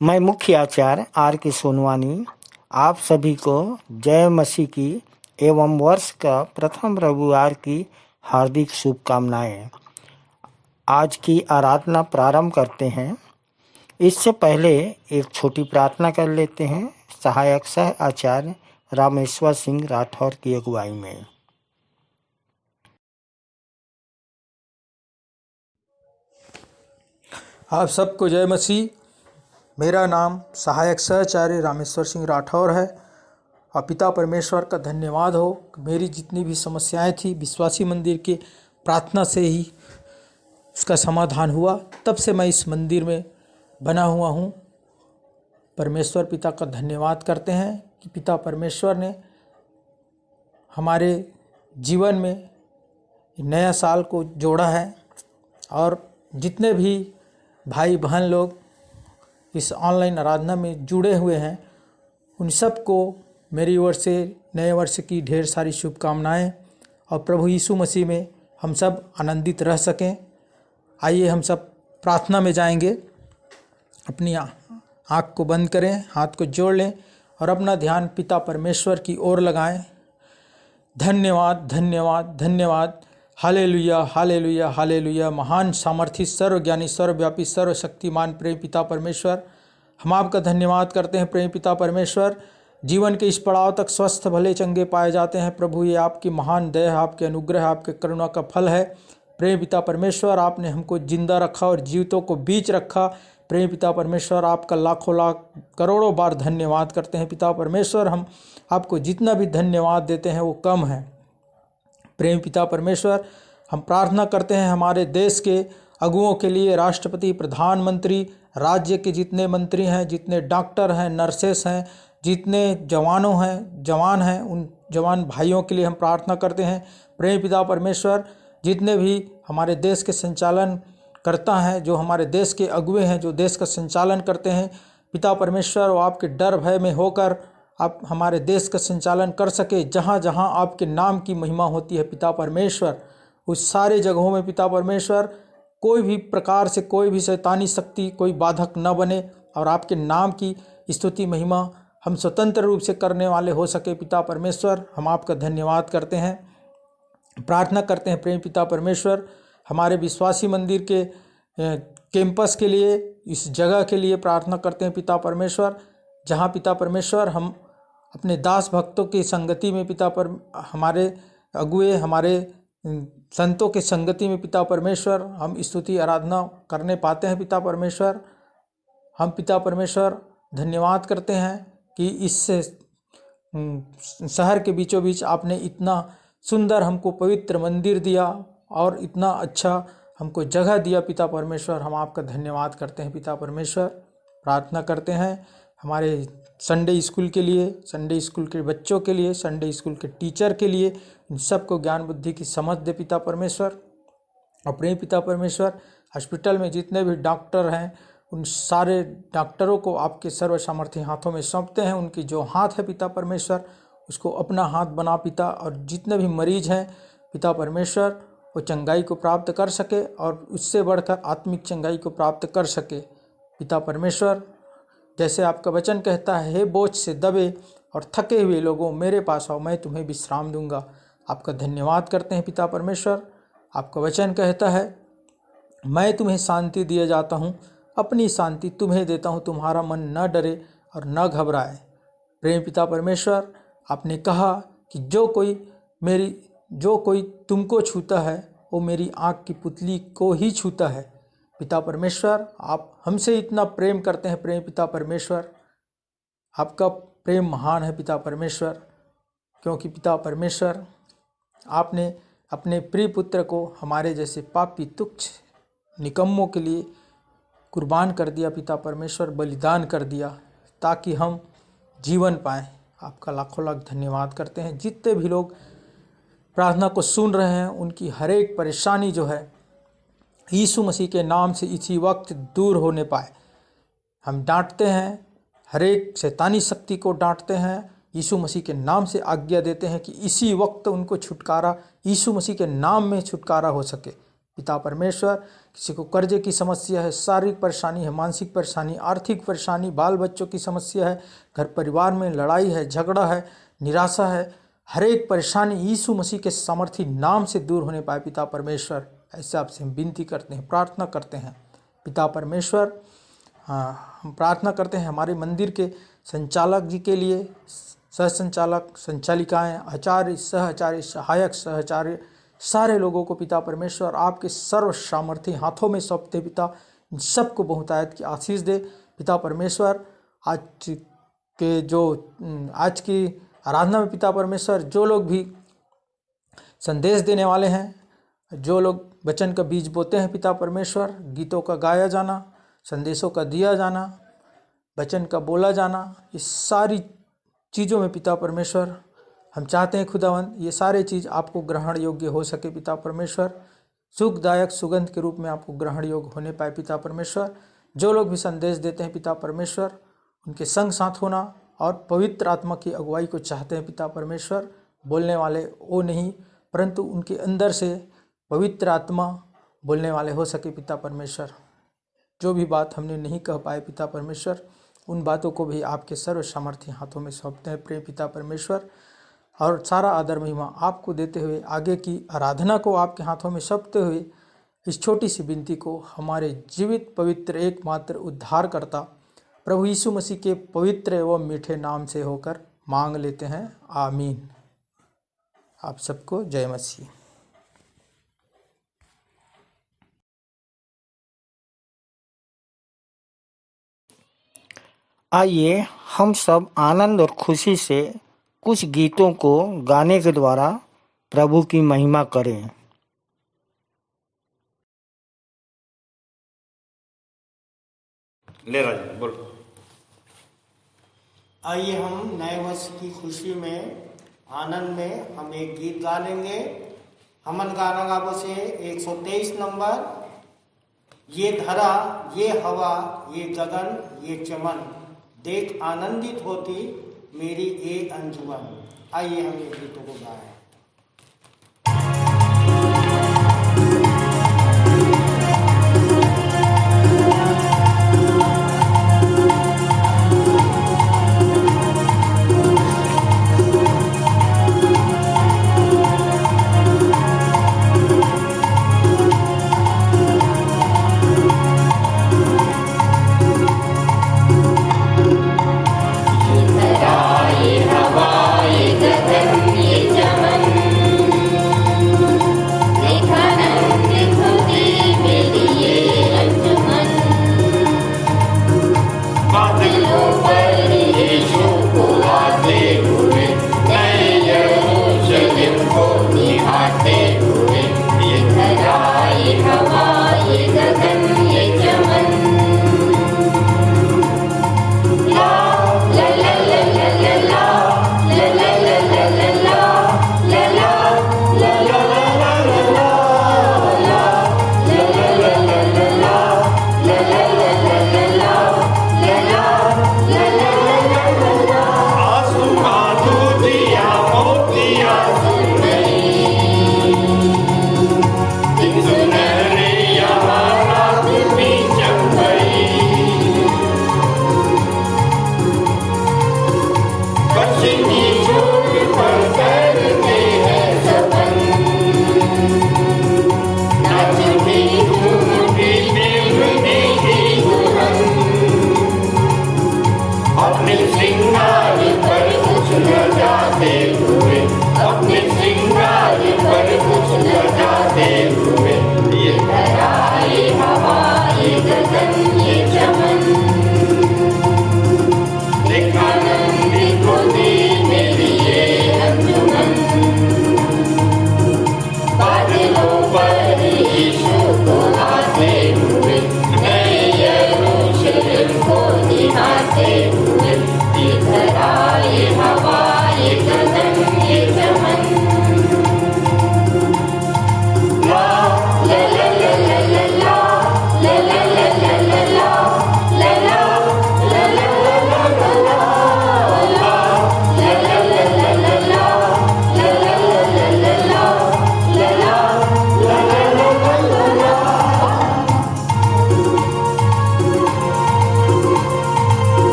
मैं मुख्य आचार्य आर के सोनवानी आप सभी को जय मसीह की एवं वर्ष का प्रथम रविवार की हार्दिक शुभकामनाएं। आज की आराधना प्रारंभ करते हैं। इससे पहले एक छोटी प्रार्थना कर लेते हैं सहायक सह आचार्य रामेश्वर सिंह राठौर की अगुवाई में। आप सबको जय मसीह। मेरा नाम सहायक सहचार्य रामेश्वर सिंह राठौर है और पिता परमेश्वर का धन्यवाद हो कि मेरी जितनी भी समस्याएं थी विश्वासी मंदिर के प्रार्थना से ही उसका समाधान हुआ। तब से मैं इस मंदिर में बना हुआ हूँ। परमेश्वर पिता का धन्यवाद करते हैं कि पिता परमेश्वर ने हमारे जीवन में नया साल को जोड़ा है और जितने भी भाई बहन लोग इस ऑनलाइन आराधना में जुड़े हुए हैं उन सबको मेरी ओर से नए वर्ष की ढेर सारी शुभकामनाएं और प्रभु यीशु मसीह में हम सब आनंदित रह सकें। आइए हम सब प्रार्थना में जाएंगे। अपनी आँख को बंद करें, हाथ को जोड़ लें और अपना ध्यान पिता परमेश्वर की ओर लगाएं। धन्यवाद धन्यवाद धन्यवाद। Hallelujah hallelujah hallelujah. महान सामर्थी सर्वज्ञानी सर्वव्यापी सर्वशक्तिमान प्रेम पिता परमेश्वर, हम आपका धन्यवाद करते हैं। प्रेम पिता परमेश्वर, जीवन के इस पड़ाव तक स्वस्थ भले चंगे पाए जाते हैं। प्रभु ये आपकी महान दया, आपके अनुग्रह, आपके करुणा का फल है। प्रेम पिता परमेश्वर, आपने हमको जिंदा रखा और जीवितों को बीच रखा। प्रेम पिता परमेश्वर, आपका लाखों लाख करोड़ों बार धन्यवाद करते हैं। पिता परमेश्वर, हम आपको जितना भी धन्यवाद देते हैं वो कम है। प्रेम पिता परमेश्वर, हम प्रार्थना करते हैं हमारे देश के अगुओं के लिए, राष्ट्रपति, प्रधानमंत्री, राज्य के जितने मंत्री हैं, जितने डॉक्टर हैं, नर्सेस हैं, जितने जवान हैं, उन जवान भाइयों के लिए हम प्रार्थना करते हैं। प्रेम पिता परमेश्वर, जितने भी हमारे देश के संचालन करता हैं, जो हमारे देश के अगुए हैं, जो देश का संचालन करते हैं, पिता परमेश्वर वो आपके डर भय में होकर आप हमारे देश का संचालन कर सके। जहाँ जहाँ आपके नाम की महिमा होती है पिता परमेश्वर, उस सारे जगहों में पिता परमेश्वर कोई भी प्रकार से कोई भी शैतानी शक्ति कोई बाधक न बने और आपके नाम की स्तुति महिमा हम स्वतंत्र रूप से करने वाले हो सके। पिता परमेश्वर, हम आपका धन्यवाद करते हैं, प्रार्थना करते हैं। प्रेम पिता परमेश्वर, हमारे विश्वासी मंदिर के कैंपस के लिए, इस जगह के लिए प्रार्थना करते हैं पिता परमेश्वर, जहाँ पिता परमेश्वर हम अपने दास भक्तों की संगति में पिता पर हमारे अगुए, हमारे संतों के संगति में पिता परमेश्वर हम स्तुति आराधना करने पाते हैं। पिता परमेश्वर, हम पिता परमेश्वर धन्यवाद करते हैं कि इस शहर के बीचों बीच आपने इतना सुंदर हमको पवित्र मंदिर दिया और इतना अच्छा हमको जगह दिया। पिता परमेश्वर, हम आपका धन्यवाद करते हैं। पिता परमेश्वर, प्रार्थना करते हैं हमारे संडे स्कूल के लिए, संडे स्कूल के बच्चों के लिए, संडे स्कूल के टीचर के लिए, इन सबको ज्ञान बुद्धि की समझ दे पिता परमेश्वर। और प्रेम पिता परमेश्वर, हॉस्पिटल में जितने भी डॉक्टर हैं उन सारे डॉक्टरों को आपके सर्व सामर्थ्य हाथों में सौंपते हैं। उनकी जो हाथ है पिता परमेश्वर उसको अपना हाथ बना पिता, और जितने भी मरीज हैं पिता परमेश्वर वो चंगाई को प्राप्त कर सके और उससे बढ़कर आत्मिक चंगाई को प्राप्त कर सके। पिता परमेश्वर, जैसे आपका वचन कहता है, हे बोझ से दबे और थके हुए लोगों मेरे पास आओ, मैं तुम्हें विश्राम दूंगा। आपका धन्यवाद करते हैं पिता परमेश्वर। आपका वचन कहता है, मैं तुम्हें शांति दिए जाता हूँ, अपनी शांति तुम्हें देता हूँ, तुम्हारा मन न डरे और न घबराए। प्रेम पिता परमेश्वर, आपने कहा कि जो कोई तुमको छूता है वो मेरी आँख की पुतली को ही छूता है। पिता परमेश्वर, आप हमसे इतना प्रेम करते हैं। प्रेम पिता परमेश्वर, आपका प्रेम महान है पिता परमेश्वर, क्योंकि पिता परमेश्वर आपने अपने प्रिय पुत्र को हमारे जैसे पापी तुच्छ निकम्मों के लिए कुर्बान कर दिया। पिता परमेश्वर, बलिदान कर दिया ताकि हम जीवन पाएं। आपका लाखों लाख धन्यवाद करते हैं। जितने भी लोग प्रार्थना को सुन रहे हैं उनकी हर एक परेशानी जो है यीशु मसीह के नाम से इसी वक्त दूर होने पाए। हम डांटते हैं, हर एक शैतानी शक्ति को डांटते हैं, यीशु मसीह के नाम से आज्ञा देते हैं कि इसी वक्त उनको छुटकारा, यीशु मसीह के नाम में छुटकारा हो सके। पिता परमेश्वर, किसी को कर्जे की समस्या है, शारीरिक परेशानी है, मानसिक परेशानी, आर्थिक परेशानी, बाल बच्चों की समस्या है, घर परिवार में लड़ाई है, झगड़ा है, निराशा है, हर एक परेशानी यीशु मसीह के सामर्थी नाम से दूर होने पाए पिता परमेश्वर। ऐसे आपसे हम विनती करते हैं, प्रार्थना करते हैं पिता परमेश्वर। हम प्रार्थना करते हैं हमारे मंदिर के संचालक जी के लिए, सह संचालक, संचालिकाएँ, आचार्य, सह आचार्य, सहायक सहआचार्य, सारे लोगों को पिता परमेश्वर आपके सर्व सामर्थ्य हाथों में सौंपते पिता। इन सबको बहुतायत की आशीष दे पिता परमेश्वर। आज की आराधना में पिता परमेश्वर जो लोग भी संदेश देने वाले हैं, जो लोग वचन का बीज बोते हैं पिता परमेश्वर, गीतों का गाया जाना, संदेशों का दिया जाना, वचन का बोला जाना, इस सारी चीज़ों में पिता परमेश्वर हम चाहते हैं खुदावंद ये सारे चीज़ आपको ग्रहण योग्य हो सके पिता परमेश्वर, सुखदायक सुगंध के रूप में आपको ग्रहण योग्य होने पाए पिता परमेश्वर। जो लोग भी संदेश देते हैं पिता परमेश्वर, उनके संग साथ होना और पवित्र आत्मा की अगुवाई को चाहते हैं पिता परमेश्वर। बोलने वाले वो नहीं, परंतु उनके अंदर से पवित्र आत्मा बोलने वाले हो सके पिता परमेश्वर। जो भी बात हमने नहीं कह पाए पिता परमेश्वर, उन बातों को भी आपके सर्व सामर्थ्य हाथों में सौंपते हैं प्रिय पिता परमेश्वर। और सारा आदर महिमा आपको देते हुए आगे की आराधना को आपके हाथों में सौंपते हुए इस छोटी सी विनती को हमारे जीवित पवित्र एकमात्र उद्धारकर्ता प्रभु यीशु मसीह के पवित्र एवं मीठे नाम से होकर मांग लेते हैं, आमीन। आप सबको जय मसीह। आइए हम सब आनंद और खुशी से कुछ गीतों को गाने के द्वारा प्रभु की महिमा करें। ले राजा बोल। आइए हम नए वर्ष की खुशी में आनंद में हम एक गीत गा लेंगे। हमन गाना गाबो से 123 नंबर। ये धरा, ये हवा, ये गगन, ये चमन, देख आनंदित होती मेरी ये अंजुमन। आइए हम ये गीतों को गाएं।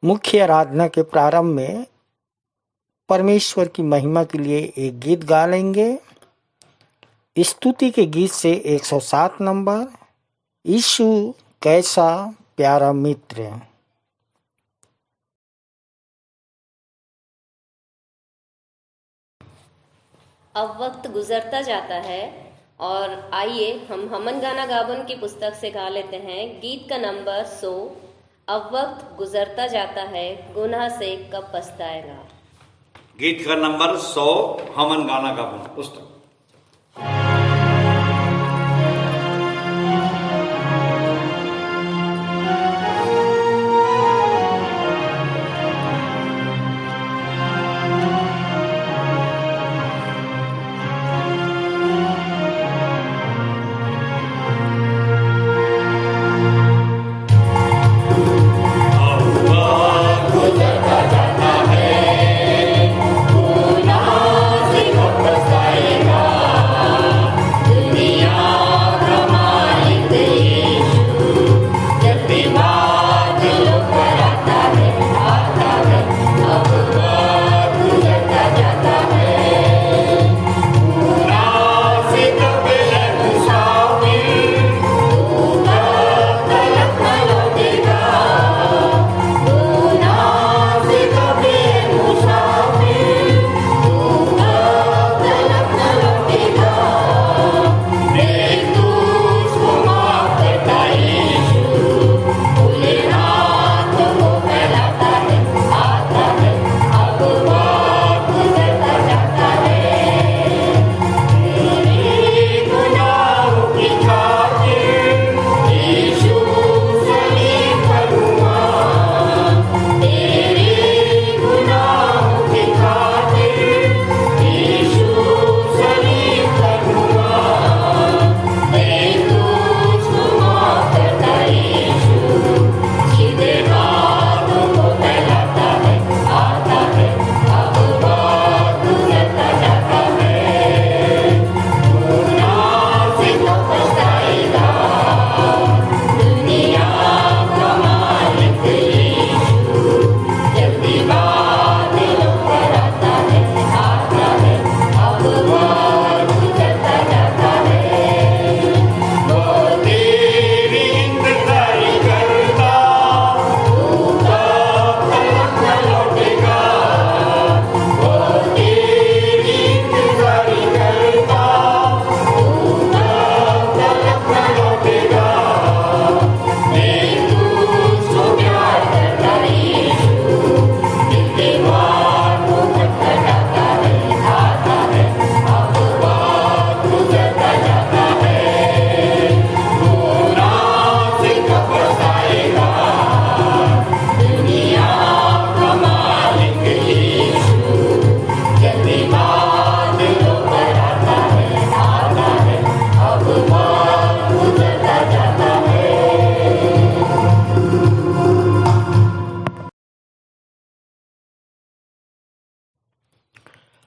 मुख्य आराधना के प्रारंभ में परमेश्वर की महिमा के लिए एक गीत गा लेंगे। स्तुति के गीत से 107 नंबर, यीशु कैसा प्यारा मित्र। अब वक्त गुजरता जाता है और आइए हम हमन गाना गावन की पुस्तक से गा लेते हैं गीत का नंबर 100। अब वक्त गुजरता जाता है, गुनाह से कब पछताएगा। गीत का नंबर 100 हमन गाना गावन पुस्तक।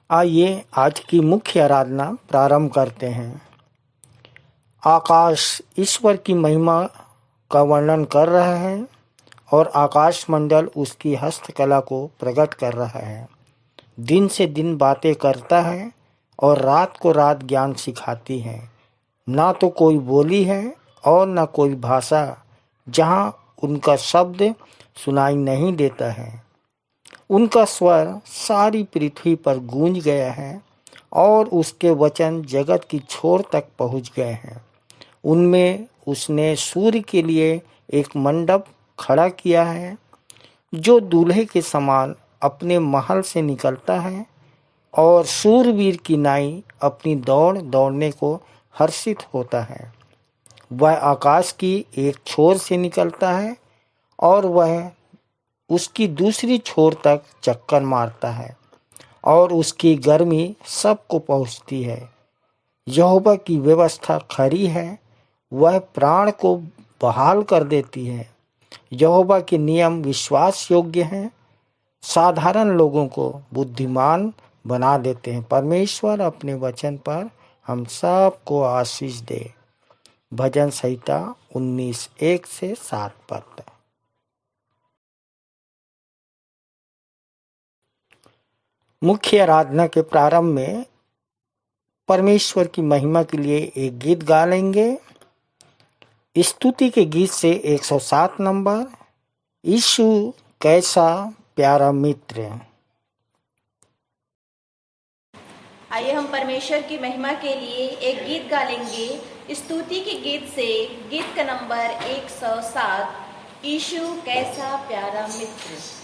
आइए आज की मुख्य आराधना प्रारंभ करते हैं। आकाश ईश्वर की महिमा का वर्णन कर रहा है और आकाश मंडल उसकी हस्तकला को प्रकट कर रहा है। दिन से दिन बातें करता है और रात को रात ज्ञान सिखाती है। ना तो कोई बोली है और ना कोई भाषा जहाँ उनका शब्द सुनाई नहीं देता है। उनका स्वर सारी पृथ्वी पर गूंज गया है और उसके वचन जगत की छोर तक पहुँच गए हैं। उनमें उसने सूर्य के लिए एक मंडप खड़ा किया है जो दूल्हे के समान अपने महल से निकलता है और शूरवीर की नाई अपनी दौड़ दौड़ने को हर्षित होता है। वह आकाश की एक छोर से निकलता है और वह उसकी दूसरी छोर तक चक्कर मारता है और उसकी गर्मी सबको पहुँचती है। यहोवा की व्यवस्था खरी है, वह प्राण को बहाल कर देती है। यहोवा के नियम विश्वास योग्य हैं, साधारण लोगों को बुद्धिमान बना देते हैं। परमेश्वर अपने वचन पर हम सब को आशीष दे। भजन संहिता 19:1 से 7 पद। मुख्य आराधना के प्रारंभ में परमेश्वर की महिमा के लिए एक गीत गा लेंगे। स्तुति के गीत से 107 नंबर, यीशु कैसा प्यारा मित्र। आइए हम परमेश्वर की महिमा के लिए एक गीत गा लेंगे। स्तुति के गीत से गीत का नंबर 107, यीशु कैसा प्यारा मित्र।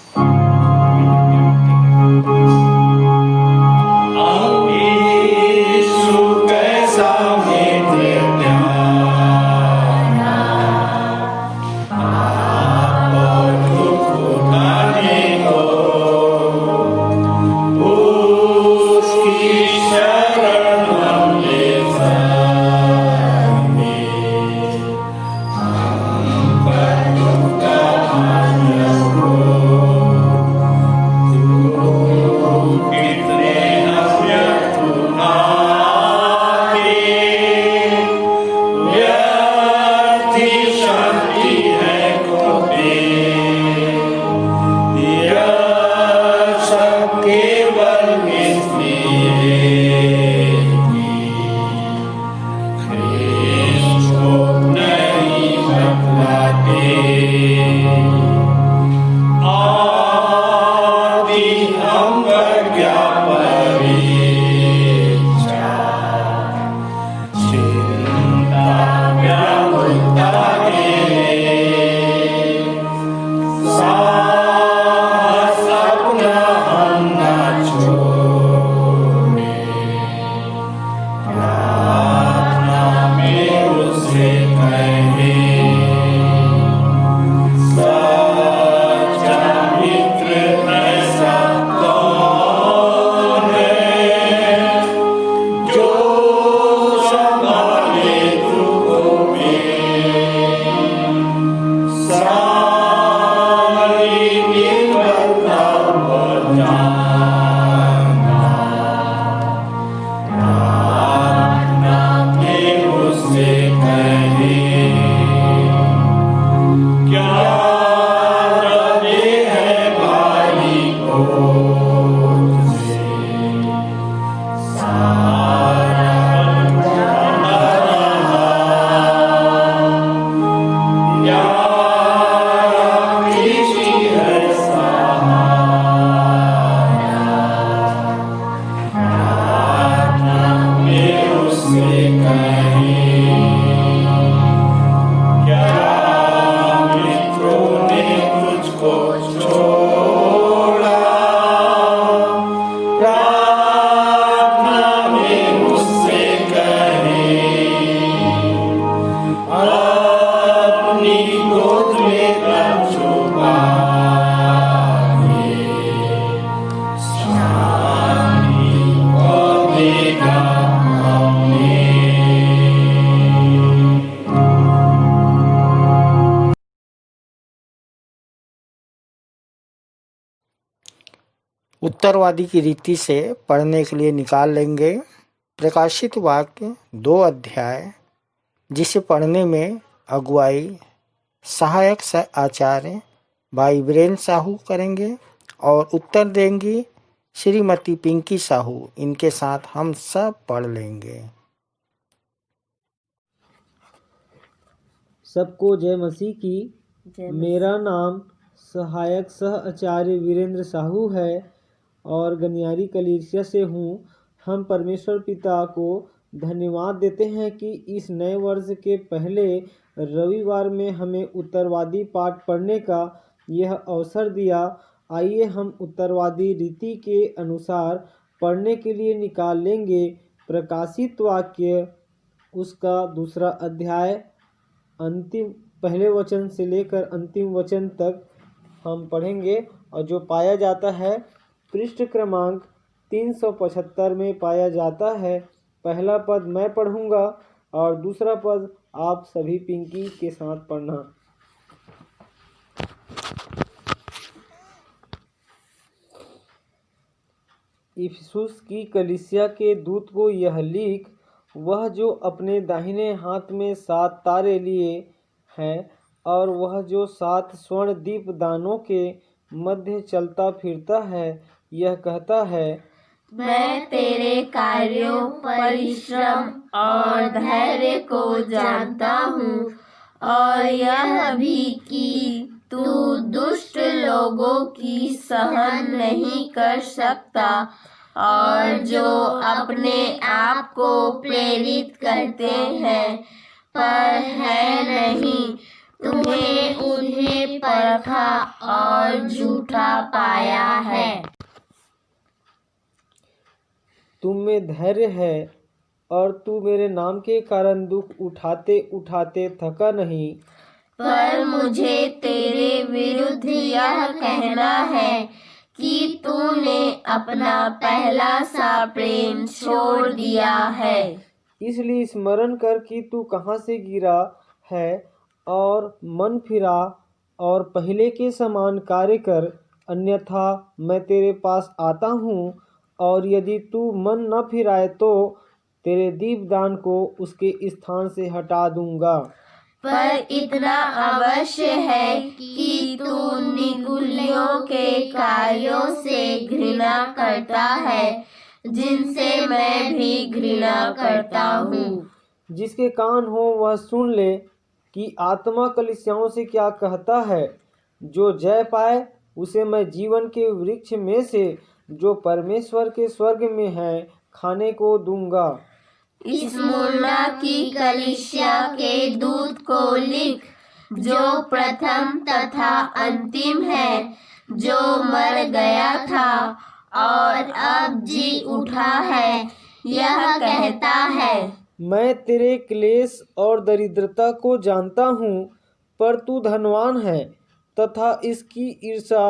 उत्तरवादी की रीति से पढ़ने के लिए निकाल लेंगे प्रकाशित वाक्य 2 अध्याय, जिसे पढ़ने में अगुवाई सहायक आचार्य भाई वीरेंद्र साहू करेंगे और उत्तर देंगी श्रीमती पिंकी साहू। इनके साथ हम सब पढ़ लेंगे। सबको जय मसीह की। मेरा नाम सहायक सह आचार्य वीरेंद्र साहू है और गनियारी कलीसिया से हूँ। हम परमेश्वर पिता को धन्यवाद देते हैं कि इस नए वर्ष के पहले रविवार में हमें उत्तरवादी पाठ पढ़ने का यह अवसर दिया। आइए हम उत्तरवादी रीति के अनुसार पढ़ने के लिए निकाल लेंगे प्रकाशित वाक्य, उसका 2 अध्याय, अंतिम पहले वचन से लेकर अंतिम वचन तक हम पढ़ेंगे और जो पाया जाता है पृष्ठ क्रमांक 375 में पाया जाता है। पहला पद मैं पढ़ूंगा और दूसरा पद आप सभी पिंकी के साथ पढ़ना। इफिसुस की कलीसिया के दूत को यह लिख, वह जो अपने दाहिने हाथ में 7 तारे लिए हैं और वह जो 7 स्वर्ण दीप दानों के मध्य चलता फिरता है, यह कहता है, मैं तेरे कार्यों, परिश्रम और धैर्य को जानता हूँ और यह भी कि तू दुष्ट लोगों की सहन नहीं कर सकता और जो अपने आप को प्रेरित करते हैं पर है नहीं, तुम्हें उन्हें परखा और झूठा पाया है। तुम में धैर्य है और तू मेरे नाम के कारण दुख उठाते उठाते थका नहीं। पर मुझे तेरे विरुद्ध यह कहना है कि तूने अपना पहला सा प्रेम छोड़ दिया है। इसलिए स्मरण कर कि तू कहाँ से गिरा है और मन फिरा और पहले के समान कार्य कर, अन्यथा मैं तेरे पास आता हूँ और यदि तू मन न फिराए तो तेरे दीपदान को उसके स्थान से हटा दूंगा। पर इतना अवश्य है कि तू निगुलियों के कार्यों से घृणा करता है, जिनसे मैं भी घृणा करता हूँ। जिसके कान हो वह सुन ले कि आत्मा कलीसियाओं से क्या कहता है। जो जय पाए उसे मैं जीवन के वृक्ष में से जो परमेश्वर के स्वर्ग में है खाने को दूंगा। स्मुर्ना की कलीसिया के दूत को लिख, जो प्रथम तथा अंतिम है, जो मर गया था और अब जी उठा है, यह कहता है, मैं तेरे क्लेश और दरिद्रता को जानता हूँ, पर तू धनवान है तथा इसकी ईर्ष्या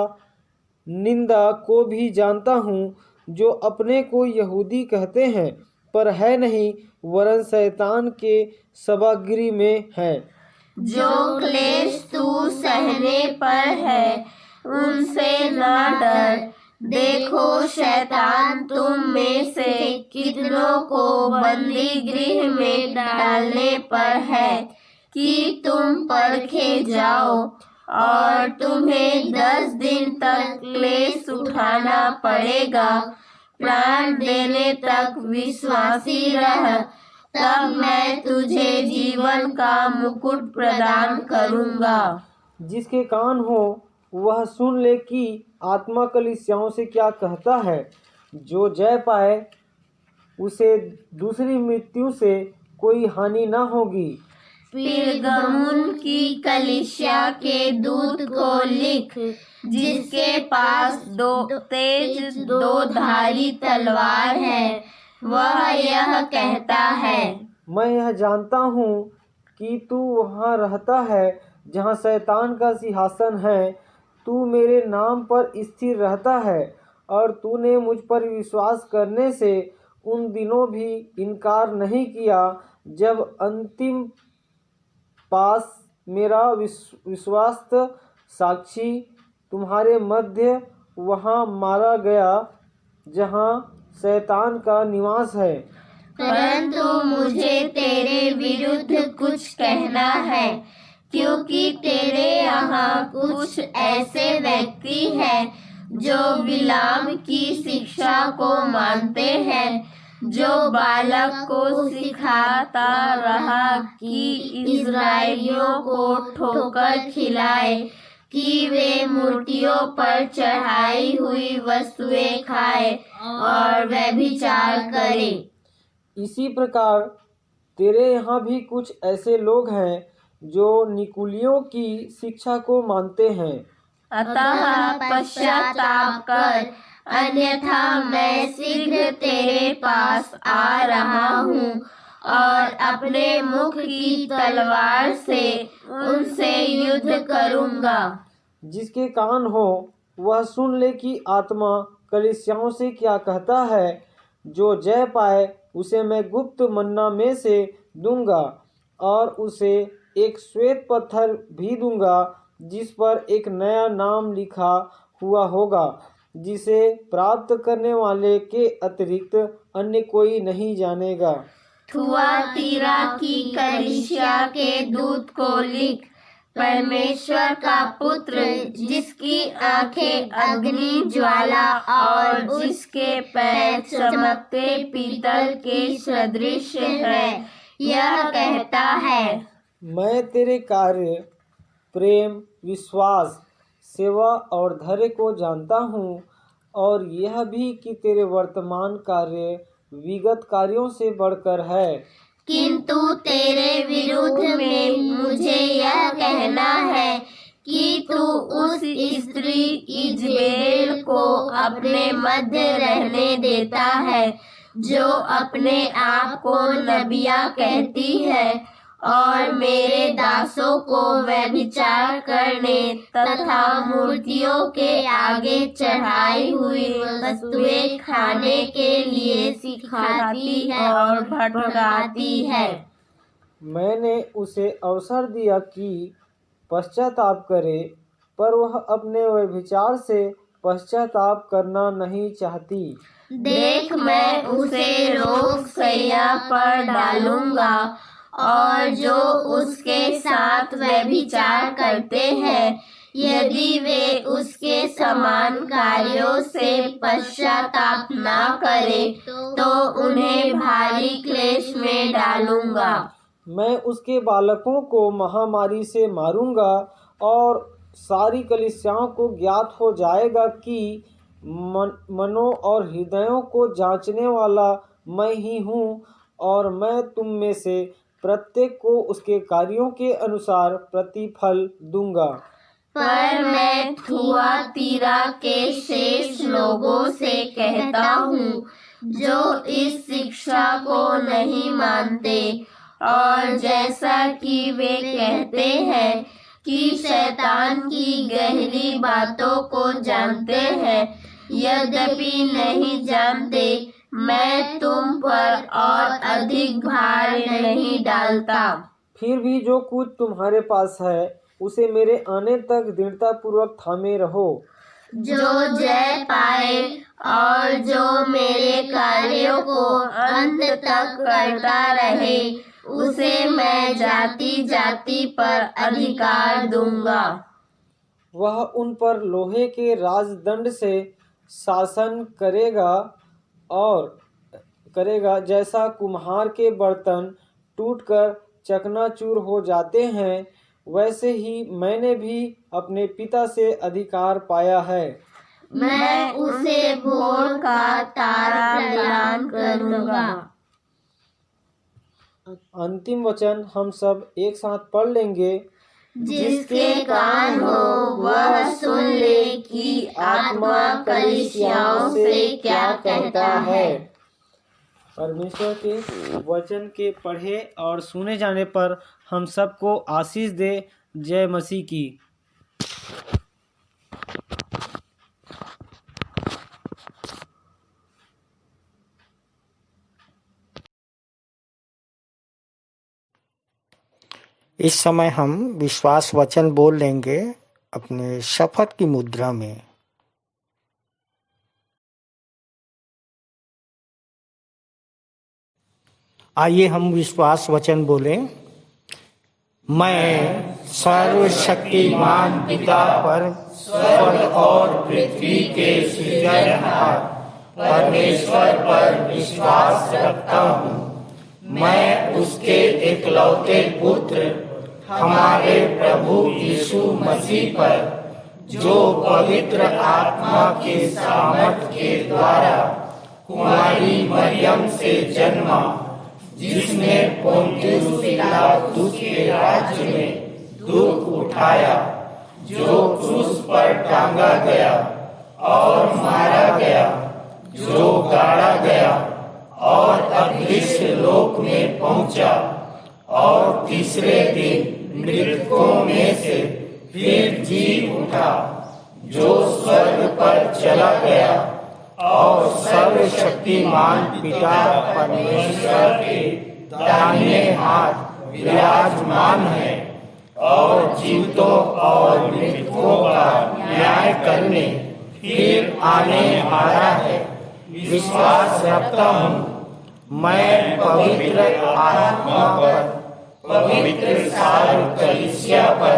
निंदा को भी जानता हूँ। जो अपने को यहूदी कहते हैं पर है नहीं, वरन शैतान के सभागृह में है। जो क्लेश तू सहने पर है उनसे ना डर। देखो शैतान तुम में से कितनों को बंदी गृह में डालने पर है कि तुम परखे जाओ और तुम्हें 10 दिन तक क्लेश उठाना पड़ेगा। प्राण देने तक विश्वासी रह, तब मैं तुझे जीवन का मुकुट प्रदान करूंगा। जिसके कान हो वह सुन ले कि आत्मा कलीसियाओं से क्या कहता है। जो जय पाए उसे दूसरी मृत्यु से कोई हानि न होगी। पिरगमुन की कलीसिया के दूत को लिख, जिसके पास दो धारी तलवार है, वह यह कहता है, मैं यह जानता हूँ कि तू वहाँ रहता है जहाँ शैतान का सिंहासन है। तू मेरे नाम पर स्थिर रहता है और तूने मुझ पर विश्वास करने से उन दिनों भी इनकार नहीं किया जब अंतिम पास मेरा विश्वास साक्षी तुम्हारे मध्य वहाँ मारा गया जहाँ शैतान का निवास है। परंतु मुझे तेरे विरुद्ध कुछ कहना है, क्योंकि तेरे यहाँ कुछ ऐसे व्यक्ति हैं जो बिलाम की शिक्षा को मानते हैं, जो बालक को सिखाता रहा कि इस्राएलियों को ठोकर खिलाए कि वे मूर्तियों पर चढ़ाई हुई वस्तुएं खाए और व्यभिचार करें। इसी प्रकार तेरे यहाँ भी कुछ ऐसे लोग हैं जो निकुलियों की शिक्षा को मानते हैं। अतः पश्चाताप कर, अन्यथा मैं शीघ्र तेरे पास आ रहा हूँ और अपने मुख की तलवार से उनसे युद्ध करूँगा। जिसके कान हो वह सुन ले कि आत्मा कलीसियाओं से क्या कहता है। जो जय पाए उसे मैं गुप्त मन्ना में से दूंगा और उसे एक श्वेत पत्थर भी दूंगा जिस पर एक नया नाम लिखा हुआ होगा, जिसे प्राप्त करने वाले के अतिरिक्त अन्य कोई नहीं जानेगा। थुआतीरा की कलीसिया के दूत को लिख, परमेश्वर का पुत्र, जिसकी आंखें अग्नि ज्वाला और जिसके पैर चमकते पीतल के सदृश है, यह कहता है, मैं तेरे कार्य, प्रेम, विश्वास, सेवा और धैर्य को जानता हूँ, और यह भी कि तेरे वर्तमान कार्य विगत कार्यों से बढ़कर है। किंतु तेरे विरुद्ध में मुझे यह कहना है कि तू उस स्त्री इजबेल को अपने मध्य रहने देता है, जो अपने आप को नबिया कहती है और मेरे दासों को व्यभिचार करने तथा मूर्तियों के आगे चढ़ाई हुई वस्तुएं खाने के लिए सिखाती है और भटकाती है। मैंने उसे अवसर दिया कि पश्चाताप करे, पर वह अपने व्यभिचार से पश्चाताप करना नहीं चाहती। देख, मैं उसे रोग शैया पर डालूंगा, और जो उसके साथ व्यभिचार करते हैं, यदि वे उसके समान कार्यों से पश्चाताप न करें, तो उन्हें भारी क्लेश में डालूंगा। मैं उसके बालकों को महामारी से मारूंगा, और सारी कलीसियाओं को ज्ञात हो जाएगा कि मनों और हृदयों को जांचने वाला मैं ही हूँ, और मैं तुम में से प्रत्येक को उसके कार्यों के अनुसार प्रतिफल दूंगा। पर मैं थुआतीरा के शेष लोगों से कहता हूँ, जो इस शिक्षा को नहीं मानते, और जैसा कि वे कहते हैं कि शैतान की गहरी बातों को जानते हैं, यद्यपि नहीं जानते, मैं तुम पर और अधिक भार नहीं डालता। फिर भी जो कुछ तुम्हारे पास है, उसे मेरे आने तक दृढ़ता पूर्वक थामे रहो। जो जय पाए और जो मेरे कार्यों को अंत तक करता रहे, उसे मैं जाति जाति पर अधिकार दूंगा। वह उन पर लोहे के राजदंड से शासन करेगा, जैसा कुम्हार के बर्तन टूटकर चकनाचूर हो जाते हैं, वैसे ही मैंने भी अपने पिता से अधिकार पाया है। मैं उसे भोर का तारा प्रदान करूंगा। अंतिम वचन हम सब एक साथ पढ़ लेंगे। जिसके कान हो वह सुन ले कि आत्मा कलीसियाओं से क्या कहता है। परमेश्वर के वचन के पढ़े और सुने जाने पर हम सबको आशीष दे। जय मसीह की। इस समय हम विश्वास वचन बोल लेंगे अपने शपथ की मुद्रा में। आइए हम विश्वास वचन बोलें। मैं सर्वशक्तिमान पिता पर स्वर्ग और पृथ्वी के सृजनहार परमेश्वर पर विश्वास रखता हूँ। मैं उसके एकलौते पुत्र हमारे प्रभु यीशु मसीह पर, जो पवित्र आत्मा के सामर्थ के द्वारा कुमारी मरियम से जन्मा, जिसने पोंतियुस पिलातुस के राज्य में दुख उठाया, जो क्रूस पर टांगा गया और मारा गया, जो गाड़ा गया और अदृश्य लोक में पहुंचा, और तीसरे दिन मृतकों में से फिर जी उठा, जो स्वर्ग पर चला गया और सर्वशक्तिमान पिता परमेश्वर के दाहिने हाथ विराजमान है, और जीवितों और मृतकों का न्याय करने फिर आने वाला है। विश्वास रखता हूँ मैं पवित्र आत्मा पर, पवित्र सारी कलीसिया पर,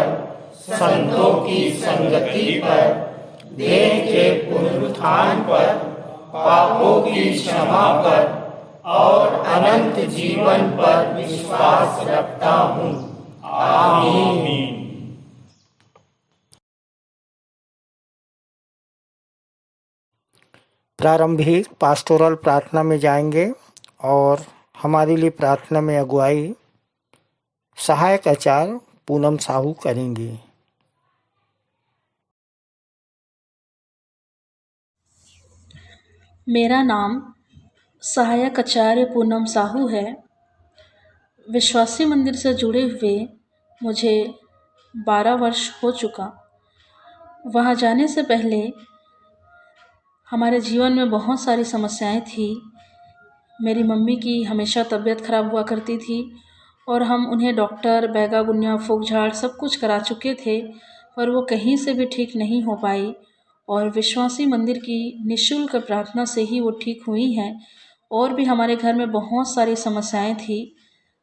संतों की संगति पर, देह के पुनरुत्थान पर, पापों की क्षमा पर और अनंत जीवन पर विश्वास रखता हूँ। आमीन। प्रारंभिक पास्टोरल प्रार्थना में जाएंगे और हमारे लिए प्रार्थना में अगुवाई सहायक आचार्य पूनम साहू करेंगे। मेरा नाम सहायक आचार्य पूनम साहू है। विश्वासी मंदिर से जुड़े हुए मुझे 12 वर्ष हो चुका। वहाँ जाने से पहले हमारे जीवन में बहुत सारी समस्याएं थी। मेरी मम्मी की हमेशा तबीयत ख़राब हुआ करती थी और हम उन्हें डॉक्टर, बैगा गुनिया, फूक झाड़ सब कुछ करा चुके थे, पर वो कहीं से भी ठीक नहीं हो पाई। और विश्वासी मंदिर की निःशुल्क प्रार्थना से ही वो ठीक हुई हैं। और भी हमारे घर में बहुत सारी समस्याएं थी,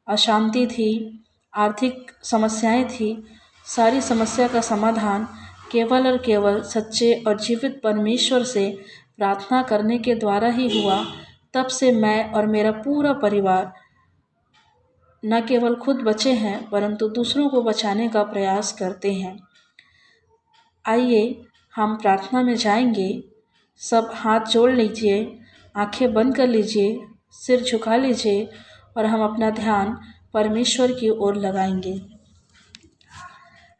अशांति थी, आर्थिक समस्याएं थी। सारी समस्या का समाधान केवल और केवल सच्चे और जीवित परमेश्वर से प्रार्थना करने के द्वारा ही हुआ। तब से मैं और मेरा पूरा परिवार न केवल खुद बचे हैं परंतु दूसरों को बचाने का प्रयास करते हैं। आइए हम प्रार्थना में जाएंगे। सब हाथ जोड़ लीजिए, आंखें बंद कर लीजिए, सिर झुका लीजिए और हम अपना ध्यान परमेश्वर की ओर लगाएंगे।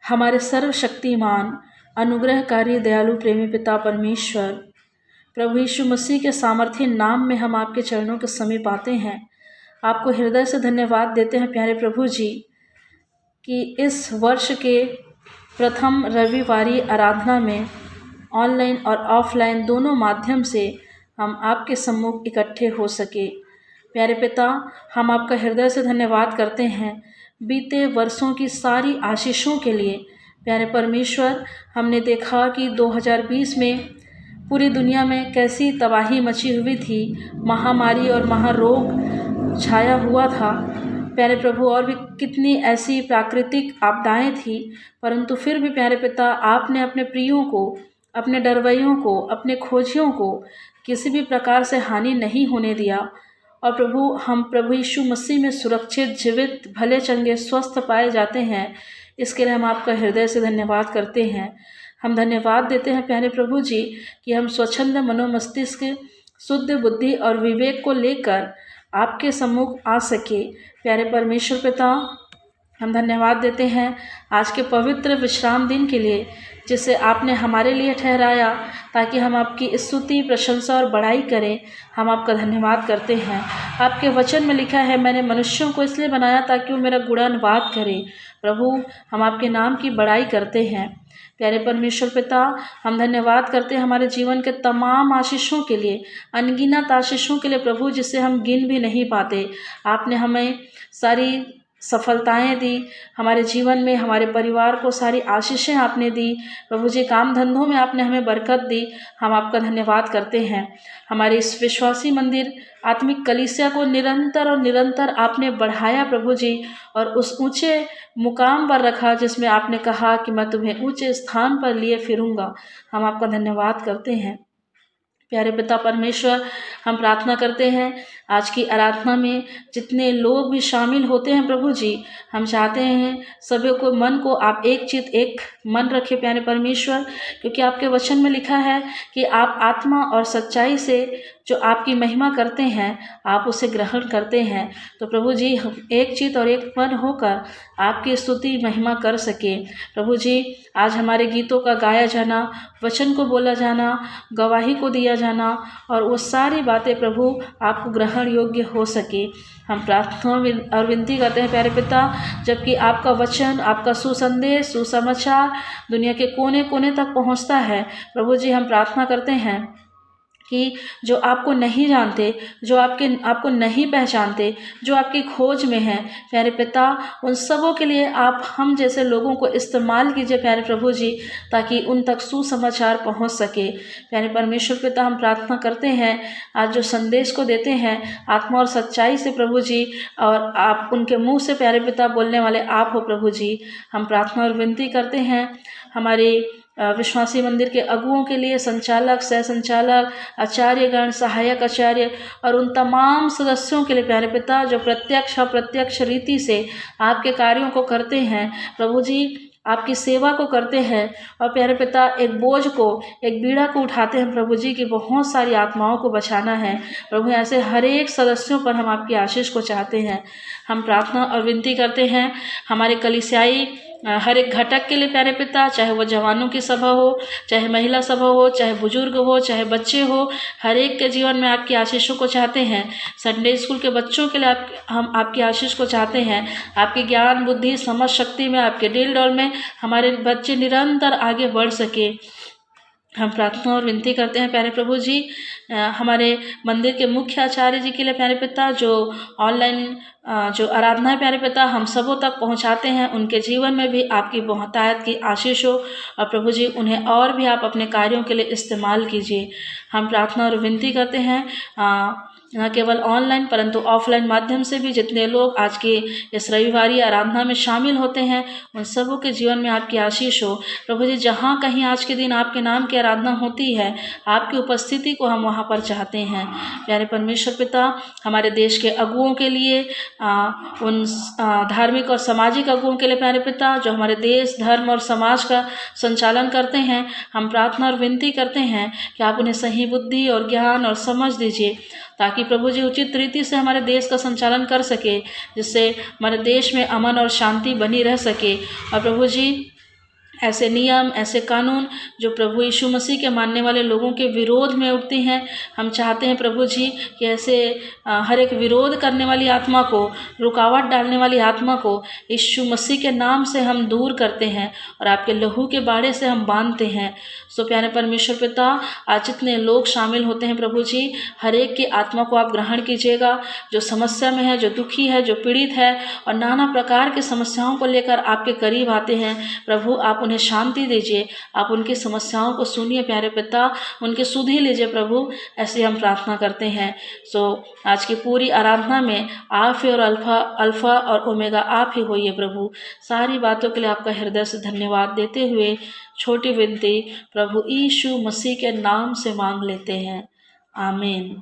हमारे सर्वशक्तिमान, अनुग्रहकारी, दयालु, प्रेमी पिता परमेश्वर, प्रभु यीशु मसीह के सामर्थ्य नाम में हम आपके चरणों के समीप आते हैं। आपको हृदय से धन्यवाद देते हैं प्यारे प्रभु जी कि इस वर्ष के प्रथम रविवारी आराधना में ऑनलाइन और ऑफलाइन दोनों माध्यम से हम आपके सम्मुख इकट्ठे हो सके। प्यारे पिता, हम आपका हृदय से धन्यवाद करते हैं बीते वर्षों की सारी आशीषों के लिए। प्यारे परमेश्वर, हमने देखा कि 2020 में पूरी दुनिया में कैसी तबाही मची हुई थी, महामारी और महारोग छाया हुआ था। प्यारे प्रभु, और भी कितनी ऐसी प्राकृतिक आपदाएं थी, परंतु फिर भी प्यारे पिता, आपने अपने प्रियों को, अपने डरवैयों को, अपने खोजियों को किसी भी प्रकार से हानि नहीं होने दिया। और प्रभु, हम प्रभु यीशु मसीह में सुरक्षित, जीवित, भले चंगे, स्वस्थ पाए जाते हैं। इसके लिए हम आपका हृदय से धन्यवाद करते हैं। हम धन्यवाद देते हैं प्यारे प्रभु जी कि हम स्वच्छंद मनोमस्तिष्क, शुद्ध बुद्धि और विवेक को लेकर आपके सम्मुख आ सके। प्यारे परमेश्वर पिता, हम धन्यवाद देते हैं आज के पवित्र विश्राम दिन के लिए, जिसे आपने हमारे लिए ठहराया ताकि हम आपकी स्तुति, प्रशंसा और बड़ाई करें। हम आपका धन्यवाद करते हैं। आपके वचन में लिखा है, मैंने मनुष्यों को इसलिए बनाया ताकि वो मेरा गुणानुवाद करें। प्रभु, हम आपके नाम की बड़ाई करते हैं। प्यारे परमेश्वर पिता, हम धन्यवाद करते हैं हमारे जीवन के तमाम आशीषों के लिए, अनगिनत आशीषों के लिए प्रभु, जिसे हम गिन भी नहीं पाते। आपने हमें सारी सफलताएं दी, हमारे जीवन में हमारे परिवार को सारी आशीषें आपने दी। प्रभु जी, काम धंधों में आपने हमें बरकत दी। हम आपका धन्यवाद करते हैं। हमारे इस विश्वासी मंदिर आत्मिक कलीसिया को निरंतर और निरंतर आपने बढ़ाया प्रभु जी, और उस ऊंचे मुकाम पर रखा जिसमें आपने कहा कि मैं तुम्हें ऊंचे स्थान पर लिए फिरूंगा। हम आपका धन्यवाद करते हैं। प्यारे पिता परमेश्वर, हम प्रार्थना करते हैं आज की आराधना में जितने लोग भी शामिल होते हैं प्रभु जी, हम चाहते हैं सभी को मन को आप एक चित, एक मन रखे प्यारे परमेश्वर, क्योंकि आपके वचन में लिखा है कि आप आत्मा और सच्चाई से जो आपकी महिमा करते हैं आप उसे ग्रहण करते हैं। तो प्रभु जी, हम एक चित और एक मन होकर आपकी स्तुति महिमा कर सके। प्रभु जी, आज हमारे गीतों का गाया जाना, वचन को बोला जाना, गवाही को दिया जाना और वो सारी बातें प्रभु आपको ग्रहण योग्य हो सके। हम प्रार्थना और विनती करते हैं प्यारे पिता, जबकि आपका वचन, आपका सुसंदेश, सुसमाचार दुनिया के कोने कोने तक पहुंचता है। प्रभु जी, हम प्रार्थना करते हैं कि जो आपको नहीं जानते, जो आपको नहीं पहचानते, जो आपकी खोज में हैं, प्यारे पिता, उन सबों के लिए आप हम जैसे लोगों को इस्तेमाल कीजिए प्यारे प्रभु जी, ताकि उन तक सुसमाचार पहुंच सके। प्यारे परमेश्वर पिता, हम प्रार्थना करते हैं आज जो संदेश को देते हैं आत्मा और सच्चाई से प्रभु जी, और आप उनके मुंह से प्यारे पिता बोलने वाले आप हो प्रभु जी। हम प्रार्थना और विनती करते हैं हमारे विश्वासी मंदिर के अगुओं के लिए, संचालक, सह संचालक, आचार्यगण, सहायक आचार्य और उन तमाम सदस्यों के लिए प्यारे पिता जो प्रत्यक्ष अप्रत्यक्ष रीति से आपके कार्यों को करते हैं प्रभु जी, आपकी सेवा को करते हैं और प्यारे पिता एक बोझ को, एक बीड़ा को उठाते हैं प्रभु जी कि बहुत सारी आत्माओं को बचाना है प्रभु। ऐसे हर एक सदस्यों पर हम आपकी आशीष को चाहते हैं। हम प्रार्थना और विनती करते हैं हमारे कलीसियाई हर एक घटक के लिए प्यारे पिता, चाहे वो जवानों की सभा हो, चाहे महिला सभा हो, चाहे बुजुर्ग हो, चाहे बच्चे हो, हर एक के जीवन में आपकी आशीषों को चाहते हैं। संडे स्कूल के बच्चों के लिए हम आपकी आशीष को चाहते हैं। आपके ज्ञान, बुद्धि, समझ शक्ति में, आपके डील डॉल में हमारे बच्चे निरंतर आगे बढ़ सके। हम प्रार्थना और विनती करते हैं प्यारे प्रभु जी हमारे मंदिर के मुख्य आचार्य जी के लिए प्यारे पिता, जो ऑनलाइन जो आराधना है प्यारे पिता हम सबों तक पहुंचाते हैं, उनके जीवन में भी आपकी बहुतायत की आशीष हो और प्रभु जी उन्हें और भी आप अपने कार्यों के लिए इस्तेमाल कीजिए। हम प्रार्थना और विनती करते हैं न केवल ऑनलाइन परंतु ऑफलाइन माध्यम से भी जितने लोग आज के इस रविवारी आराधना में शामिल होते हैं उन सबों के जीवन में आपकी आशीष हो प्रभु जी। जहाँ कहीं आज के दिन आपके नाम की आराधना होती है, आपकी उपस्थिति को हम वहाँ पर चाहते हैं। प्यारे परमेश्वर पिता, हमारे देश के अगुओं के लिए, उन धार्मिक और सामाजिक अगुओं के लिए प्यारे पिता जो हमारे देश, धर्म और समाज का संचालन करते हैं, हम प्रार्थना और विनती करते हैं कि आप उन्हें सही बुद्धि और ज्ञान और समझ दीजिए ताकि प्रभु जी उचित रीति से हमारे देश का संचालन कर सके, जिससे हमारे देश में अमन और शांति बनी रह सके। और प्रभु जी ऐसे नियम, ऐसे कानून जो प्रभु यीशु मसीह के मानने वाले लोगों के विरोध में उठते हैं, हम चाहते हैं प्रभु जी कि ऐसे हर एक विरोध करने वाली आत्मा को, रुकावट डालने वाली आत्मा को यीशु मसीह के नाम से हम दूर करते हैं और आपके लहू के बाड़े से हम बांधते हैं। सो प्यारे परमेश्वर पिता, आज जितने लोग शामिल होते हैं प्रभु जी, हर एक की आत्मा को आप ग्रहण कीजिएगा, जो समस्या में है, जो दुखी है, जो पीड़ित है और नाना प्रकार की समस्याओं को लेकर आपके करीब आते हैं प्रभु, आप उन्हें शांति दीजिए, आप उनकी समस्याओं को सुनिए प्यारे पिता, उनके सुध ही लीजिए प्रभु, ऐसे हम प्रार्थना करते हैं। सो आज की पूरी आराधना में आप ही और अल्फा और ओमेगा आप ही होइए प्रभु। सारी बातों के लिए आपका हृदय से धन्यवाद देते हुए छोटी विनती प्रभु यीशु मसीह के नाम से मांग लेते हैं, आमीन।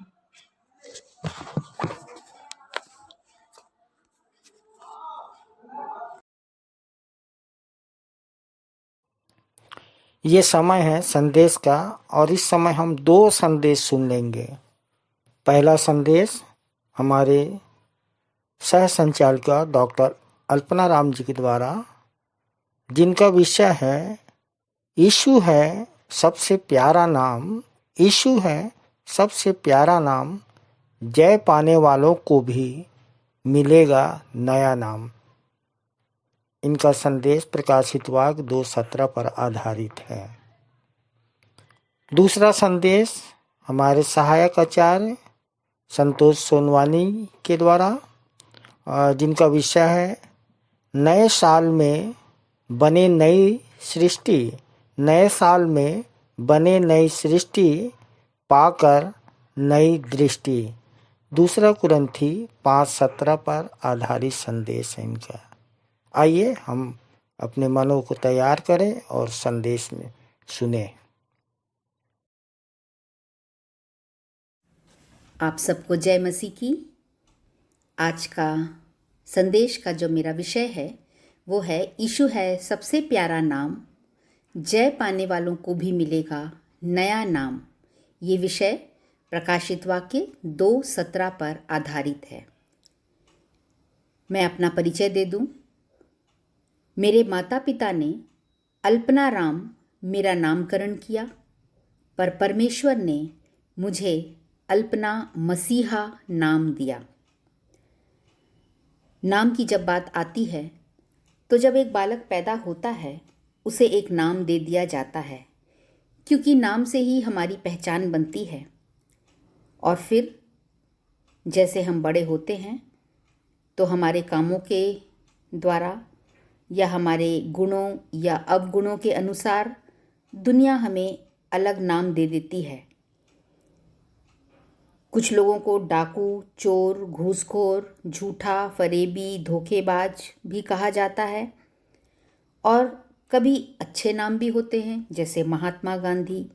ये समय है संदेश का और इस समय हम 2 संदेश सुन लेंगे। पहला संदेश हमारे सह संचालिका डॉक्टर अल्पना राम जी के द्वारा, जिनका विषय है यीशु है सबसे प्यारा नाम, यीशु है सबसे प्यारा नाम, जय पाने वालों को भी मिलेगा नया नाम। इनका संदेश प्रकाशित वाक्य 2:17 पर आधारित है। दूसरा संदेश हमारे सहायक आचार्य संतोष सोनवानी के द्वारा, जिनका विषय है नए साल में बने नई सृष्टि, नए साल में बने नई सृष्टि पाकर नई दृष्टि। 2 कुरिन्थी 5:17 पर आधारित संदेश है इनका। आइए हम अपने मनों को तैयार करें और संदेश में सुने। आप सबको जय मसीह की। आज का संदेश का जो मेरा विषय है वो है यीशु है सबसे प्यारा नाम, जय पाने वालों को भी मिलेगा नया नाम। ये विषय प्रकाशित वाक्य 2:17 पर आधारित है। मैं अपना परिचय दे दूं। मेरे माता पिता ने अल्पना राम मेरा नामकरण किया, पर परमेश्वर ने मुझे अल्पना मसीहा नाम दिया। नाम की जब बात आती है तो जब एक बालक पैदा होता है उसे एक नाम दे दिया जाता है, क्योंकि नाम से ही हमारी पहचान बनती है। और फिर जैसे हम बड़े होते हैं तो हमारे कामों के द्वारा या हमारे गुणों या अवगुणों के अनुसार दुनिया हमें अलग नाम दे देती है। कुछ लोगों को डाकू, चोर, घूसखोर, झूठा, फरेबी, धोखेबाज भी कहा जाता है। और कभी अच्छे नाम भी होते हैं, जैसे महात्मा गांधी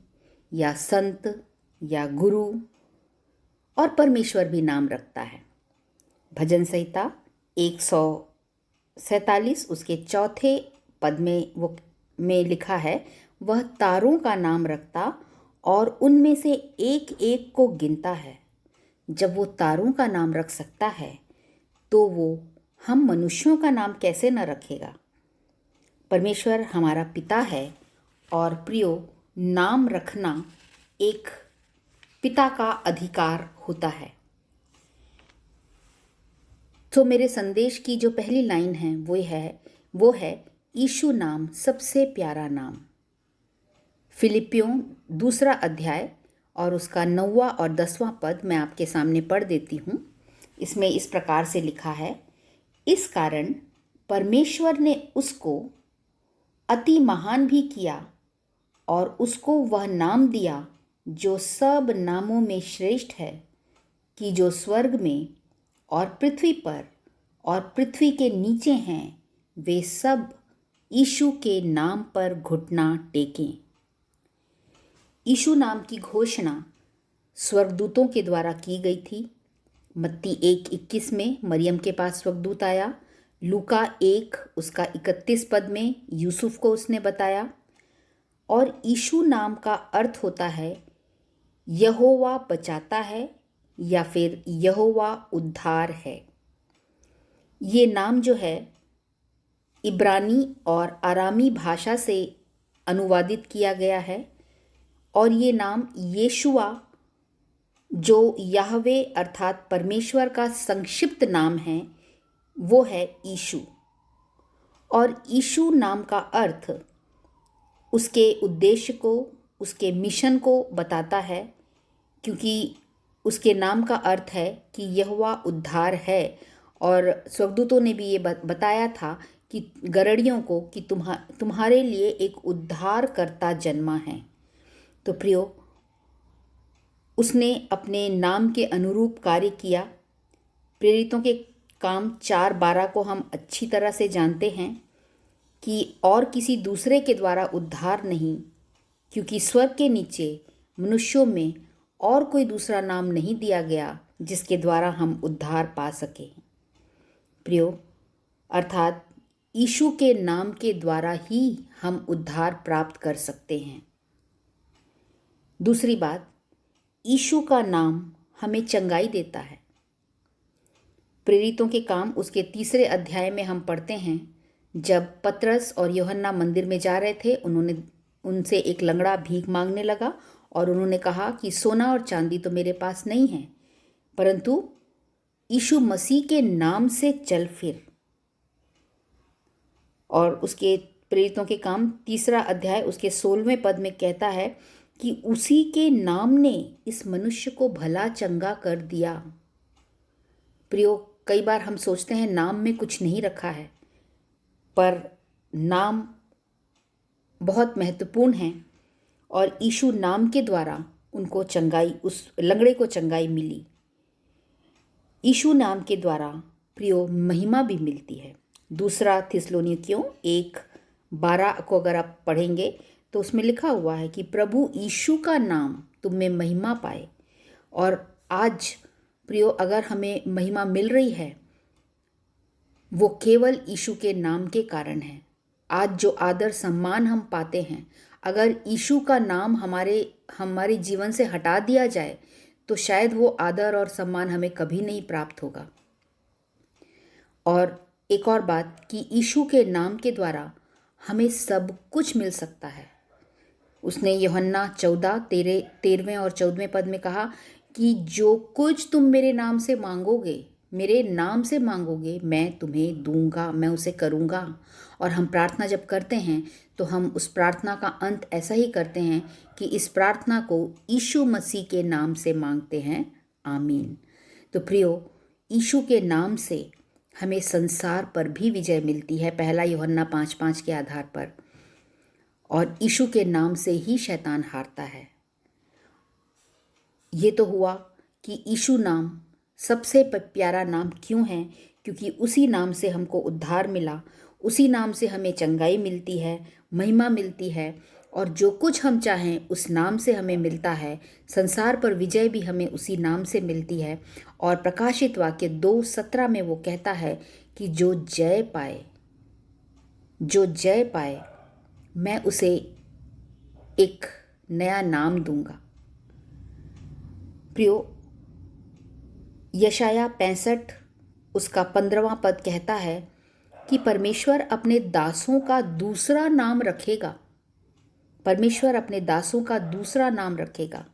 या संत या गुरु। और परमेश्वर भी नाम रखता है। भजन संहिता 147 उसके 4 पद में लिखा है, वह तारों का नाम रखता और उनमें से एक एक को गिनता है। जब वो तारों का नाम रख सकता है तो वो हम मनुष्यों का नाम कैसे न रखेगा। परमेश्वर हमारा पिता है और प्रियो, नाम रखना एक पिता का अधिकार होता है। तो मेरे संदेश की जो पहली लाइन है वो है यीशु नाम सबसे प्यारा नाम। फिलिपियों 2 अध्याय और उसका 9वां और 10वां पद मैं आपके सामने पढ़ देती हूँ। इसमें इस प्रकार से लिखा है, इस कारण परमेश्वर ने उसको अति महान भी किया और उसको वह नाम दिया जो सब नामों में श्रेष्ठ है, कि जो स्वर्ग में और पृथ्वी पर और पृथ्वी के नीचे हैं वे सब यीशु के नाम पर घुटना टेकें। यीशु नाम की घोषणा स्वर्गदूतों के द्वारा की गई थी। मत्ती 1:21 में मरियम के पास स्वर्गदूत आया। लूका 1 उसका 31 पद में यूसुफ को उसने बताया। और यीशु नाम का अर्थ होता है यहोवा बचाता है या फिर यहोवा उद्धार है। ये नाम जो है इब्रानी और आरामी भाषा से अनुवादित किया गया है और ये नाम यीशुआ, जो याहवे अर्थात परमेश्वर का संक्षिप्त नाम है, वो है यीशु। और यीशु नाम का अर्थ उसके उद्देश्य को, उसके मिशन को बताता है, क्योंकि उसके नाम का अर्थ है कि यहोवा उद्धार है। और स्वर्गदूतों ने भी ये बताया था कि गरड़ियों को कि तुम्हारे लिए एक उद्धारकर्ता जन्मा है। तो प्रियो, उसने अपने नाम के अनुरूप कार्य किया। प्रेरितों के काम 4:12 को हम अच्छी तरह से जानते हैं कि और किसी दूसरे के द्वारा उद्धार नहीं, क्योंकि स्वर्ग के नीचे मनुष्यों में और कोई दूसरा नाम नहीं दिया गया जिसके द्वारा हम उद्धार पा सकें। प्रियो, अर्थात यीशु के नाम के द्वारा ही हम उद्धार प्राप्त कर सकते हैं। दूसरी बात, यीशु का नाम हमें चंगाई देता है। प्रेरितों के काम उसके 3 अध्याय में हम पढ़ते हैं, जब पतरस और यूहन्ना मंदिर में जा रहे थे, उनसे एक लंगड़ा भीख मांगने लगा और उन्होंने कहा कि सोना और चांदी तो मेरे पास नहीं है, परंतु यीशु मसीह के नाम से चल फिर। और उसके प्रेरितों के काम 3 अध्याय उसके 16वें पद में कहता है कि उसी के नाम ने इस मनुष्य को भला चंगा कर दिया। प्रियो, कई बार हम सोचते हैं नाम में कुछ नहीं रखा है, पर नाम बहुत महत्वपूर्ण है और यीशु नाम के द्वारा उनको चंगाई, उस लंगड़े को चंगाई मिली। यीशु नाम के द्वारा प्रियो महिमा भी मिलती है। 2 थिस्सलुनीकियों 1:12 को अगर आप पढ़ेंगे तो उसमें लिखा हुआ है कि प्रभु यीशु का नाम तुम में महिमा पाए। और आज प्रियो, अगर हमें महिमा मिल रही है वो केवल यीशु के नाम के कारण है। आज जो आदर सम्मान हम पाते हैं, अगर यीशु का नाम हमारे जीवन से हटा दिया जाए तो शायद वो आदर और सम्मान हमें कभी नहीं प्राप्त होगा। और एक और बात कि यीशु के नाम के द्वारा हमें सब कुछ मिल सकता है। उसने यूहन्ना 14:13 और 14वें पद में कहा कि जो कुछ तुम मेरे नाम से मांगोगे मैं तुम्हें दूंगा, मैं उसे करूंगा। और हम प्रार्थना जब करते हैं तो हम उस प्रार्थना का अंत ऐसा ही करते हैं कि इस प्रार्थना को यीशु मसीह के नाम से मांगते हैं, आमीन। तो प्रियो, यीशु के नाम से हमें संसार पर भी विजय मिलती है, 1 यूहन्ना 5:5 के आधार पर, और यीशु के नाम से ही शैतान हारता है। ये तो हुआ कि यीशु नाम सबसे प्यारा नाम क्यों है, क्योंकि उसी नाम से हमको उद्धार मिला, उसी नाम से हमें चंगाई मिलती है, महिमा मिलती है, और जो कुछ हम चाहें उस नाम से हमें मिलता है। संसार पर विजय भी हमें उसी नाम से मिलती है। और प्रकाशित वाक्य 2:17 में वो कहता है कि जो जय पाए मैं उसे एक नया नाम दूंगा। प्रियो, यशाया 65 उसका 15वां पद कहता है कि परमेश्वर अपने दासों का दूसरा नाम रखेगा। परमेश्वर अपने दासों का दूसरा नाम रखेगा।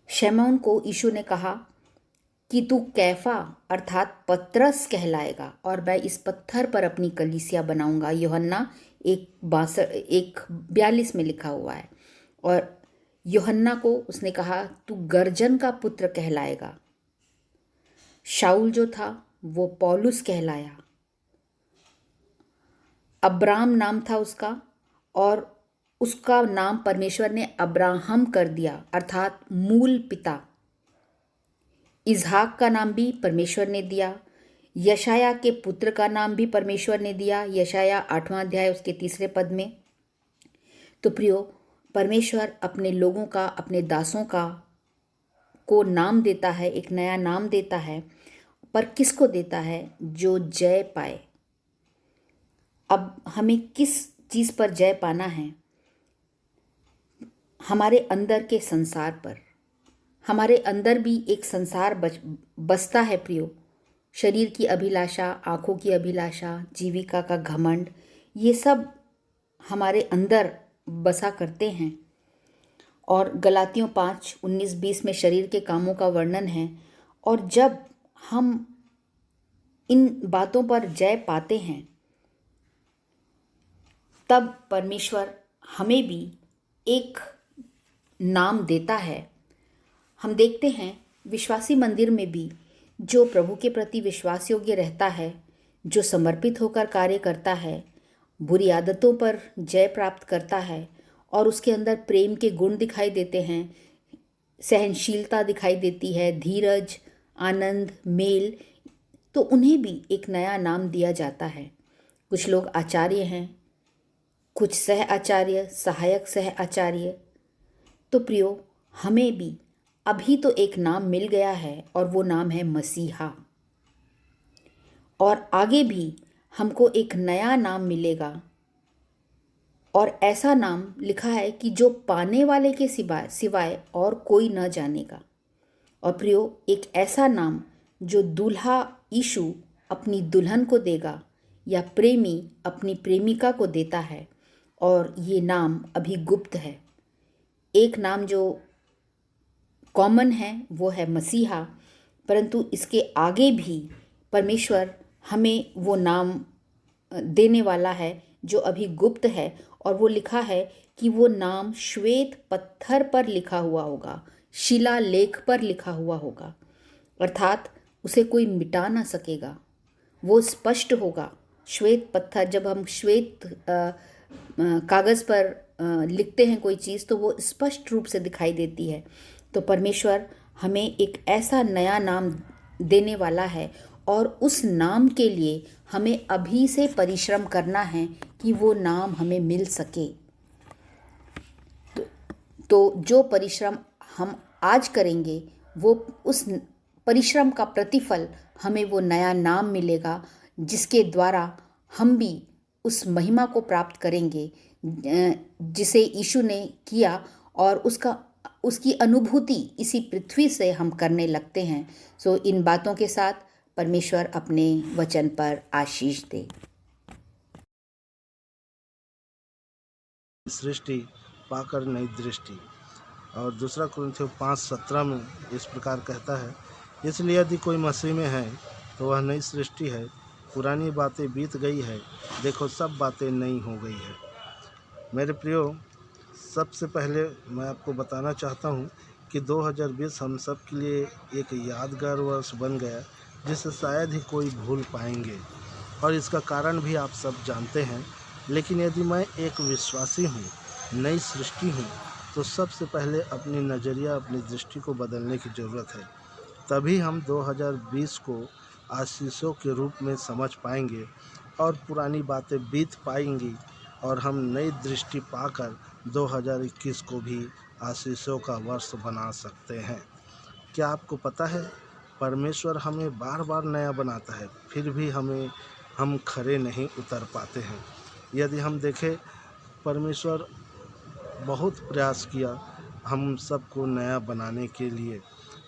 शमौन को यीशु ने कहा कि तू कैफा अर्थात पतरस कहलाएगा और मैं इस पत्थर पर अपनी कलीसिया बनाऊंगा। यूहन्ना 1:42 में लिखा हुआ है। और यूहन्ना को उसने कहा तू गर्जन का पुत्र कहलाएगा। शाऊल जो था वो पौलुस कहलाया। अब्राम नाम था उसका, और उसका नाम परमेश्वर ने अब्राहम कर दिया अर्थात मूल पिता। इजहाक का नाम भी परमेश्वर ने दिया। यशाया के पुत्र का नाम भी परमेश्वर ने दिया, यशाया 8वां अध्याय उसके 3 पद में। तो प्रियो, परमेश्वर अपने लोगों का, अपने दासों का को नाम देता है, एक नया नाम देता है, पर किसको देता है? जो जय पाए। अब हमें किस चीज़ पर जय पाना है? हमारे अंदर के संसार पर। हमारे अंदर भी एक संसार बसता है प्रियो। शरीर की अभिलाषा, आँखों की अभिलाषा, जीविका का घमंड, ये सब हमारे अंदर बसा करते हैं। और गलातियों 5:19-20 में शरीर के कामों का वर्णन है। और जब हम इन बातों पर जय पाते हैं तब परमेश्वर हमें भी एक नाम देता है। हम देखते हैं विश्वासी मंदिर में भी जो प्रभु के प्रति विश्वास योग्य रहता है, जो समर्पित होकर कार्य करता है, बुरी आदतों पर जय प्राप्त करता है और उसके अंदर प्रेम के गुण दिखाई देते हैं, सहनशीलता दिखाई देती है, धीरज, आनंद, मेल, तो उन्हें भी एक नया नाम दिया जाता है। कुछ लोग आचार्य हैं, कुछ सह आचार्य, सहायक सह आचार्य। तो प्रियो, हमें भी अभी तो एक नाम मिल गया है और वो नाम है मसीहा। और आगे भी हमको एक नया नाम मिलेगा और ऐसा नाम लिखा है कि जो पाने वाले के सिवाय और कोई न जानेगा। और प्रियो, एक ऐसा नाम जो दूल्हा यीशु अपनी दुल्हन को देगा या प्रेमी अपनी प्रेमिका को देता है, और ये नाम अभी गुप्त है। एक नाम जो कॉमन है वो है मसीहा, परंतु इसके आगे भी परमेश्वर हमें वो नाम देने वाला है जो अभी गुप्त है, और वो लिखा है कि वो नाम श्वेत पत्थर पर लिखा हुआ होगा, शिलालेख पर लिखा हुआ होगा, अर्थात उसे कोई मिटा ना सकेगा। वो स्पष्ट होगा। श्वेत पत्थर, जब हम श्वेत कागज़ पर लिखते हैं कोई चीज़ तो वो स्पष्ट रूप से दिखाई देती है। तो परमेश्वर हमें एक ऐसा नया नाम देने वाला है और उस नाम के लिए हमें अभी से परिश्रम करना है कि वो नाम हमें मिल सके। तो जो परिश्रम हम आज करेंगे वो उस परिश्रम का प्रतिफल हमें वो नया नाम मिलेगा, जिसके द्वारा हम भी उस महिमा को प्राप्त करेंगे जिसे यीशु ने किया, और उसकी अनुभूति इसी पृथ्वी से हम करने लगते हैं। सो इन बातों के साथ परमेश्वर अपने वचन पर आशीष दे। सृष्टि पाकर नई दृष्टि। और 2 कुरिन्थियों 5:17 में इस प्रकार कहता है, इसलिए यदि कोई मसीह में है तो वह नई सृष्टि है, पुरानी बातें बीत गई है, देखो सब बातें नई हो गई है। मेरे प्रियो, सबसे पहले मैं आपको बताना चाहता हूँ कि 2020 हम सब के लिए एक यादगार वर्ष बन गया, जिसे शायद ही कोई भूल पाएंगे। और इसका कारण भी आप सब जानते हैं। लेकिन यदि मैं एक विश्वासी हूँ, नई सृष्टि हूँ, तो सबसे पहले अपनी नज़रिया, अपनी दृष्टि को बदलने की ज़रूरत है। तभी हम 2020 को आशीषों के रूप में समझ पाएंगे और पुरानी बातें बीत पाएंगी, और हम नई दृष्टि पाकर 2021 को भी आशीषों का वर्ष बना सकते हैं। क्या आपको पता है, परमेश्वर हमें बार बार नया बनाता है, फिर भी हम खरे नहीं उतर पाते हैं। यदि हम देखें, परमेश्वर बहुत प्रयास किया हम सबको नया बनाने के लिए।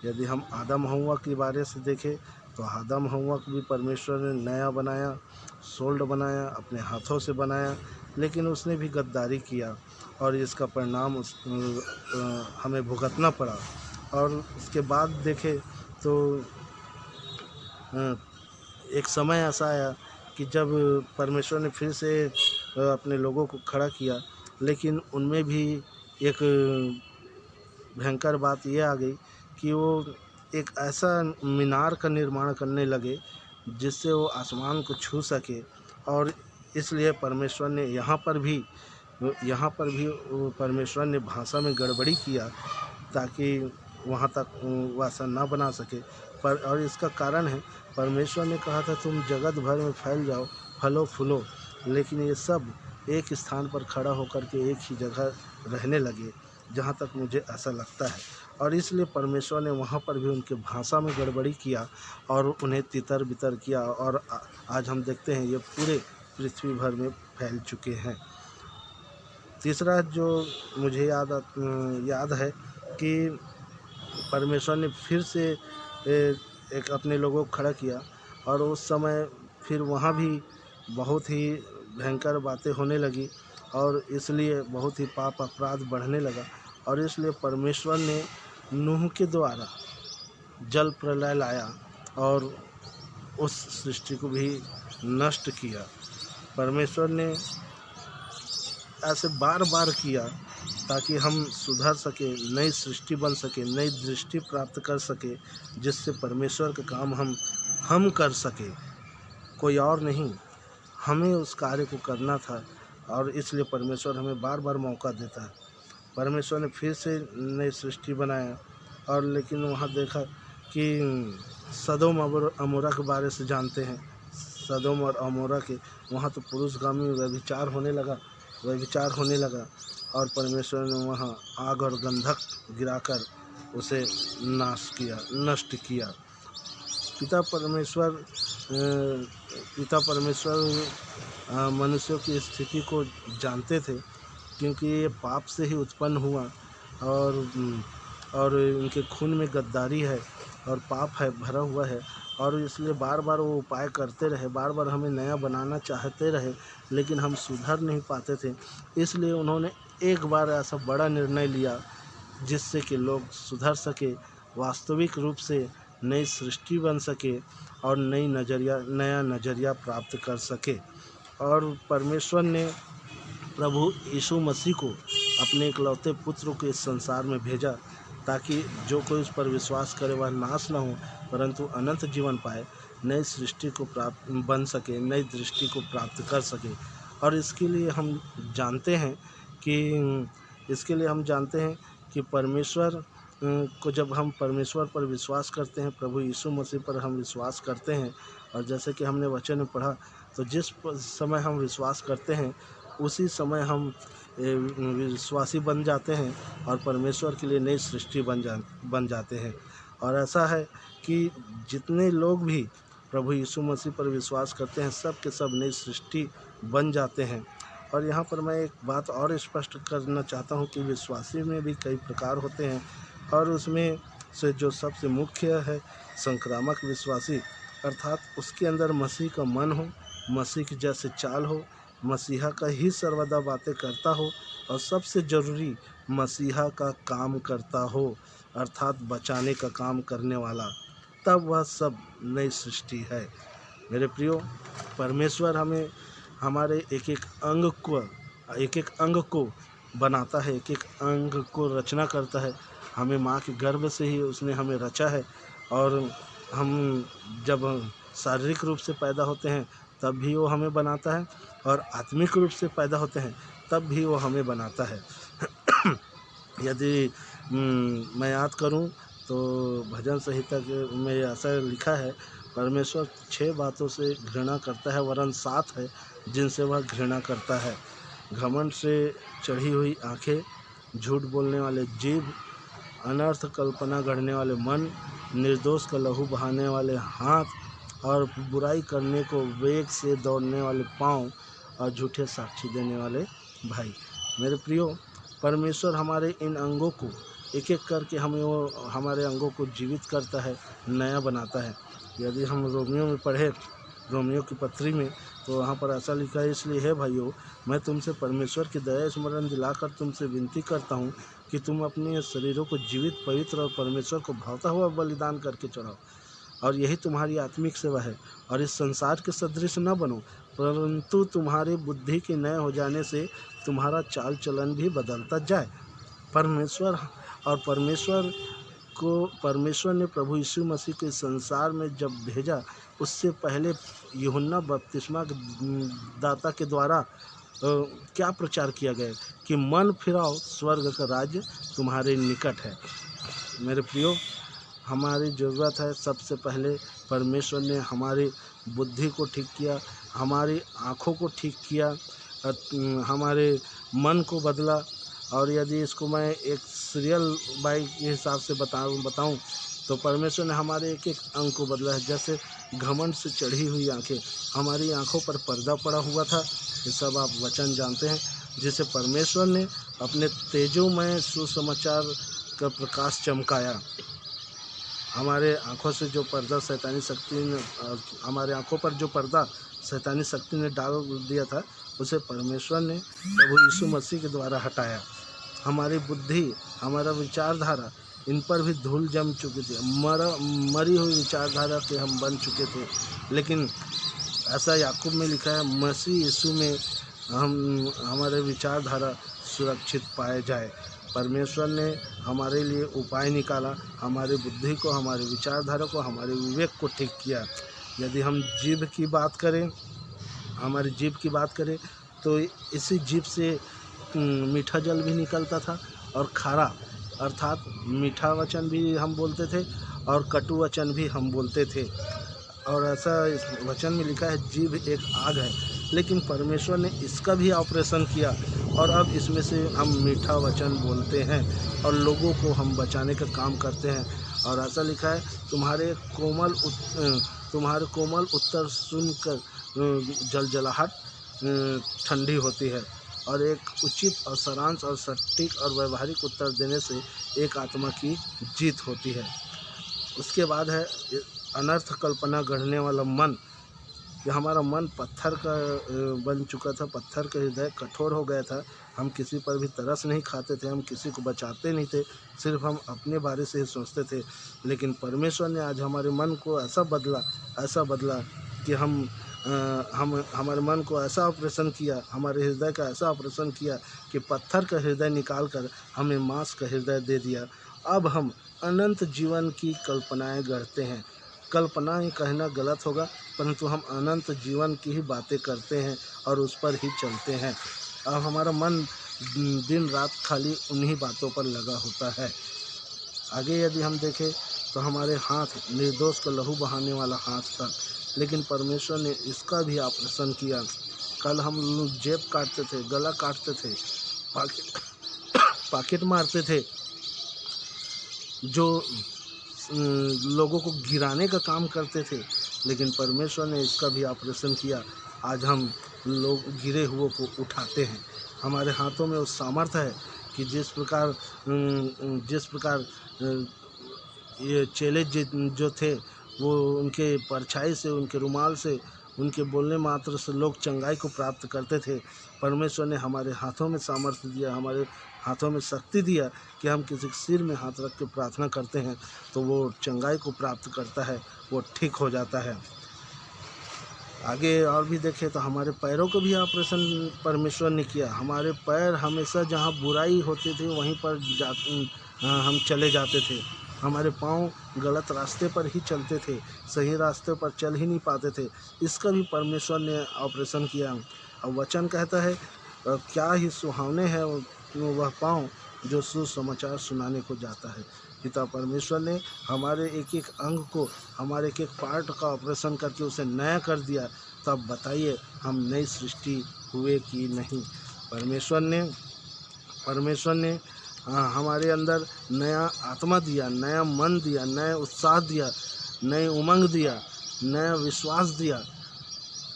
यदि हम आदम हव्वा के बारे से देखें, तो आदम हव्वा को भी परमेश्वर ने नया बनाया, सोल्ड बनाया, अपने हाथों से बनाया, लेकिन उसने भी गद्दारी किया और इसका परिणाम हमें भुगतना पड़ा। और उसके बाद देखें तो एक समय ऐसा आया कि जब परमेश्वर ने फिर से अपने लोगों को खड़ा किया, लेकिन उनमें भी एक भयंकर बात ये आ गई कि वो एक ऐसा मीनार का निर्माण करने लगे जिससे वो आसमान को छू सके। और इसलिए परमेश्वर ने यहाँ पर भी परमेश्वर ने भाषा में गड़बड़ी किया ताकि वहाँ तक वो ऐसा ना बना सके। और इसका कारण है, परमेश्वर ने कहा था तुम जगत भर में फैल जाओ, फलो फूलो, लेकिन ये सब एक स्थान पर खड़ा होकर के एक ही जगह रहने लगे, जहाँ तक मुझे ऐसा लगता है। और इसलिए परमेश्वर ने वहाँ पर भी उनके भाषा में गड़बड़ी किया और उन्हें तितर बितर किया, और आज हम देखते हैं ये पूरे पृथ्वी भर में फैल चुके हैं। तीसरा जो मुझे याद है कि परमेश्वर ने फिर से एक अपने लोगों को खड़ा किया, और उस समय फिर वहाँ भी बहुत ही भयंकर बातें होने लगी, और इसलिए बहुत ही पाप अपराध बढ़ने लगा। और इसलिए परमेश्वर ने नूह के द्वारा जल प्रलय लाया और उस सृष्टि को भी नष्ट किया। परमेश्वर ने ऐसे बार बार किया ताकि हम सुधर सके, नई सृष्टि बन सके, नई दृष्टि प्राप्त कर सके, जिससे परमेश्वर का काम हम कर सके, कोई और नहीं। हमें उस कार्य को करना था, और इसलिए परमेश्वर हमें बार बार मौका देता है। परमेश्वर ने फिर से नई सृष्टि बनाया, और लेकिन वहाँ देखा कि सदोम और अमोरा के बारे से जानते हैं। सदोम और अमोरा के वहाँ तो पुरुषगामी व्यभिचार होने लगा, और परमेश्वर ने वहाँ आग और गंधक गिराकर उसे नष्ट किया। पिता परमेश्वर मनुष्यों की स्थिति को जानते थे, क्योंकि ये पाप से ही उत्पन्न हुआ, और इनके खून में गद्दारी है और पाप है भरा हुआ है। और इसलिए बार बार वो उपाय करते रहे, बार बार हमें नया बनाना चाहते रहे, लेकिन हम सुधर नहीं पाते थे। इसलिए उन्होंने एक बार ऐसा बड़ा निर्णय लिया जिससे कि लोग सुधर सके, वास्तविक रूप से नई सृष्टि बन सके और नया नज़रिया प्राप्त कर सके। और परमेश्वर ने प्रभु यीशु मसीह को अपने इकलौते पुत्र को इस संसार में भेजा, ताकि जो कोई उस पर विश्वास करे वह नाश न हो, परंतु अनंत जीवन पाए, नई सृष्टि को प्राप्त बन सके, नई दृष्टि को प्राप्त कर सके। और इसके लिए हम जानते हैं कि परमेश्वर को जब हम परमेश्वर पर विश्वास करते हैं, प्रभु यीशु मसीह पर हम विश्वास करते हैं, और जैसे कि हमने वचन में पढ़ा, तो जिस समय हम विश्वास करते हैं उसी समय हम विश्वासी बन जाते हैं और परमेश्वर के लिए नई सृष्टि बन जाते हैं। और ऐसा है कि जितने लोग भी प्रभु यीशु मसीह पर विश्वास करते हैं, सब के सब नई सृष्टि बन जाते हैं। और यहाँ पर मैं एक बात और स्पष्ट करना चाहता हूँ कि विश्वासी में भी कई प्रकार होते हैं, और उसमें से जो सबसे मुख्य है संक्रामक विश्वासी, अर्थात उसके अंदर मसीह का मन हो, मसीह की जैसे चाल हो, मसीहा का ही सर्वदा बातें करता हो, और सबसे ज़रूरी मसीहा का काम करता हो, अर्थात बचाने का काम करने वाला, तब वह सब नई सृष्टि है। मेरे प्रियो, परमेश्वर हमें हमारे एक एक अंग को बनाता है, एक एक अंग को रचना करता है, हमें माँ के गर्भ से ही उसने हमें रचा है, और हम जब शारीरिक रूप से पैदा होते हैं तब भी वो हमें बनाता है, और आत्मिक रूप से पैदा होते हैं तब भी वो हमें बनाता है। यदि मैं याद करूं तो भजन संहिता में ऐसा लिखा है, परमेश्वर 6 बातों से घृणा करता है, वरन 7 है जिनसे वह घृणा करता है। घमंड से चढ़ी हुई आंखें, झूठ बोलने वाले जीभ, अनर्थ कल्पना गढ़ने वाले मन, निर्दोष का लहू बहाने वाले हाथ, और बुराई करने को वेग से दौड़ने वाले पाँव, और झूठे साक्षी देने वाले भाई। मेरे प्रियो, परमेश्वर हमारे इन अंगों को एक एक करके हमारे अंगों को जीवित करता है, नया बनाता है। यदि हम रोमियो में पढ़े, रोमियो की पत्री में, तो वहाँ पर ऐसा लिखा है, इसलिए है भाइयों, मैं तुमसे परमेश्वर की दया स्मरण दिलाकर तुमसे विनती करता हूँ कि तुम अपने शरीरों को जीवित, पवित्र और परमेश्वर को भावता हुआ बलिदान करके चढ़ाओ, और यही तुम्हारी आत्मिक सेवा है। और इस संसार के सदृश न बनो, परंतु तुम्हारी बुद्धि के नए हो जाने से तुम्हारा चाल चलन भी बदलता जाए। परमेश्वर ने प्रभु यीशु मसीह को इस संसार में जब भेजा, उससे पहले यूहन्ना बपतिस्मा दाता के द्वारा क्या प्रचार किया गया कि मन फिराओ, स्वर्ग का राज्य तुम्हारे निकट है। मेरे प्रियो, हमारी ज़रूरत है, सबसे पहले परमेश्वर ने हमारी बुद्धि को ठीक किया, हमारी आँखों को ठीक किया, हमारे मन को बदला। और यदि इसको मैं एक सीरियल बाई के हिसाब से बताऊं तो परमेश्वर ने हमारे एक एक अंग को बदला है। जैसे घमंड से चढ़ी हुई आंखें, हमारी आंखों पर पर्दा पड़ा हुआ था, ये सब आप वचन जानते हैं, जिसे परमेश्वर ने अपने तेजोमय सुसमाचार का प्रकाश चमकाया। हमारे आँखों से जो पर्दा शैतानी शक्ति ने, हमारे आँखों पर जो पर्दा शैतानी शक्ति ने डाल दिया था, उसे परमेश्वर ने प्रभु यीशु मसीह के द्वारा हटाया। हमारी बुद्धि, हमारा विचारधारा, इन पर भी धूल जम चुकी थी, मरी हुई विचारधारा के हम बन चुके थे। लेकिन ऐसा याकूब में लिखा है, मसीह यीशु में हमारे विचारधारा सुरक्षित पाए जाए। परमेश्वर ने हमारे लिए उपाय निकाला, हमारी बुद्धि को, हमारे विचारधारा को, हमारे विवेक को ठीक किया। यदि हम जीभ की बात करें, हमारी जीभ की बात करें, तो इसी जीभ से मीठा जल भी निकलता था और खारा, अर्थात मीठा वचन भी हम बोलते थे और कटु वचन भी हम बोलते थे। और ऐसा इस वचन में लिखा है, जीभ एक आग है, लेकिन परमेश्वर ने इसका भी ऑपरेशन किया और अब इसमें से हम मीठा वचन बोलते हैं और लोगों को हम बचाने का काम करते हैं। और ऐसा लिखा है, तुम्हारे कोमल उत्तर सुनकर जलजलाहट ठंडी होती है, और एक उचित और सारांश और सटीक और व्यवहारिक उत्तर देने से एक आत्मा की जीत होती है। उसके बाद है अनर्थ कल्पना गढ़ने वाला मन। ये हमारा मन पत्थर का बन चुका था, पत्थर का हृदय कठोर हो गया था। हम किसी पर भी तरस नहीं खाते थे, हम किसी को बचाते नहीं थे, सिर्फ हम अपने बारे से ही सोचते थे। लेकिन परमेश्वर ने आज हमारे मन को ऐसा बदला कि हमारे मन को ऐसा ऑपरेशन किया, हमारे हृदय का ऐसा ऑपरेशन किया कि पत्थर का हृदय निकाल कर हमें मांस का हृदय दे दिया। अब हम अनंत जीवन की कल्पनाएं गढ़ते हैं। कल्पनाएं कहना गलत होगा, परंतु हम अनंत जीवन की ही बातें करते हैं और उस पर ही चलते हैं। अब हमारा मन दिन रात खाली उन्हीं बातों पर लगा होता है। आगे यदि हम देखें तो हमारे हाथ निर्दोष का लहू बहाने वाला हाथ था, लेकिन परमेश्वर ने इसका भी ऑपरेशन किया। कल हम जेब काटते थे, गला काटते थे, पॉकेट मारते थे, जो लोगों को गिराने का काम करते थे, लेकिन परमेश्वर ने इसका भी ऑपरेशन किया। आज हम लोग गिरे हुए को उठाते हैं। हमारे हाथों में वो सामर्थ्य है कि जिस प्रकार ये चेले जो थे, वो उनके परछाई से, उनके रुमाल से, उनके बोलने मात्र से लोग चंगाई को प्राप्त करते थे। परमेश्वर ने हमारे हाथों में सामर्थ्य दिया, हमारे हाथों में शक्ति दिया कि हम किसी के सिर में हाथ रख के प्रार्थना करते हैं तो वो चंगाई को प्राप्त करता है, वो ठीक हो जाता है। आगे और भी देखें तो हमारे पैरों को भी ऑपरेशन परमेश्वर ने किया। हमारे पैर हमेशा जहाँ बुराई होती थी वहीं पर हम चले जाते थे। हमारे पाँव गलत रास्ते पर ही चलते थे, सही रास्ते पर चल ही नहीं पाते थे। इसका भी परमेश्वर ने ऑपरेशन किया। और वचन कहता है क्या ही सुहावने हैं वह पाँव जो सुसमाचार सुनाने को जाता है। पिता परमेश्वर ने हमारे एक एक अंग को, हमारे एक एक पार्ट का ऑपरेशन करके उसे नया कर दिया। तब बताइए हम नई सृष्टि हुए कि नहीं। परमेश्वर ने हमारे अंदर नया आत्मा दिया, नया मन दिया, नया उत्साह दिया, नई उमंग दिया, नया विश्वास दिया।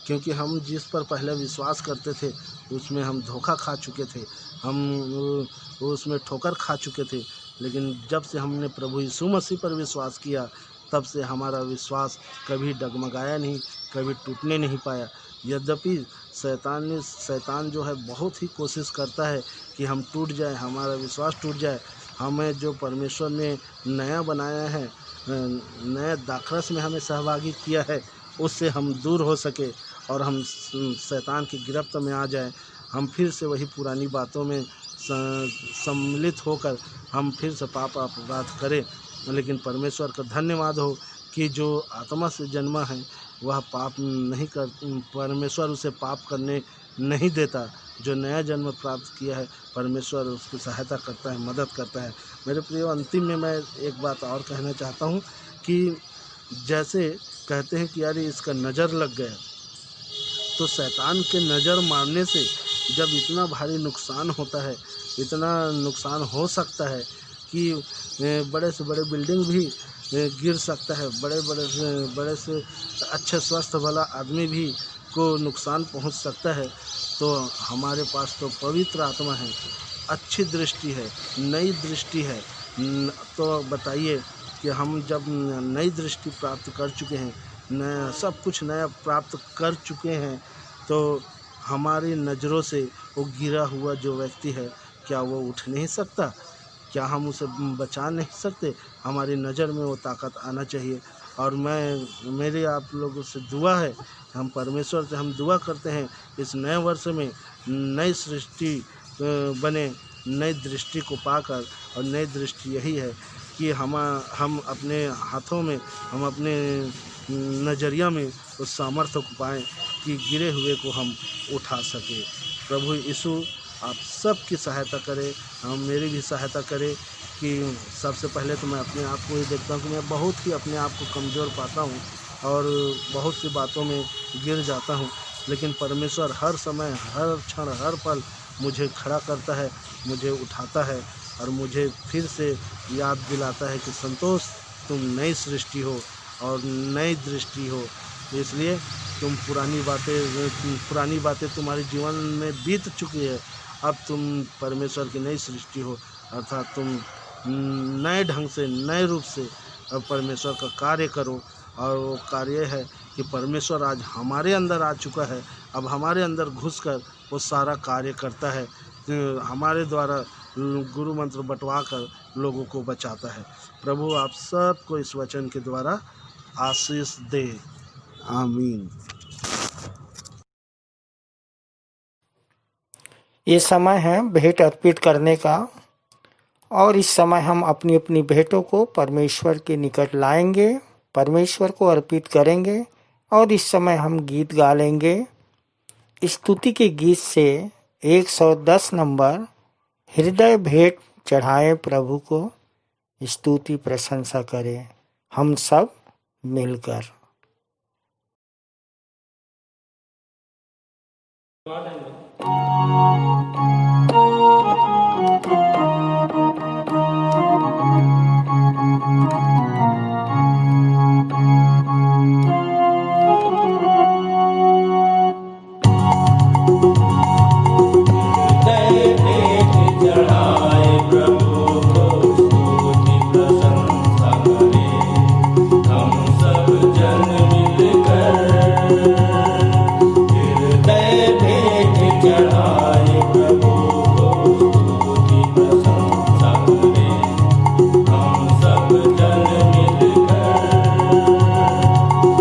क्योंकि हम जिस पर पहले विश्वास करते थे उसमें हम धोखा खा चुके थे, हम उसमें ठोकर खा चुके थे। लेकिन जब से हमने प्रभु यीशु मसीह पर विश्वास किया तब से हमारा विश्वास कभी डगमगाया नहीं, कभी टूटने नहीं पाया। यद्यपि शैतान जो है बहुत ही कोशिश करता है कि हम टूट जाए, हमारा विश्वास टूट जाए। हमें जो परमेश्वर ने नया बनाया है, नए दाखरस में हमें सहभागी किया है, उससे हम दूर हो सके और हम शैतान की गिरफ्त में आ जाए। हम फिर से वही पुरानी बातों में सम्मिलित होकर हम फिर से पाप अपराध करें। लेकिन परमेश्वर का धन्यवाद हो कि जो आत्मा से जन्मा है वह पाप नहीं कर, परमेश्वर उसे पाप करने नहीं देता। जो नया जन्म प्राप्त किया है परमेश्वर उसकी सहायता करता है, मदद करता है। मेरे प्रिय, अंतिम में मैं एक बात और कहना चाहता हूँ कि जैसे कहते हैं कि यार इसका नज़र लग गया, तो शैतान के नज़र मारने से जब इतना भारी नुकसान होता है, इतना नुकसान हो सकता है कि बड़े से बड़े बिल्डिंग भी गिर सकता है, बड़े से अच्छे स्वस्थ भला आदमी भी को नुकसान पहुंच सकता है। तो हमारे पास तो पवित्र आत्मा है, अच्छी दृष्टि है, नई दृष्टि है। तो बताइए कि हम जब नई दृष्टि प्राप्त कर चुके हैं, नया सब कुछ नया प्राप्त कर चुके हैं, तो हमारी नज़रों से वो गिरा हुआ जो व्यक्ति है क्या वो उठ नहीं सकता? क्या हम उसे बचा नहीं सकते? हमारी नज़र में वो ताकत आना चाहिए। और मेरे आप लोगों से दुआ है, हम परमेश्वर से हम दुआ करते हैं इस नए वर्ष में नई सृष्टि बने, नई दृष्टि को पाकर। और नई दृष्टि यही है कि हम अपने हाथों में, हम अपने नज़रिया में उस सामर्थ्य को पाएँ कि गिरे हुए को हम उठा सके। प्रभु यीशु आप सब की सहायता करें, हम मेरी भी सहायता करें कि सबसे पहले तो मैं अपने आप को ही देखता हूँ कि मैं बहुत ही अपने आप को कमज़ोर पाता हूँ और बहुत सी बातों में गिर जाता हूँ। लेकिन परमेश्वर हर समय, हर क्षण, हर पल मुझे खड़ा करता है, मुझे उठाता है और मुझे फिर से याद दिलाता है कि संतोष, तुम नई सृष्टि हो और नई दृष्टि हो। इसलिए पुरानी बातें तुम्हारे जीवन में बीत चुकी है, अब तुम परमेश्वर की नई सृष्टि हो, अर्थात तुम नए ढंग से, नए रूप से अब परमेश्वर का कार्य करो। और वो कार्य है कि परमेश्वर आज हमारे अंदर आ चुका है, अब हमारे अंदर घुसकर वो सारा कार्य करता है, हमारे द्वारा गुरु मंत्र बंटवा कर लोगों को बचाता है। प्रभु आप सबको इस वचन के द्वारा आशीष दे, आमीन। ये समय है भेंट अर्पित करने का, और इस समय हम अपनी अपनी भेंटों को परमेश्वर के निकट लाएंगे, परमेश्वर को अर्पित करेंगे। और इस समय हम गीत गा लेंगे। स्तुति के गीत से 110 नंबर, हृदय भेंट चढ़ाए प्रभु को, स्तुति प्रशंसा करें हम सब मिलकर।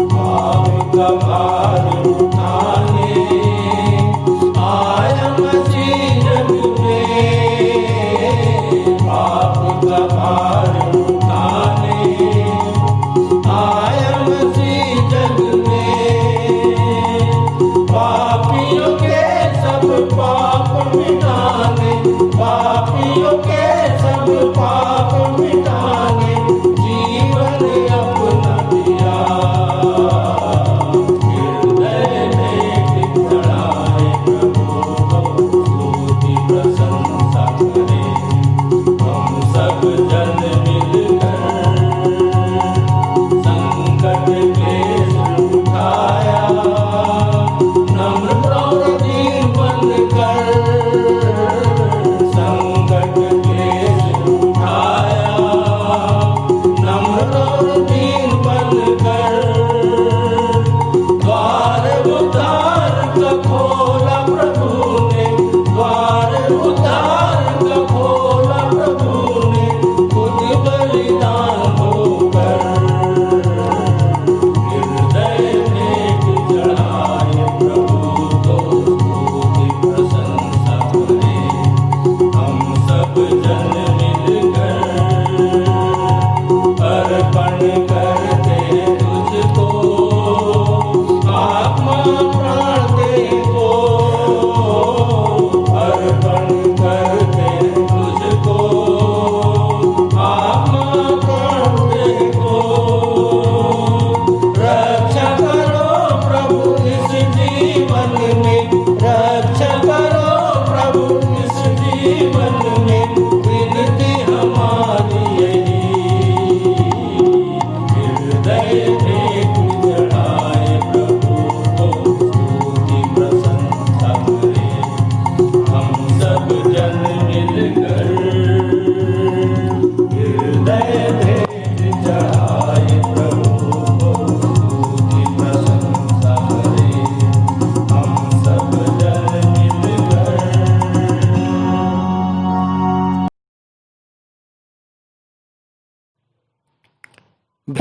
भाव का भार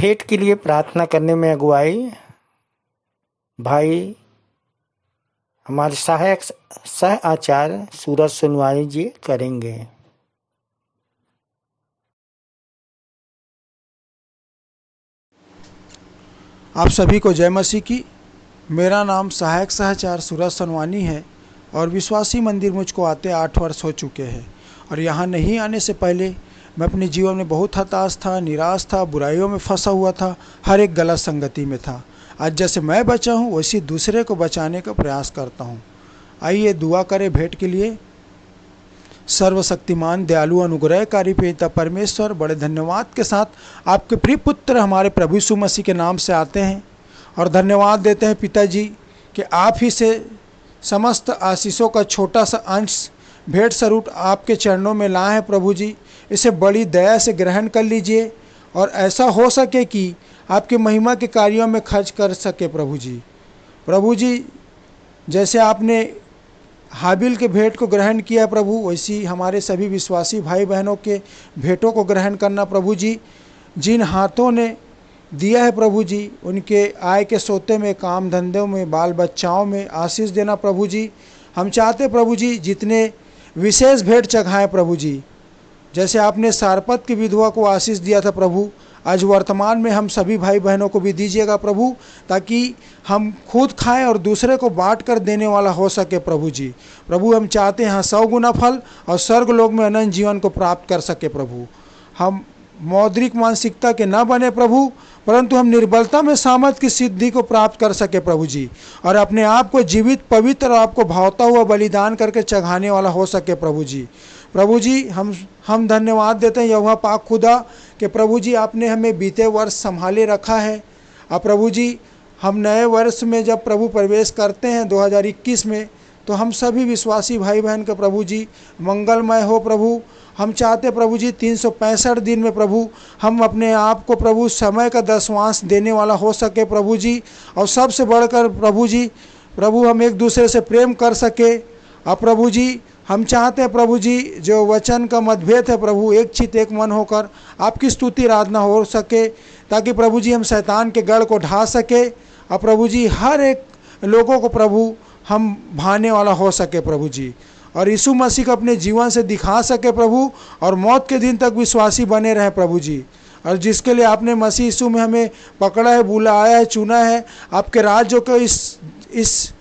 भेंट के लिए प्रार्थना करने में अगुवाई भाई हमारे सहायक सह आचार्य सूरज सोनवानी जी करेंगे। आप सभी को जय मसीह की। मेरा नाम सहायक सहचार्य सूरज सोनवानी है और विश्वासी मंदिर मुझको आते 8 वर्ष हो चुके हैं। और यहाँ नहीं आने से पहले मैं अपने जीवन में बहुत हताश था, निराश था, बुराइयों में फंसा हुआ था, हर एक गलत संगति में था। आज जैसे मैं बचा हूँ वैसे दूसरे को बचाने का प्रयास करता हूँ। आइए दुआ करें भेंट के लिए। सर्वशक्तिमान दयालु अनुग्रहकारी पिता परमेश्वर, बड़े धन्यवाद के साथ आपके प्रिय पुत्र हमारे प्रभु यीशु मसीह के नाम से आते हैं और धन्यवाद देते हैं पिताजी कि आप ही से समस्त आशीषों का छोटा सा अंश भेंट स्वरूप आपके चरणों में लाए हैं। प्रभु जी, इसे बड़ी दया से ग्रहण कर लीजिए और ऐसा हो सके कि आपके महिमा के कार्यों में खर्च कर सके। प्रभु जी जैसे आपने हाबिल के भेंट को ग्रहण किया प्रभु, वैसी हमारे सभी विश्वासी भाई बहनों के भेंटों को ग्रहण करना। प्रभु जी, जिन हाथों ने दिया है प्रभु जी, उनके आय के सोते में, काम धंधों में, बाल बच्चाओं में आशीष देना। प्रभु जी, हम चाहते प्रभु जी जितने विशेष भेंट चढ़ाएं प्रभु जी, जैसे आपने सारपत की विधवा को आशीष दिया था प्रभु, आज वर्तमान में हम सभी भाई बहनों को भी दीजिएगा प्रभु, ताकि हम खुद खाएं और दूसरे को बांट कर देने वाला हो सके। प्रभु जी, प्रभु हम चाहते हैं 100 गुना फल और स्वर्ग लोक में अनंत जीवन को प्राप्त कर सके। प्रभु हम मौद्रिक मानसिकता के न बने प्रभु, परंतु हम निर्बलता में सामर्थ की सिद्धि को प्राप्त कर सके प्रभु जी, और अपने आप को जीवित, पवित्र और आपको भावता हुआ बलिदान करके चढ़ाने वाला हो सके। प्रभु जी हम धन्यवाद देते हैं यहोवा पाक खुदा कि प्रभु जी आपने हमें बीते वर्ष संभाले रखा है। और प्रभु जी हम नए वर्ष में जब प्रभु प्रवेश करते हैं 2021 में, तो हम सभी विश्वासी भाई बहन के प्रभु जी मंगलमय हो। प्रभु हम चाहते प्रभु जी 365 दिन में प्रभु हम अपने आप को प्रभु समय का दशवांश देने वाला हो सके प्रभु जी, और सबसे बढ़कर प्रभु हम एक दूसरे से प्रेम कर सके। और प्रभु जी हम चाहते हैं प्रभु जी जो वचन का मतभेद है प्रभु, एक चित एक मन होकर आपकी स्तुति आराधना हो सके, ताकि प्रभु जी हम शैतान के गढ़ को ढा सके और प्रभु जी हर एक लोगों को प्रभु हम भाने वाला हो सके प्रभु जी, और यीशु मसीह को अपने जीवन से दिखा सके प्रभु, और मौत के दिन तक विश्वासी बने रहे प्रभु जी। और जिसके लिए आपने मसीह यीशु में हमें पकड़ा है, बुलाया है, चुना है, आपके राज्य को इस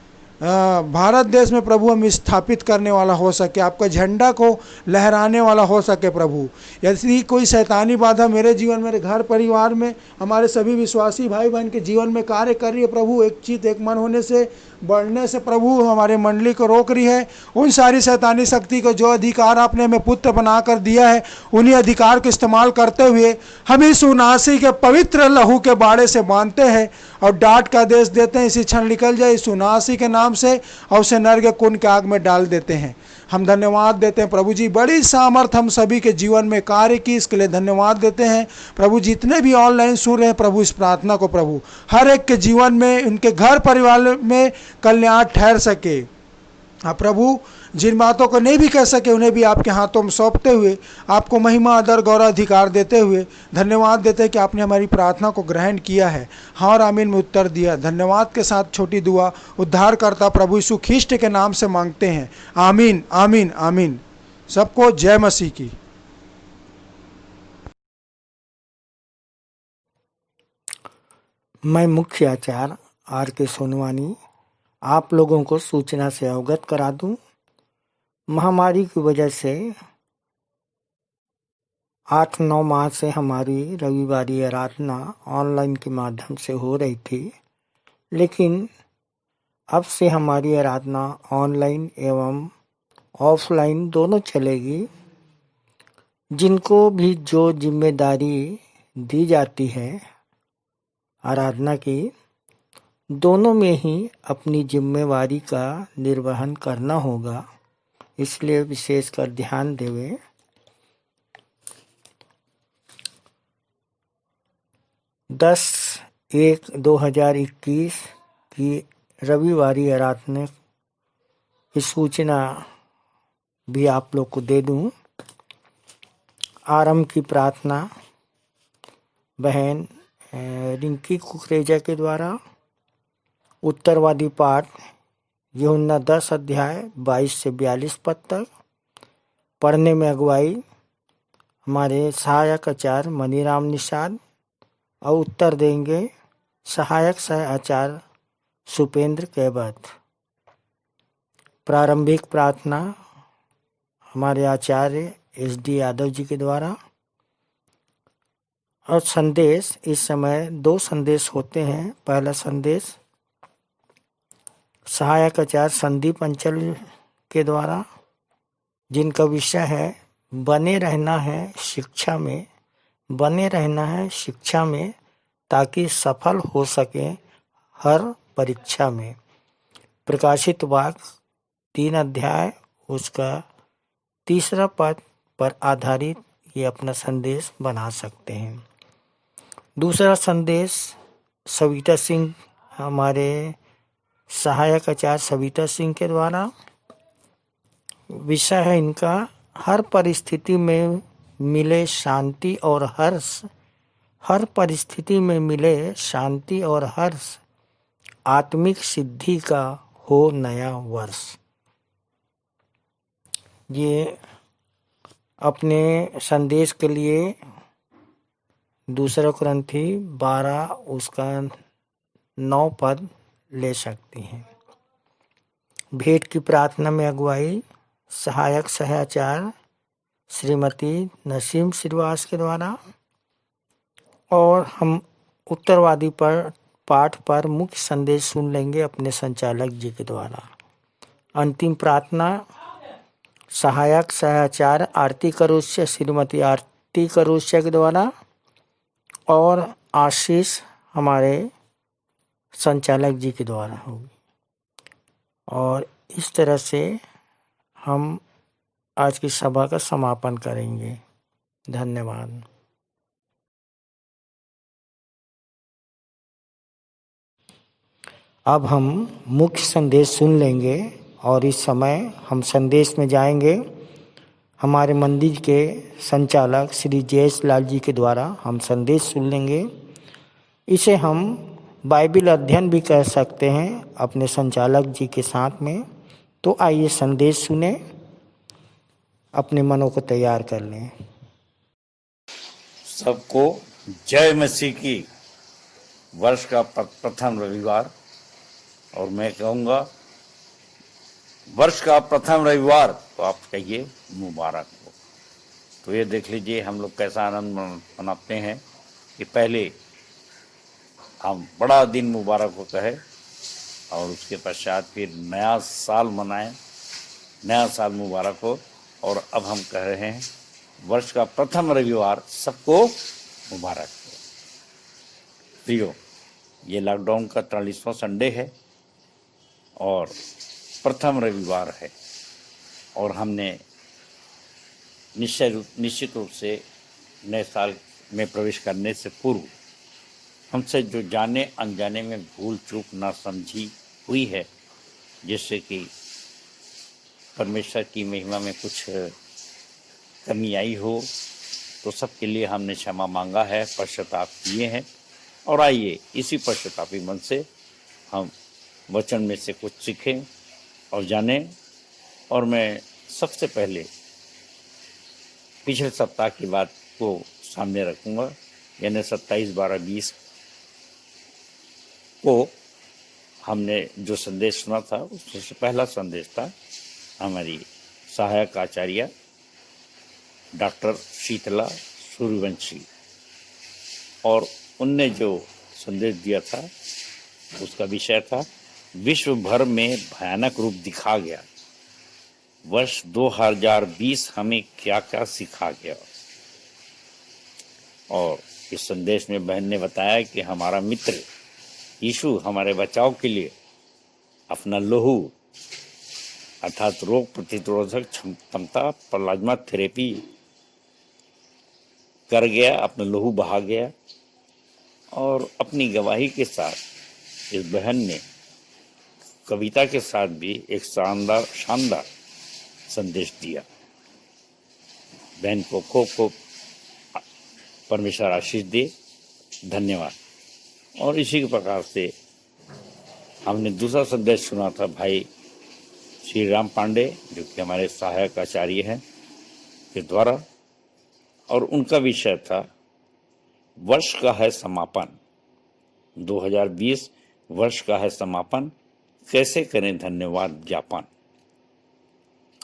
भारत देश में प्रभु हम स्थापित करने वाला हो सके, आपका झंडा को लहराने वाला हो सके प्रभु। यदि कोई शैतानी बाधा मेरे जीवन, मेरे घर परिवार में, हमारे सभी विश्वासी भाई बहन के जीवन में कार्य कर रही है प्रभु, एक चित एक मन होने से, बढ़ने से प्रभु हमारे मंडली को रोक रही है, उन सारी शैतानी शक्ति को जो अधिकार आपने हमें पुत्र बनाकर दिया है, उन्हीं अधिकार को इस्तेमाल करते हुए हम इस उनासी के पवित्र लहू के बाड़े से बांधते हैं और डांट का आदेश देते हैं, इसी क्षण निकल जाए इस उनासी के नाम से, और उसे नरक कुंड के आग में डाल देते हैं। हम धन्यवाद देते हैं प्रभु जी, बड़ी सामर्थ हम सभी के जीवन में कार्य की, इसके लिए धन्यवाद देते हैं प्रभु। जितने भी ऑनलाइन सुन रहे हैं प्रभु इस प्रार्थना को प्रभु, हर एक के जीवन में, उनके घर परिवार में कल्याण ठहर सके। हाँ प्रभु, जिन बातों को नहीं भी कह सके उन्हें भी आपके हाथों में सौंपते हुए, आपको महिमा, आदर, गौरव, अधिकार देते हुए धन्यवाद देते हैं कि आपने हमारी प्रार्थना को ग्रहण किया है, हाँ और आमीन में उत्तर दिया। धन्यवाद के साथ छोटी दुआ उद्धारकर्ता प्रभु यीशु ख्रीष्ट के नाम से मांगते हैं, आमीन आमीन आमीन। सबको जय मसीह की। मैं मुख्य आचार्य R.K. सोनवानी आप लोगों को सूचना से अवगत करा दूं। महामारी की वजह से 8-9 माह से हमारी रविवारी आराधना ऑनलाइन के माध्यम से हो रही थी, लेकिन अब से हमारी आराधना ऑनलाइन एवं ऑफलाइन दोनों चलेगी। जिनको भी जो जिम्मेदारी दी जाती है आराधना की, दोनों में ही अपनी जिम्मेवारी का निर्वहन करना होगा, इसलिए विशेषकर ध्यान देवे। दस 1/2021 की रविवारी आराधना की सूचना भी आप लोग को दे दूं। आरंभ की प्रार्थना बहन रिंकी कुकरेजा के द्वारा। उत्तरवादी पाठ यूहन्ना 10 अध्याय 22 से 42 पद तक। पढ़ने में अगुवाई हमारे सहायक आचार्य मनीराम निषाद और उत्तर देंगे सहायक सह आचार्य सुपेंद्र कैबत। प्रारंभिक प्रार्थना हमारे आचार्य SD यादव जी के द्वारा। और संदेश इस समय 2 संदेश होते हैं। पहला संदेश सहायक आचार्य संदीप अंचल के द्वारा, जिनका विषय है बने रहना है शिक्षा में, बने रहना है शिक्षा में ताकि सफल हो सके हर परीक्षा में। प्रकाशित वाक्य 3 अध्याय उसका 3 पद पर आधारित ये अपना संदेश बना सकते हैं। दूसरा संदेश सविता सिंह, हमारे सहायक आचार्य सविता सिंह के द्वारा। विषय है इनका हर परिस्थिति में मिले शांति और हर्ष, हर परिस्थिति में मिले शांति और हर्ष, आत्मिक सिद्धि का हो नया वर्ष। ये अपने संदेश के लिए 2 कुरिन्थी 12 उसका 9 पद ले सकती हैं। भेंट की प्रार्थना में अगुवाई सहायक सहाचार्य श्रीमती नसीम श्रीवास के द्वारा। और हम उत्तरवादी पर पाठ पर मुख्य संदेश सुन लेंगे अपने संचालक जी के द्वारा। अंतिम प्रार्थना सहायक सहाचार्य आरती करोशिया श्रीमती आरती करोशिया के द्वारा। और आशीष हमारे संचालक जी के द्वारा होगी। और इस तरह से हम आज की सभा का समापन करेंगे। धन्यवाद। अब हम मुख्य संदेश सुन लेंगे और इस समय हम संदेश में जाएंगे। हमारे मंदिर के संचालक श्री जयेश लाल जी के द्वारा हम संदेश सुन लेंगे। इसे हम बाइबल अध्ययन भी कह सकते हैं अपने संचालक जी के साथ में। तो आइए संदेश सुने, अपने मनों को तैयार कर लें। सबको जय मसीह की। वर्ष का प्रथम रविवार, और मैं कहूँगा वर्ष का प्रथम रविवार तो आप कहिए मुबारक हो। तो ये देख लीजिए हम लोग कैसा आनंद मनाते हैं कि पहले हम बड़ा दिन मुबारक होता है और उसके पश्चात फिर नया साल मनाएं, नया साल मुबारक हो। और अब हम कह रहे हैं वर्ष का प्रथम रविवार सबको मुबारक हो। प्रियो, ये लॉकडाउन का 43वां संडे है और प्रथम रविवार है। और हमने निश्चित रूप से नए साल में प्रवेश करने से पूर्व हमसे जो जाने अनजाने में भूल चूक ना समझी हुई है, जिससे कि परमेश्वर की महिमा में कुछ कमी आई हो, तो सबके लिए हमने क्षमा मांगा है, पश्चाताप किए हैं। और आइए इसी पश्चातापी मन से हम वचन में से कुछ सीखें और जानें। और मैं सबसे पहले पिछले सप्ताह की बात को सामने रखूंगा, यानी 27/12/20 को हमने जो संदेश सुना था उसमें से पहला संदेश था हमारी सहायक आचार्य डॉक्टर शीतला सूर्यवंशी। और उनने जो संदेश दिया था उसका विषय था विश्व भर में भयानक रूप दिखा गया, वर्ष 2020 हमें क्या क्या सिखा गया। और इस संदेश में बहन ने बताया कि हमारा मित्र यीशु हमारे बचाव के लिए अपना लहू अर्थात रोग प्रतिरोधक क्षमता प्लाज्मा थेरेपी कर गया, अपना लहू बहा गया। और अपनी गवाही के साथ इस बहन ने कविता के साथ भी एक शानदार संदेश दिया। बहन को खूब खूब परमेश्वर आशीष दे। धन्यवाद। और इसी के प्रकार से हमने दूसरा संदेश सुना था भाई श्री राम पांडे, जो कि हमारे सहायक आचार्य हैं, के द्वारा, और उनका विषय था वर्ष का है समापन, 2020 वर्ष का है समापन, कैसे करें धन्यवाद ज्ञापन।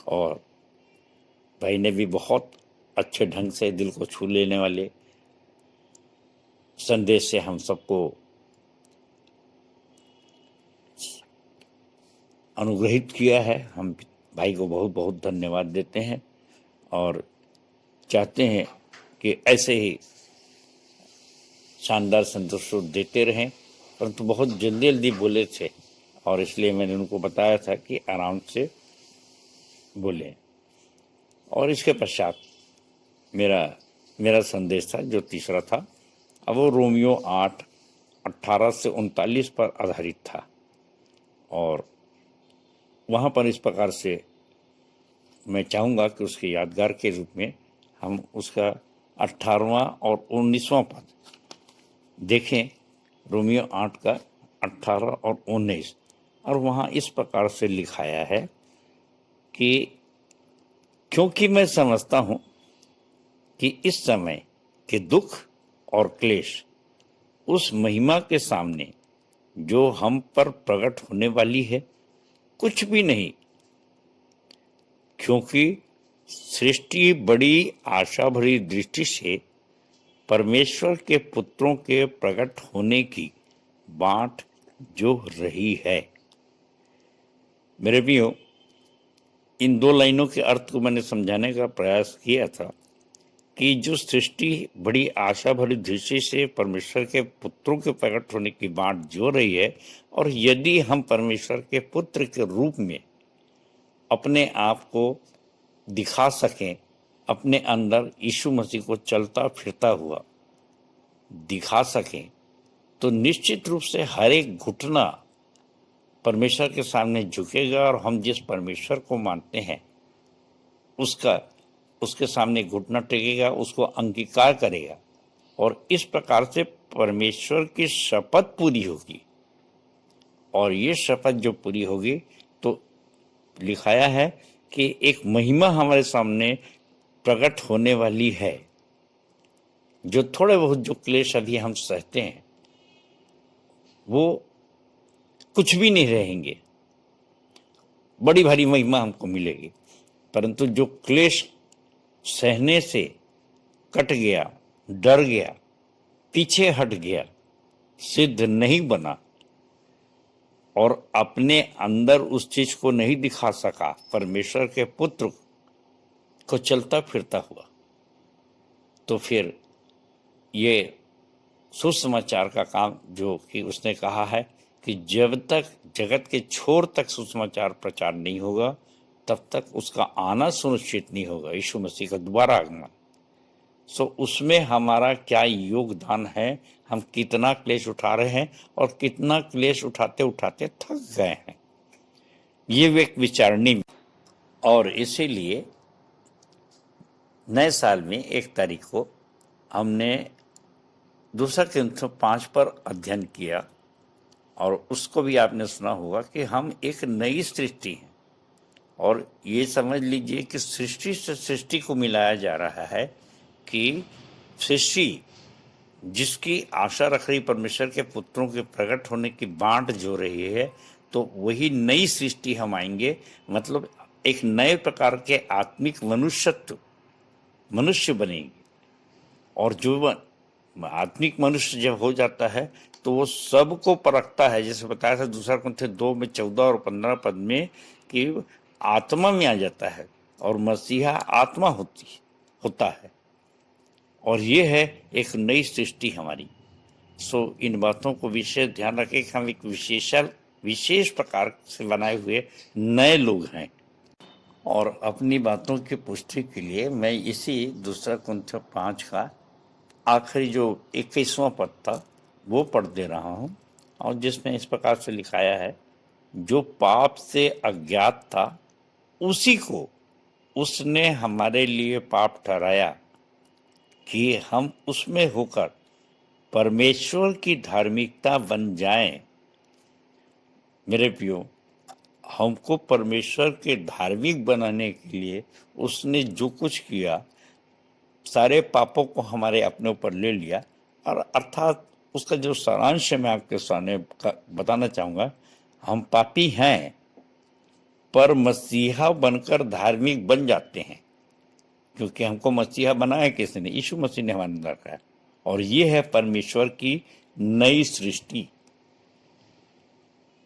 और भाई ने भी बहुत अच्छे ढंग से दिल को छू लेने वाले संदेश से हम सबको अनुग्रहित किया है। हम भाई को बहुत बहुत धन्यवाद देते हैं और चाहते हैं कि ऐसे ही शानदार संदेश देते रहें, परंतु बहुत जल्दी जल्दी बोले थे और इसलिए मैंने उनको बताया था कि आराम से बोलें। और इसके पश्चात मेरा संदेश था जो तीसरा था, अब वो रोमियो 8:18 से 39 पर आधारित था। और वहाँ पर इस प्रकार से मैं चाहूँगा कि उसके यादगार के रूप में हम उसका 18वां और 19वां पद देखें, रोमियो 8 का 18 और 19। और वहाँ इस प्रकार से लिखाया है कि क्योंकि मैं समझता हूँ कि इस समय के दुख और क्लेश उस महिमा के सामने जो हम पर प्रकट होने वाली है कुछ भी नहीं, क्योंकि सृष्टि बड़ी आशा भरी दृष्टि से परमेश्वर के पुत्रों के प्रकट होने की बाट जो रही है। मेरे प्रियो, इन दो लाइनों के अर्थ को मैंने समझाने का प्रयास किया था कि जो सृष्टि बड़ी आशा भरी दृष्टि से परमेश्वर के पुत्रों के प्रकट होने की बाट जो रही है, और यदि हम परमेश्वर के पुत्र के रूप में अपने आप को दिखा सकें, अपने अंदर यीशु मसीह को चलता फिरता हुआ दिखा सकें, तो निश्चित रूप से हर एक घुटना परमेश्वर के सामने झुकेगा और हम जिस परमेश्वर को मानते हैं उसके सामने घुटना टेकेगा, उसको अंगीकार करेगा। और इस प्रकार से परमेश्वर की शपथ पूरी होगी। और ये शपथ जो पूरी होगी तो लिखाया है कि एक महिमा हमारे सामने प्रकट होने वाली है। जो थोड़े बहुत जो क्लेश अभी हम सहते हैं वो कुछ भी नहीं रहेंगे, बड़ी भारी महिमा हमको मिलेगी। परंतु जो क्लेश सहने से कट गया, डर गया, पीछे हट गया, सिद्ध नहीं बना और अपने अंदर उस चीज को नहीं दिखा सका, परमेश्वर के पुत्र को चलता फिरता हुआ, तो फिर ये सुसमाचार का काम जो कि उसने कहा है कि जब तक जगत के छोर तक सुसमाचार प्रचार नहीं होगा तब तक उसका आना सुनिश्चित नहीं होगा, यीशु मसीह का दोबारा आगमन। सो उसमें हमारा क्या योगदान है, हम कितना क्लेश उठा रहे हैं और कितना क्लेश उठाते उठाते थक गए हैं, ये एक विचारणीय। और इसीलिए नए साल में 1 तारीख को हमने 2 Corinthians 5 पर अध्ययन किया और उसको भी आपने सुना होगा कि हम एक नई सृष्टि हैं। और ये समझ लीजिए कि सृष्टि से सृष्टि को मिलाया जा रहा है कि सृष्टि जिसकी आशा रख रही परमेश्वर के पुत्रों के प्रकट होने की बाँट जो रही है, तो वही नई सृष्टि हम आएंगे। मतलब एक नए प्रकार के आत्मिक मनुष्य बनेंगे। और जो आत्मिक मनुष्य जब हो जाता है तो वो सबको परखता है, जैसे बताया था 2 Corinthians 2 में 14 और 15 पद में कि आत्मा में आ जाता है और मसीहा आत्मा होता है। और ये है एक नई सृष्टि हमारी। सो इन बातों को विशेष ध्यान रखें कि हम एक विशेष प्रकार से बनाए हुए नए लोग हैं। और अपनी बातों की पुष्टि के लिए मैं इसी 2 Corinthians 5 का आखिरी जो 21वां पद था वो पढ़ दे रहा हूँ, और जिसमें इस प्रकार से लिखाया है, जो पाप से अज्ञात था उसी को उसने हमारे लिए पाप ठहराया कि हम उसमें होकर परमेश्वर की धार्मिकता बन जाए। मेरे प्रियो, हमको परमेश्वर के धार्मिक बनाने के लिए उसने जो कुछ किया, सारे पापों को हमारे अपने ऊपर ले लिया, और अर्थात उसका जो सारांश है मैं आपके सामने बताना चाहूँगा, हम पापी हैं पर मसीहा बनकर धार्मिक बन जाते हैं, क्योंकि हमको मसीहा बनाया किसने? यीशु मसीह ने हमारे अंदर रखा है। और ये है परमेश्वर की नई सृष्टि।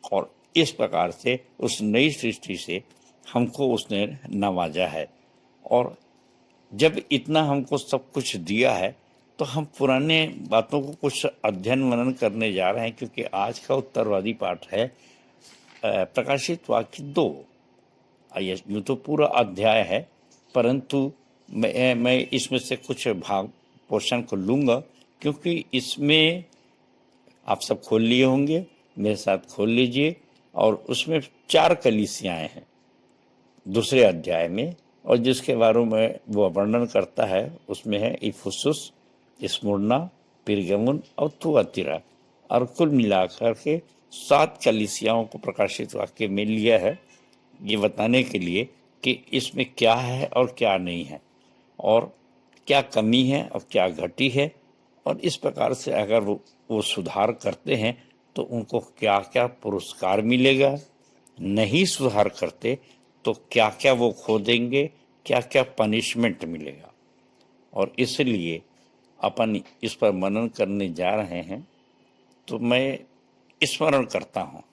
और इस प्रकार से उस नई सृष्टि से हमको उसने नवाजा है। और जब इतना हमको सब कुछ दिया है तो हम पुराने बातों को कुछ अध्ययन मनन करने जा रहे हैं, क्योंकि आज का उत्तरवादी पाठ है प्रकाशित वाक्य 2। यूँ तो पूरा अध्याय है, परंतु मैं इसमें से कुछ भाग पोर्शन को लूँगा, क्योंकि इसमें आप सब खोल लिए होंगे, मेरे साथ खोल लीजिए। और उसमें 4 कलीसियाएँ हैं दूसरे अध्याय में, और जिसके बारे में वो वर्णन करता है उसमें है इफुसुस, स्मुरना, पिरगमुन और थुआतीरा। और कुल मिलाकर के 7 कलीसियाओं को प्रकाशित वाक्य में लिया है, ये बताने के लिए कि इसमें क्या है और क्या नहीं है, और क्या कमी है और क्या घटी है, और इस प्रकार से अगर वो सुधार करते हैं तो उनको क्या क्या पुरस्कार मिलेगा, नहीं सुधार करते तो क्या क्या वो खो देंगे, क्या क्या पनिशमेंट मिलेगा। और इसलिए अपन इस पर मनन करने जा रहे हैं। तो मैं स्मरण करता हूँ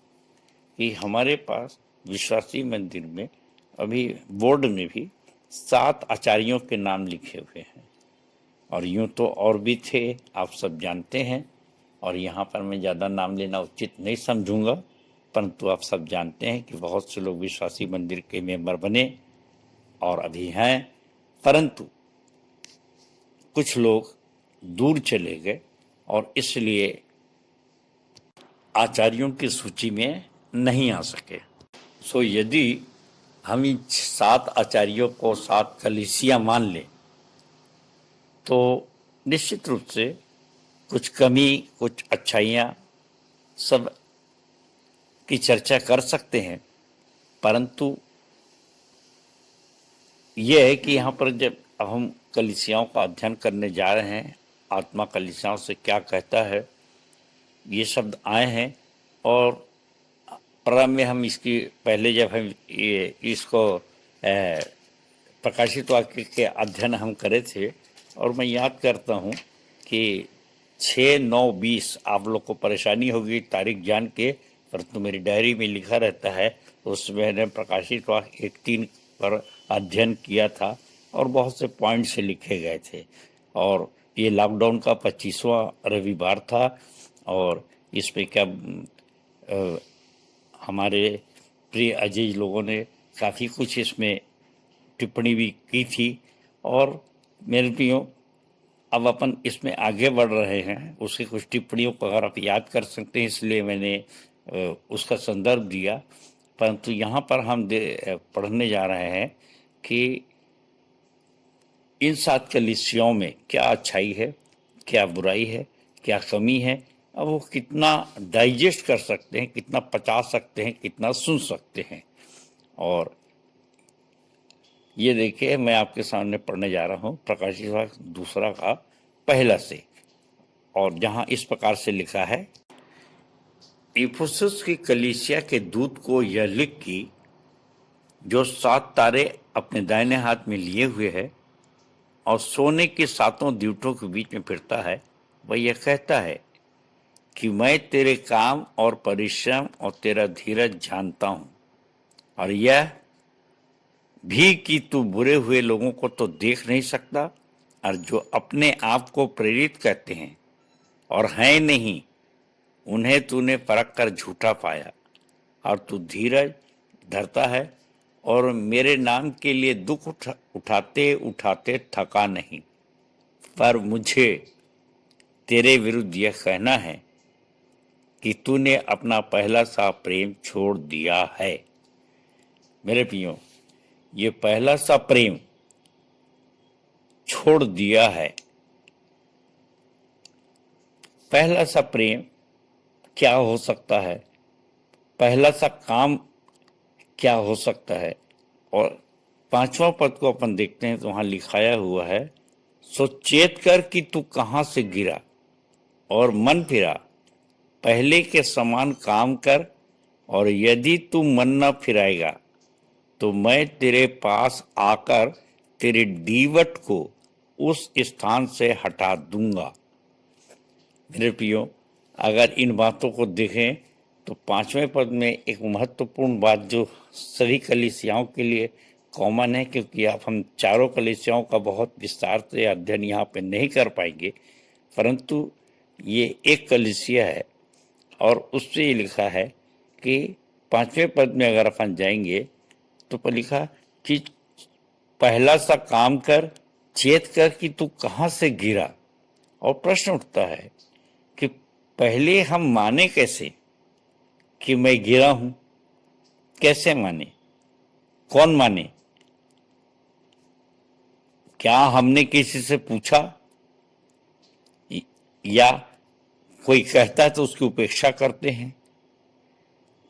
कि हमारे पास विश्वासी मंदिर में अभी बोर्ड में भी 7 आचार्यों के नाम लिखे हुए हैं, और यूँ तो और भी थे, आप सब जानते हैं, और यहाँ पर मैं ज़्यादा नाम लेना उचित नहीं समझूंगा, परंतु आप सब जानते हैं कि बहुत से लोग विश्वासी मंदिर के मेंबर बने और अभी हैं, परंतु कुछ लोग दूर चले गए और इसलिए आचार्यों की सूची में नहीं आ सके। सो यदि हम इन 7 आचार्यों को 7 कलीसिया मान लें तो निश्चित रूप से कुछ कमी, कुछ अच्छाइयाँ सब की चर्चा कर सकते हैं, परंतु ये है कि यहाँ पर जब हम कलीसियाओं का अध्ययन करने जा रहे हैं, आत्मा कलीसियाओं से क्या कहता है, ये शब्द आए हैं। और प्रारंभ में हम इसकी पहले जब हम इसको प्रकाशित वाक्य के अध्ययन हम करे थे, और मैं याद करता हूँ कि 6/9/20 आप लोग को परेशानी होगी तारीख जान के, परंतु मेरी डायरी में लिखा रहता है, उसमें मैंने प्रकाशित वाक्य 1:3 पर अध्ययन किया था और बहुत से पॉइंट से लिखे गए थे। और ये लॉकडाउन का 25वां रविवार था, और इसमें क्या हमारे प्रिय अजीज लोगों ने काफ़ी कुछ इसमें टिप्पणी भी की थी। और मेरे प्रियो, अब अपन इसमें आगे बढ़ रहे हैं, उसकी कुछ टिप्पणियों को अगर आप याद कर सकते हैं, इसलिए मैंने उसका संदर्भ दिया। परंतु यहाँ पर हम पढ़ने जा रहे हैं कि इन 7 कलीसियाओं में क्या अच्छाई है, क्या बुराई है, क्या कमी है, अब वो कितना डाइजेस्ट कर सकते हैं, कितना पचा सकते हैं, कितना सुन सकते हैं। और ये देखिए, मैं आपके सामने पढ़ने जा रहा हूँ प्रकाशित वाक्य 2 का 1 से, और जहाँ इस प्रकार से लिखा है, इफुसुस की कलीसिया के दूत को यह लिख कि जो 7 तारे अपने दाहिने हाथ में लिए हुए है और सोने के 7 दीवटों के बीच में फिरता है, वह यह कहता है कि मैं तेरे काम और परिश्रम और तेरा धीरज जानता हूँ, और यह भी कि तू बुरे हुए लोगों को तो देख नहीं सकता, और जो अपने आप को प्रेरित कहते हैं और हैं नहीं, उन्हें तूने परख कर झूठा पाया, और तू धीरज धरता है और मेरे नाम के लिए दुख उठाते उठाते थका नहीं। पर मुझे तेरे विरुद्ध यह कहना है कि तूने अपना पहला सा प्रेम छोड़ दिया है। मेरे प्रियो, ये पहला सा प्रेम छोड़ दिया है, पहला सा प्रेम क्या हो सकता है, पहला सा काम क्या हो सकता है। और 5वां पद को अपन देखते हैं तो वहां लिखाया हुआ है, सो चेत कर कि तू कहां से गिरा और मन फिरा, पहले के समान काम कर, और यदि तू मन न फिराएगा तो मैं तेरे पास आकर तेरे डीवट को उस स्थान से हटा दूंगा। मेरे प्रियो, अगर इन बातों को देखें तो 5वें पद में एक महत्वपूर्ण बात जो सभी कलीसियाओं के लिए कॉमन है, क्योंकि आप हम चारों कलीसियाओं का बहुत विस्तार से अध्ययन यहाँ पे नहीं कर पाएंगे, परंतु ये एक कलीसिया है और उससे ये लिखा है कि 5वें पद में अगर अपन जाएंगे तो पर लिखा कि पहला सा काम कर, चेत कर कि तू कहाँ से गिरा। और प्रश्न उठता है कि पहले हम माने कैसे कि मैं गिरा हूं, कैसे माने, कौन माने? क्या हमने किसी से पूछा, या कोई कहता है तो उसकी उपेक्षा करते हैं?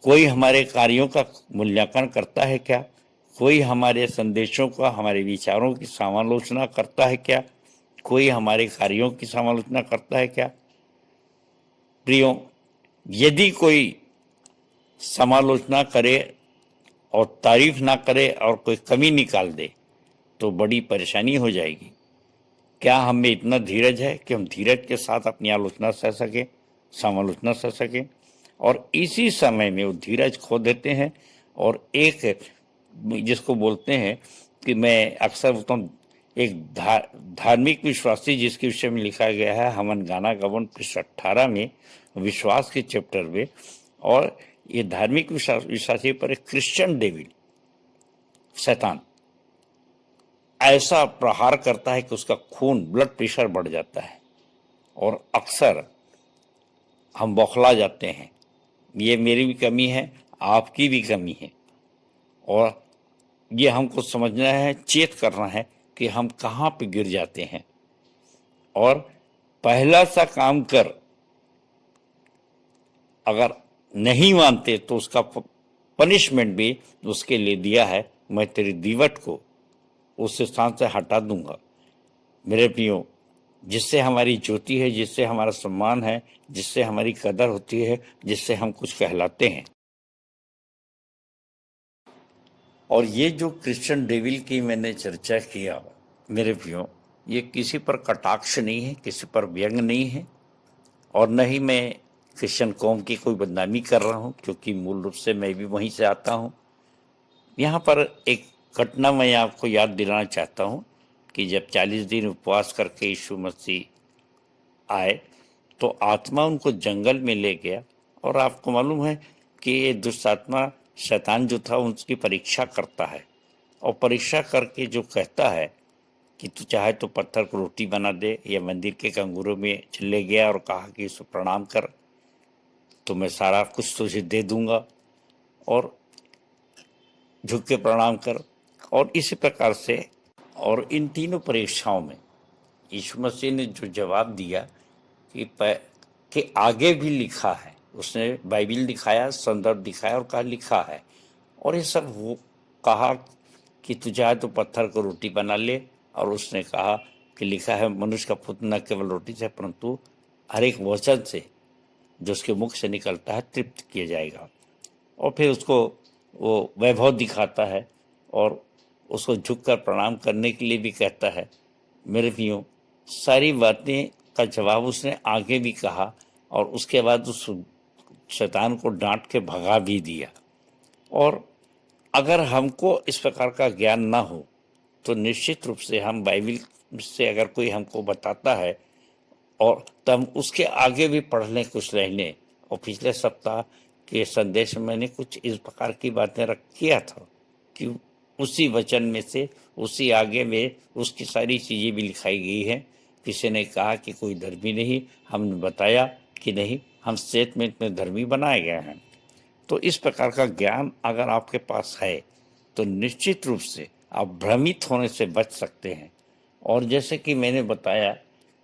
कोई हमारे कार्यों का मूल्यांकन करता है क्या? कोई हमारे संदेशों का, हमारे विचारों की समालोचना करता है क्या? कोई हमारे कार्यों की समालोचना करता है क्या? प्रियो, यदि कोई समालोचना करे और तारीफ ना करे और कोई कमी निकाल दे तो बड़ी परेशानी हो जाएगी। क्या हमें इतना धीरज है कि हम धीरज के साथ अपनी आलोचना सह सकें, समालोचना सह सकें? और इसी समय में वो धीरज खो देते हैं और एक जिसको बोलते हैं कि मैं अक्सर बोलता हूँ, एक धार्मिक विश्वासी जिसके विषय में लिखा गया है हमन गाना गबन पृष्ठ 18 में, विश्वास के चैप्टर में, और ये धार्मिक विश्वासी पर एक क्रिश्चियन डेविल, शैतान, ऐसा प्रहार करता है कि उसका खून, ब्लड प्रेशर बढ़ जाता है और अक्सर हम बौखला जाते हैं। ये मेरी भी कमी है, आपकी भी कमी है, और ये हमको समझना है, चेत करना है कि हम कहाँ पे गिर जाते हैं। और पहला सा काम कर, अगर नहीं मानते तो उसका पनिशमेंट भी उसके लिए दिया है, मैं तेरी दीवट को उस स्थान से हटा दूंगा। मेरे प्रियो, जिससे हमारी ज्योति है, जिससे हमारा सम्मान है, जिससे हमारी कदर होती है, जिससे हम कुछ कहलाते हैं। और ये जो क्रिश्चियन डेविल की मैंने चर्चा किया, मेरे प्रियो, ये किसी पर कटाक्ष नहीं है, किसी पर व्यंग नहीं है, और न ही मैं क्रिश्चियन कौम की कोई बदनामी कर रहा हूँ, क्योंकि मूल रूप से मैं भी वहीं से आता हूँ। यहाँ पर एक घटना मैं आपको याद दिलाना चाहता हूँ कि जब 40 दिन उपवास करके यीशु मसीह आए तो आत्मा उनको जंगल में ले गया, और आपको मालूम है कि ये दुष्ट आत्मा, शैतान जो था, उसकी परीक्षा करता है, और परीक्षा करके जो कहता है कि तू चाहे तो पत्थर को रोटी बना दे, या मंदिर के कंगूरों में चले गया और कहा कि इसको प्रणाम कर तो मैं सारा कुछ तुझे दे दूंगा, और झुक के प्रणाम कर। और इसी प्रकार से, और इन तीनों परीक्षाओं में यीशु मसीह ने जो जवाब दिया कि आगे भी लिखा है, उसने बाइबिल दिखाया, संदर्भ दिखाया और कहा लिखा है, और ये सब वो कहा कि तू चाहे तो पत्थर को रोटी बना ले, और उसने कहा कि लिखा है मनुष्य का पुत्र न केवल रोटी से परंतु हर एक वचन से जो उसके मुख से निकलता है तृप्त किया जाएगा। और फिर उसको वो वैभव दिखाता है और उसको झुककर प्रणाम करने के लिए भी कहता है। मेरे प्रियो, सारी बातें का जवाब उसने आगे भी कहा, और उसके बाद उस शैतान को डांट के भगा भी दिया। और अगर हमको इस प्रकार का ज्ञान ना हो तो निश्चित रूप से हम बाइबिल से अगर कोई हमको बताता है और तब उसके आगे भी पढ़ लें, कुछ रह लें। और पिछले सप्ताह के संदेश में मैंने कुछ इस प्रकार की बातें किया था कि उसी वचन में से उसी आगे में उसकी सारी चीज़ें भी लिखाई गई हैं। किसी ने कहा कि कोई धर्मी नहीं, हमने बताया कि नहीं, हम स्टेटमेंट में धर्मी बनाए गए हैं। तो इस प्रकार का ज्ञान अगर आपके पास है तो निश्चित रूप से आप भ्रमित होने से बच सकते हैं। और जैसे कि मैंने बताया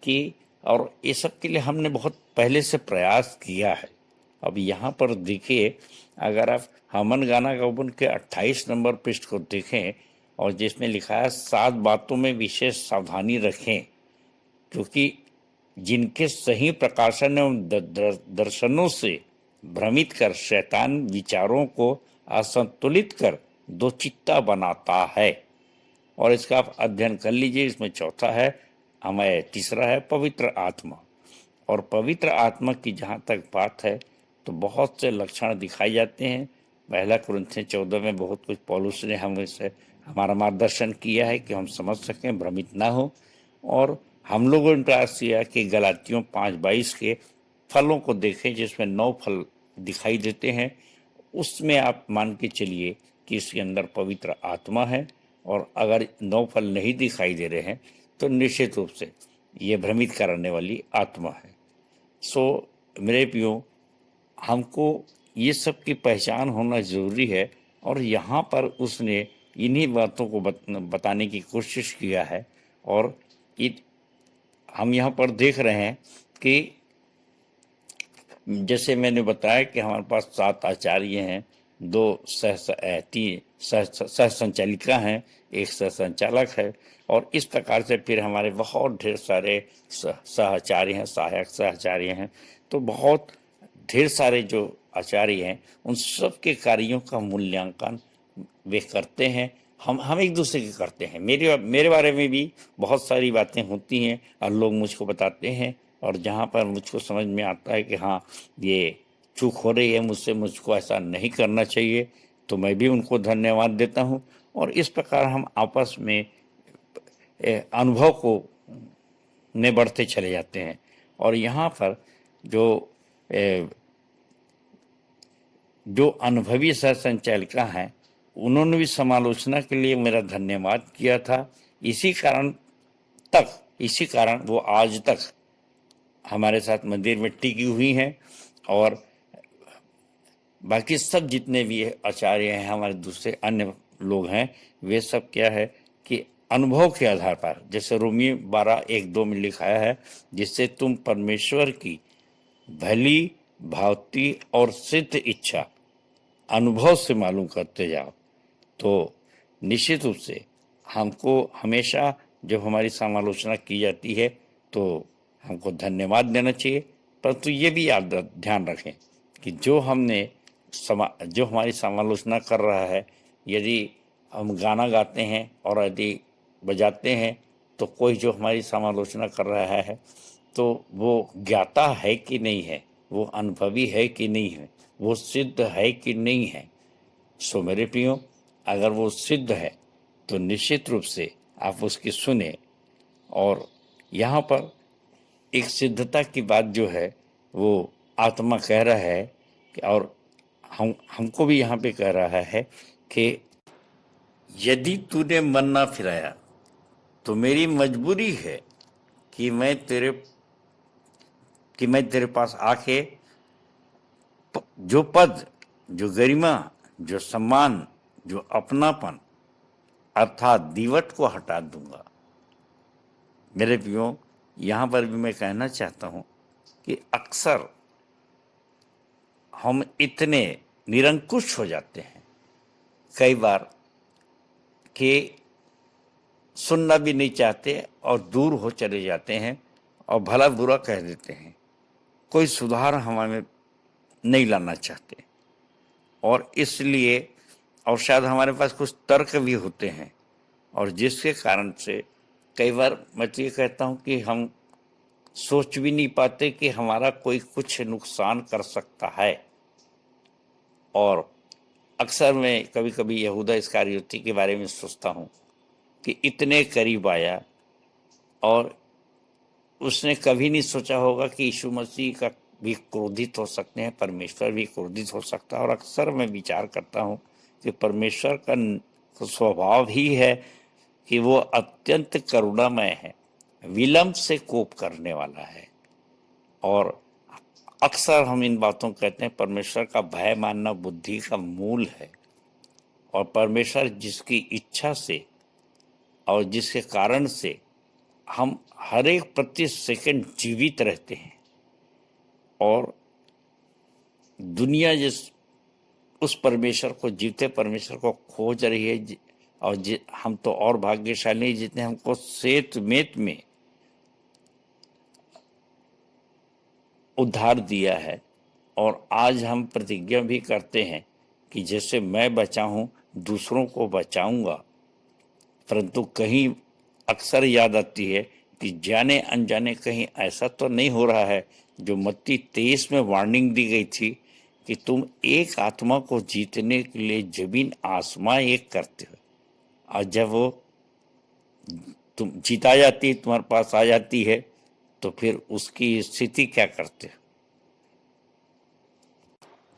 कि और ये सब के लिए हमने बहुत पहले से प्रयास किया है। अब यहाँ पर देखिए, अगर आप हमन गाना गावन के 28 नंबर पृष्ठ को देखें और जिसमें लिखा है 7 बातों में विशेष सावधानी रखें, क्योंकि जिनके सही प्रकाशन एवं दर्शनों से भ्रमित कर शैतान विचारों को असंतुलित कर दो चित्ता बनाता है। और इसका आप अध्ययन कर लीजिए। इसमें चौथा है, हमें तीसरा है पवित्र आत्मा। और पवित्र आत्मा की जहाँ तक बात है तो बहुत से लक्षण दिखाए जाते हैं। पहला कुरिन्थियों 14 में बहुत कुछ पौलुस ने हमसे हमारा मार्गदर्शन किया है कि हम समझ सकें, भ्रमित ना हो। और हम लोगों ने प्रयास किया कि गलातियों 5:22 के फलों को देखें, जिसमें 9 फल दिखाई देते हैं। उसमें आप मान के चलिए कि इसके अंदर पवित्र आत्मा है। और अगर 9 फल नहीं दिखाई दे रहे हैं तो निश्चित रूप से ये भ्रमित करने वाली आत्मा है। सो मेरे प्रियो, हमको ये सब की पहचान होना ज़रूरी है। और यहाँ पर उसने इन्हीं बातों को बताने की कोशिश किया है। और हम यहाँ पर देख रहे हैं कि जैसे मैंने बताया कि हमारे पास 7 आचार्य हैं, 2 सह संचालिका हैं, 1 सह संचालक है। और इस प्रकार से फिर हमारे बहुत ढेर सारे सहआचार्य हैं, सहायक सहआचार्य हैं। तो बहुत ढेर सारे जो आचार्य हैं, उन सब के कार्यों का मूल्यांकन वे करते हैं। हम एक दूसरे के करते हैं। मेरे बारे में भी बहुत सारी बातें होती हैं और लोग मुझको बताते हैं। और जहाँ पर मुझको समझ में आता है कि हाँ, ये चूक हो रही है मुझसे, मुझको ऐसा नहीं करना चाहिए, तो मैं भी उनको धन्यवाद देता हूँ। और इस प्रकार हम आपस में अनुभव को ने बढ़ते चले जाते हैं। और यहाँ पर जो अनुभवी सह संचालिका हैं, उन्होंने भी समालोचना के लिए मेरा धन्यवाद किया था। इसी कारण वो आज तक हमारे साथ मंदिर में टिकी हुई हैं। और बाकी सब जितने भी आचार्य हैं, हमारे दूसरे अन्य लोग हैं, वे सब क्या है कि अनुभव के आधार पर, जैसे रोमी 12:1-2 में लिखाया है, जिससे तुम परमेश्वर की भली भांति और सिद्ध इच्छा अनुभव से मालूम करते जाओ। तो निश्चित रूप से हमको हमेशा जब हमारी समालोचना की जाती है तो हमको धन्यवाद देना चाहिए। परंतु ये भी ध्यान रखें कि जो हमारी समालोचना कर रहा है, यदि हम गाना गाते हैं और यदि बजाते हैं, तो कोई जो हमारी समालोचना कर रहा है तो वो ज्ञाता है कि नहीं है, वो अनुभवी है कि नहीं है, वो सिद्ध है कि नहीं है। सो मेरे प्रियो, अगर वो सिद्ध है तो निश्चित रूप से आप उसकी सुने। और यहाँ पर एक सिद्धता की बात जो है वो आत्मा कह रहा है कि, और हमको भी यहाँ पे कह रहा है कि यदि तूने मन ना फिराया तो मेरी मजबूरी है कि मैं तेरे पास आके जो पद, जो गरिमा, जो सम्मान, जो अपनापन अर्थात दीवट को हटा दूंगा। मेरे प्रियो, यहाँ पर भी मैं कहना चाहता हूँ कि अक्सर हम इतने निरंकुश हो जाते हैं कई बार कि सुनना भी नहीं चाहते और दूर हो चले जाते हैं और भला बुरा कह देते हैं। कोई सुधार हमें नहीं लाना चाहते। और इसलिए, और शायद हमारे पास कुछ तर्क भी होते हैं, और जिसके कारण से कई बार मैं तो ये कहता हूँ कि हम सोच भी नहीं पाते कि हमारा कोई कुछ नुकसान कर सकता है। और अक्सर मैं कभी कभी यहूदा इस्करियोती के बारे में सोचता हूँ कि इतने करीब आया और उसने कभी नहीं सोचा होगा कि यीशु मसीह का भी क्रोधित हो सकते हैं, परमेश्वर भी क्रोधित हो सकता है। और अक्सर मैं विचार करता हूँ कि परमेश्वर का स्वभाव ही है कि वो अत्यंत करुणामय है, विलंब से कोप करने वाला है। और अक्सर हम इन बातों को कहते हैं, परमेश्वर का भय मानना बुद्धि का मूल है। और परमेश्वर जिसकी इच्छा से और जिसके कारण से हम हर एक प्रति सेकंड जीवित रहते हैं और दुनिया उस परमेश्वर को, जीवते परमेश्वर को खोज रही है। और हम तो और भाग्यशाली जितने हमको सेत मेत में उद्धार दिया है। और आज हम प्रतिज्ञा भी करते हैं कि जैसे मैं बचा हूं दूसरों को बचाऊंगा। परंतु कहीं अक्सर याद आती है कि जाने अनजाने कहीं ऐसा तो नहीं हो रहा है जो मत्ती 23 में वार्निंग दी गई थी कि तुम एक आत्मा को जीतने के लिए जमीन आसमां एक करते हो, और जब वो तुम जीता जाती है, तुम्हारे पास आ जाती है, तो फिर उसकी स्थिति क्या करते हो।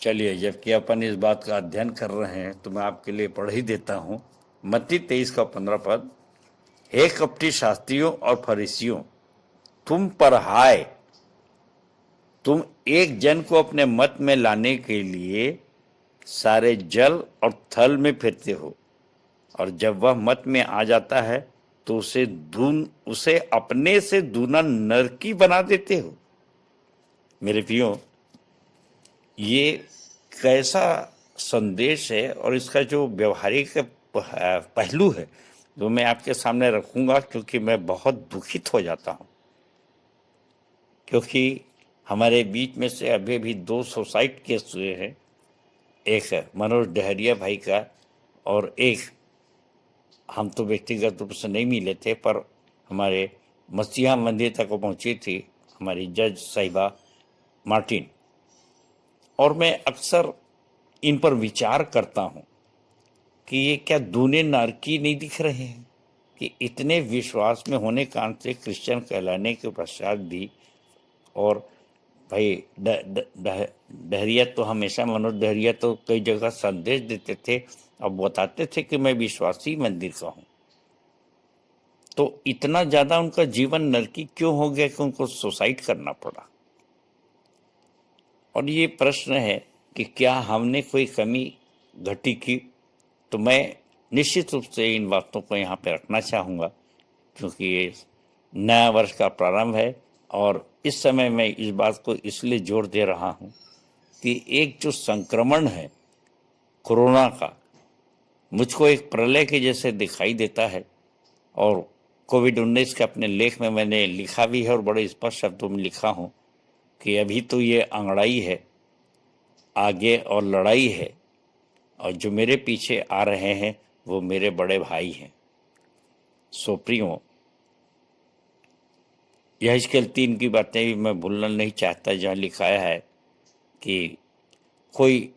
चलिए, जबकि अपन इस बात का अध्ययन कर रहे हैं तो मैं आपके लिए पढ़ ही देता हूं मत्ती 23 का 15 पद। हे कपटी शास्त्रियों और फरीसियों, तुम पर हाय, तुम एक जन को अपने मत में लाने के लिए सारे जल और थल में फिरते हो, और जब वह मत में आ जाता है तो उसे अपने से दूना नरकी बना देते हो। मेरे प्रियो, ये कैसा संदेश है और इसका जो व्यवहारिक पहलू है जो मैं आपके सामने रखूंगा, क्योंकि मैं बहुत दुखित हो जाता हूं। क्योंकि हमारे बीच में से अभी भी 2 सुसाइड केस हुए हैं, एक मनोज डहरिया भाई का और एक, हम तो व्यक्तिगत रूप से नहीं मिले थे पर हमारे मसीहा मंदिर तक पहुंची थी हमारी जज साहिबा मार्टिन। और मैं अक्सर इन पर विचार करता हूं कि ये क्या दूने नारकी नहीं दिख रहे हैं कि इतने विश्वास में होने कारण से क्रिश्चियन कहलाने के पश्चात भी। और भाई डहरिया तो हमेशा, मनोज डहरिया तो कई जगह संदेश देते थे और बताते थे कि मैं विश्वासी मंदिर का हूं। तो इतना ज्यादा उनका जीवन नरकी क्यों हो गया कि उनको सुसाइड करना पड़ा। और ये प्रश्न है कि क्या हमने कोई कमी घटी की। तो मैं निश्चित रूप से इन बातों को यहाँ पे रखना चाहूँगा, क्योंकि ये नया वर्ष का प्रारंभ है और इस समय मैं इस बात को इसलिए जोर दे रहा हूँ कि एक जो संक्रमण है कोरोना का, मुझको एक प्रलय के जैसे दिखाई देता है। और कोविड-19 के अपने लेख में मैंने लिखा भी है और बड़े स्पष्ट शब्दों में लिखा हूँ कि अभी तो ये अंगड़ाई है, आगे और लड़ाई है, और जो मेरे पीछे आ रहे हैं वो मेरे बड़े भाई हैं। सो प्रियो, यहेजकेल 3 की बातें भी मैं भूलना नहीं चाहता, जहाँ लिखाया है कि कोई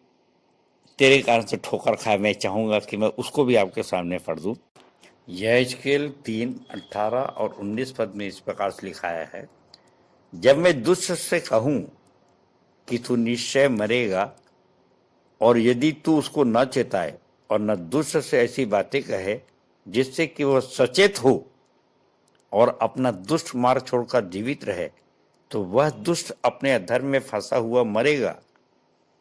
तेरे कारण से ठोकर खाए, मैं चाहूँगा कि मैं उसको भी आपके सामने पढ़ दूँ। यहेजकेल 3:18 और 19 पद में इस प्रकार से लिखाया है, जब मैं दुष्ट से कहूँ कि तू निश्चय मरेगा, और यदि तू उसको न चेताए और न दुष्ट से ऐसी बातें कहे जिससे कि वह सचेत हो और अपना दुष्ट मार्ग छोड़कर जीवित रहे, तो वह दुष्ट अपने अधर्म में फंसा हुआ मरेगा,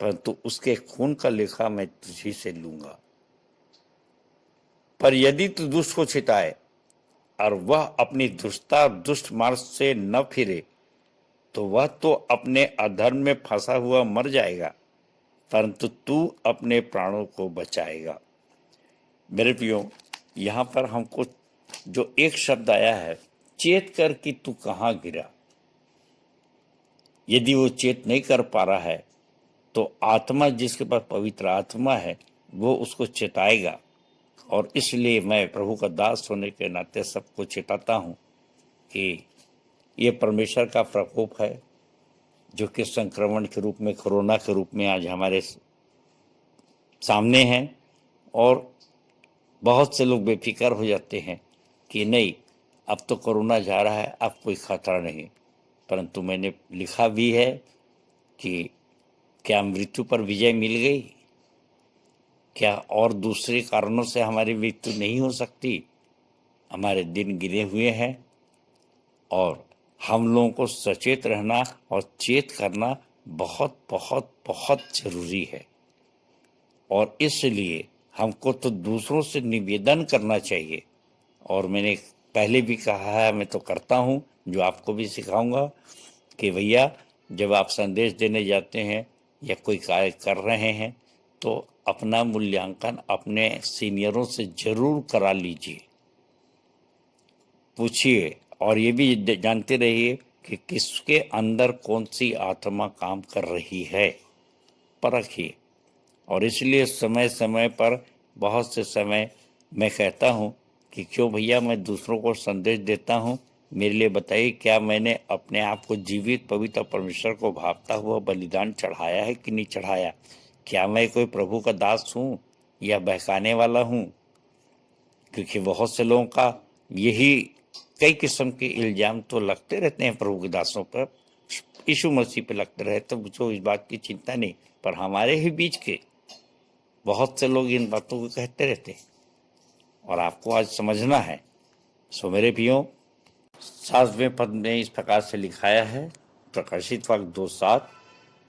परंतु उसके खून का लेखा मैं तुझी से लूंगा। पर यदि तू दुष्ट को चिताए और वह अपनी दुष्टता दुष्ट मार्ग से न फिरे, तो वह तो अपने अधर्म में फंसा हुआ मर जाएगा, परंतु तू अपने प्राणों को बचाएगा। मेरे प्रियो, यहाँ पर हमको जो एक शब्द आया है, चेत कर कि तू कहाँ गिरा। यदि वो चेत नहीं कर पा रहा है तो आत्मा, जिसके पास पवित्र आत्मा है, वो उसको चेताएगा। और इसलिए मैं प्रभु का दास होने के नाते सबको चेताता हूँ कि ये परमेश्वर का प्रकोप है, जो कि संक्रमण के रूप में, कोरोना के रूप में आज हमारे सामने है। और बहुत से लोग बेफिक्र हो जाते हैं कि नहीं, अब तो कोरोना जा रहा है, अब कोई खतरा नहीं। परंतु मैंने लिखा भी है कि क्या मृत्यु पर विजय मिल गई? क्या और दूसरे कारणों से हमारी मृत्यु नहीं हो सकती? हमारे दिन गिने हुए हैं और हम लोगों को सचेत रहना और चेत करना बहुत बहुत बहुत जरूरी है। और इसलिए हमको तो दूसरों से निवेदन करना चाहिए। और मैंने पहले भी कहा है, मैं तो करता हूँ, जो आपको भी सिखाऊंगा कि भैया जब आप संदेश देने जाते हैं या कोई कार्य कर रहे हैं तो अपना मूल्यांकन अपने सीनियरों से जरूर करा लीजिए, पूछिए, और ये भी जानते रहिए कि किसके अंदर कौन सी आत्मा काम कर रही है, परखिए। और इसलिए समय समय पर बहुत से समय मैं कहता हूँ कि क्यों भैया मैं दूसरों को संदेश देता हूँ, मेरे लिए बताइए क्या मैंने अपने आप को जीवित पवित्र परमेश्वर को भावता हुआ बलिदान चढ़ाया है कि नहीं चढ़ाया? क्या मैं कोई प्रभु का दास हूँ या बहकाने वाला हूँ? क्योंकि बहुत से लोगों का यही कई किस्म के इल्जाम तो लगते रहते हैं प्रभु के दासों पर, यीशु मसीह पे लगते रहे, तो मुझे इस बात की चिंता नहीं, पर हमारे ही बीच के बहुत से लोग इन बातों को कहते रहते हैं और आपको आज समझना है। सो मेरे प्रियो, 7वें पद में इस प्रकार से लिखाया है, प्रकाशित वाक्य 2:7,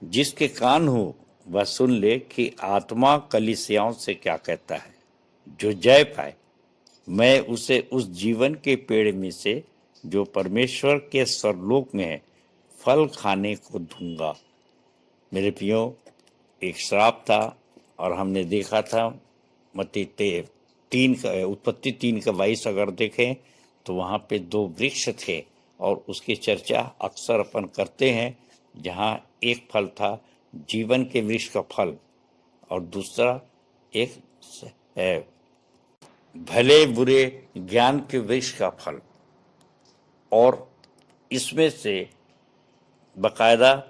जिसके कान हो वह सुन ले कि आत्मा कलीसियाओं से क्या कहता है। जो जय पाए मैं उसे उस जीवन के पेड़ में से जो परमेश्वर के स्वर्गलोक में है फल खाने को दूंगा। मेरे प्रियो, एक श्राप था और हमने देखा था उत्पत्ति 3:22 अगर देखें तो वहाँ पे 2 वृक्ष थे और उसकी चर्चा अक्सर अपन करते हैं, जहाँ एक फल था जीवन के वृक्ष का फल और दूसरा एक भले बुरे ज्ञान के वृक्ष का फल। और इसमें से बकायदा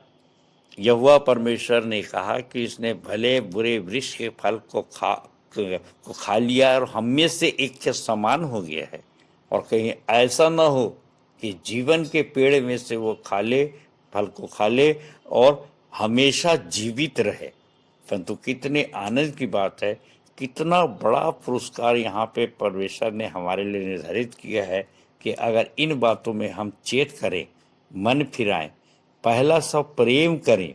यहोवा परमेश्वर ने कहा कि इसने भले बुरे वृक्ष के फल को खा लिया और हम में से एक के समान हो गया है, और कहीं ऐसा न हो कि जीवन के पेड़ में से वो फल को खा ले और हमेशा जीवित रहे। परंतु कितने आनंद की बात है, कितना बड़ा पुरस्कार यहाँ पे परमेश्वर ने हमारे लिए निर्धारित किया है कि अगर इन बातों में हम चेत करें, मन फिराएं, पहला सब प्रेम करें।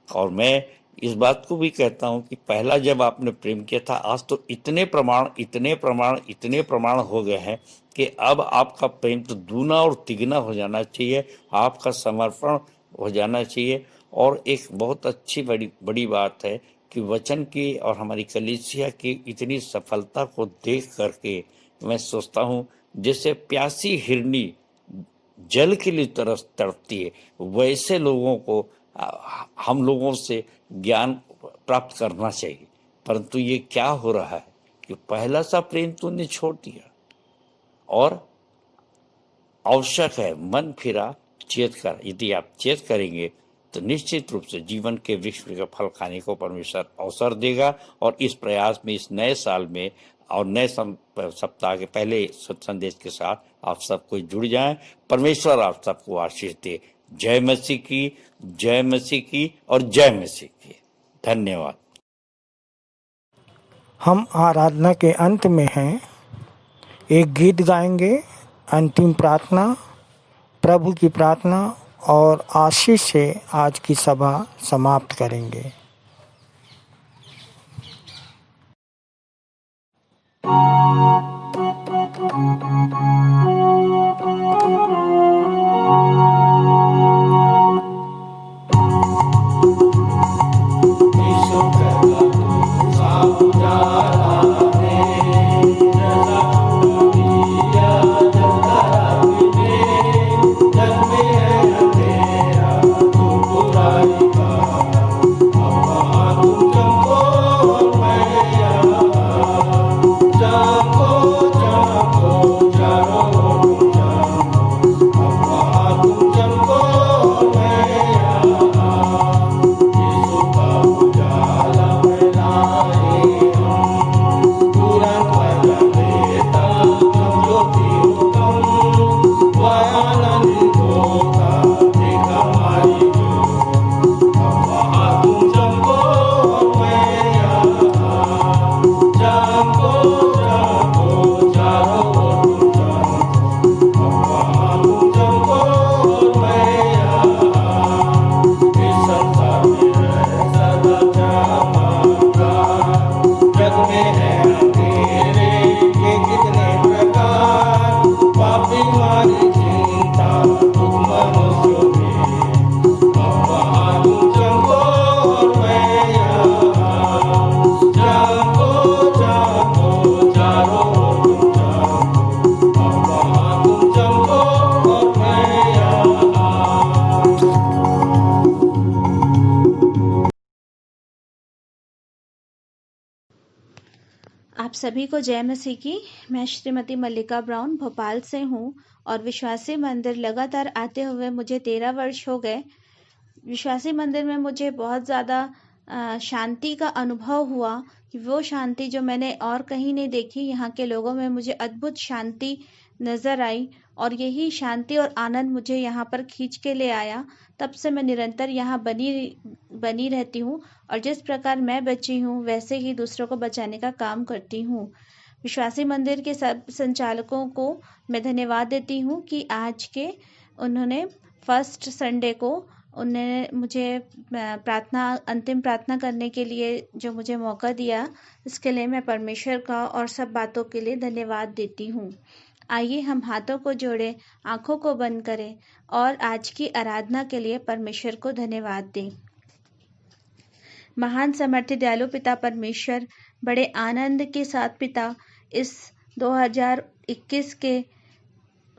और मैं इस बात को भी कहता हूँ कि पहला जब आपने प्रेम किया था, आज तो इतने प्रमाण हो गए हैं कि अब आपका प्रेम तो दूना और तिगुना हो जाना चाहिए, आपका समर्पण हो जाना चाहिए। और एक बहुत अच्छी बड़ी बात है कि वचन की और हमारी कलीसिया की इतनी सफलता को देख करके मैं सोचता हूँ जैसे प्यासी हिरनी जल के लिए तड़पती है, वैसे लोगों को हम लोगों से ज्ञान प्राप्त करना चाहिए। परंतु ये क्या हो रहा है कि पहला सा प्रेम तूने छोड़ दिया, और आवश्यक है मन फिरा, चेत कर। यदि आप चेत करेंगे तो निश्चित रूप से जीवन के वृक्ष का फल खाने को परमेश्वर अवसर देगा। और इस प्रयास में, इस नए साल में और नए सप्ताह के पहले संदेश के साथ आप सब कोई जुड़ जाएं। परमेश्वर आप सबको आशीष दे। जय मसीह की, जय मसीह की और जय मसीह की। धन्यवाद। हम आराधना के अंत में हैं, एक गीत गाएंगे, अंतिम प्रार्थना, प्रभु की प्रार्थना और आशीष से आज की सभा समाप्त करेंगे। Jumbo, jumbo, jumbo. आप सभी को जय मसीह की। मैं श्रीमती मल्लिका ब्राउन भोपाल से हूँ और विश्वासी मंदिर लगातार आते हुए मुझे 13 वर्ष हो गए। विश्वासी मंदिर में मुझे बहुत ज़्यादा शांति का अनुभव हुआ कि वो शांति जो मैंने और कहीं नहीं देखी, यहाँ के लोगों में मुझे अद्भुत शांति नज़र आई और यही शांति और आनंद मुझे यहाँ पर खींच के ले आया। तब से मैं निरंतर यहाँ बनी रहती हूँ और जिस प्रकार मैं बची हूँ वैसे ही दूसरों को बचाने का काम करती हूँ। विश्वासी मंदिर के सब संचालकों को मैं धन्यवाद देती हूँ कि आज के उन्होंने फर्स्ट संडे को उन्होंने मुझे अंतिम प्रार्थना करने के लिए जो मुझे मौका दिया, इसके लिए मैं परमेश्वर का और सब बातों के लिए धन्यवाद देती हूँ। आइए हम हाथों को जोड़ें, आंखों को बंद करें और आज की आराधना के लिए परमेश्वर को धन्यवाद दें। महान समर्थी दयालु पिता परमेश्वर, बड़े आनंद के साथ पिता इस 2021 के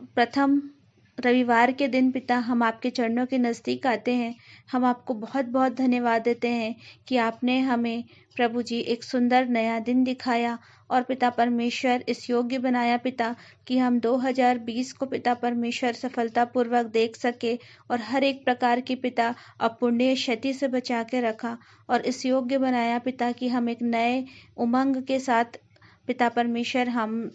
प्रथम रविवार के दिन पिता हम आपके चरणों के नज़दीक आते हैं। हम आपको बहुत बहुत धन्यवाद देते हैं कि आपने हमें प्रभु जी एक सुंदर नया दिन दिखाया और पिता परमेश्वर इस योग्य बनाया पिता कि हम 2020 को पिता परमेश्वर सफलतापूर्वक देख सके और हर एक प्रकार की पिता अपुण्य क्षति से बचा के रखा और इस योग्य बनाया पिता कि हम एक नए उमंग के साथ पिता परमेश्वर हम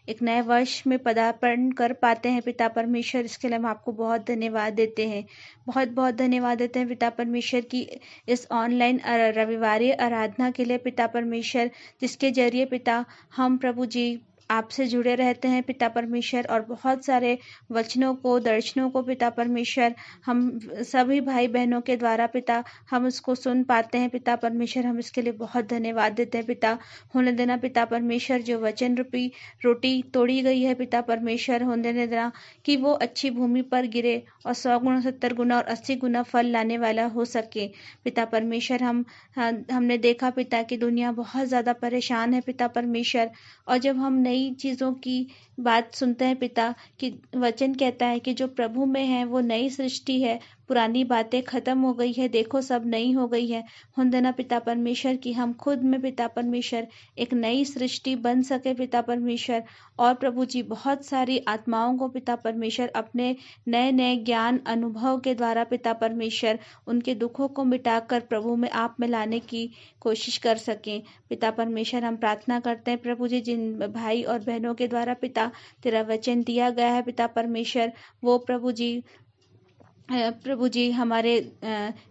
एक नए वर्ष में पदार्पण कर पाते हैं पिता परमेश्वर। इसके लिए हम आपको बहुत धन्यवाद देते हैं, बहुत बहुत धन्यवाद देते हैं पिता परमेश्वर की इस ऑनलाइन रविवारी आराधना के लिए पिता परमेश्वर, जिसके जरिए पिता हम प्रभु जी आपसे जुड़े रहते हैं पिता परमेश्वर और बहुत सारे वचनों को, दर्शनों को पिता परमेश्वर हम सभी भाई बहनों के द्वारा पिता हम उसको सुन पाते हैं पिता परमेश्वर। हम इसके लिए बहुत धन्यवाद देते हैं पिता। होने देना पिता परमेश्वर जो वचन रूपी रोटी तोड़ी गई है पिता परमेश्वर, होने देना कि वो अच्छी भूमि पर गिरे और 100 गुना, 70 गुना और 80 गुना फल लाने वाला हो सके पिता परमेश्वर। हमने देखा पिता कि दुनिया बहुत ज़्यादा परेशान है पिता परमेश्वर और जब हम नई चीज़ों की बात सुनते हैं पिता कि वचन कहता है कि जो प्रभु में है वो नई सृष्टि है, पुरानी बातें खत्म हो गई है, देखो सब नई हो गई है। होंदना पिता परमेश्वर कि हम खुद में पिता परमेश्वर एक नई सृष्टि बन सके पिता परमेश्वर और प्रभु जी बहुत सारी आत्माओं को पिता परमेश्वर अपने नए नए ज्ञान अनुभव के द्वारा पिता परमेश्वर उनके दुखों को मिटाकर प्रभु में आप में लाने की कोशिश कर सकें पिता परमेश्वर। हम प्रार्थना करते हैं प्रभु जी जिन भाई और बहनों के द्वारा पिता तेरा वचन दिया गया है पिता परमेश्वर, वो प्रभु जी हमारे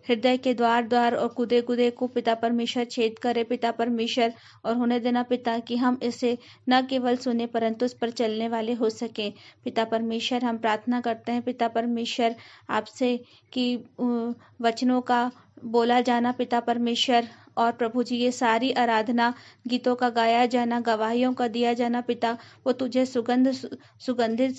हृदय के द्वार और कुदे कुदे को पिता परमेश्वर छेद करे पिता परमेश्वर और होने देना पिता कि हम इसे न केवल सुने परंतु उस पर चलने वाले हो सके पिता परमेश्वर। हम प्रार्थना करते हैं पिता परमेश्वर आपसे कि वचनों का बोला जाना पिता परमेश्वर और प्रभु जी ये सारी आराधना गीतों का गाया जाना, गवाहियों का दिया जाना पिता वो तुझे सुगंधित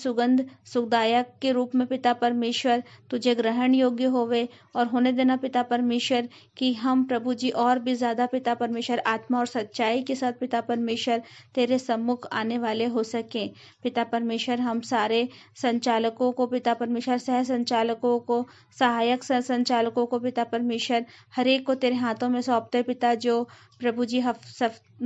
सुखदायक के रूप में पिता परमेश्वर तुझे ग्रहण योग्य होवे और होने देना पिता परमेश्वर कि हम प्रभु जी और भी ज़्यादा पिता परमेश्वर आत्मा और सच्चाई के साथ पिता परमेश्वर तेरे सम्मुख आने वाले हो सके पिता परमेश्वर। हम सारे संचालकों को पिता परमेश्वर, सह संचालकों को, सहायक सह संचालकों को पिता परमेश्वर हर एक को तेरे हाथों में सौंपते पिता, जो प्रभु जी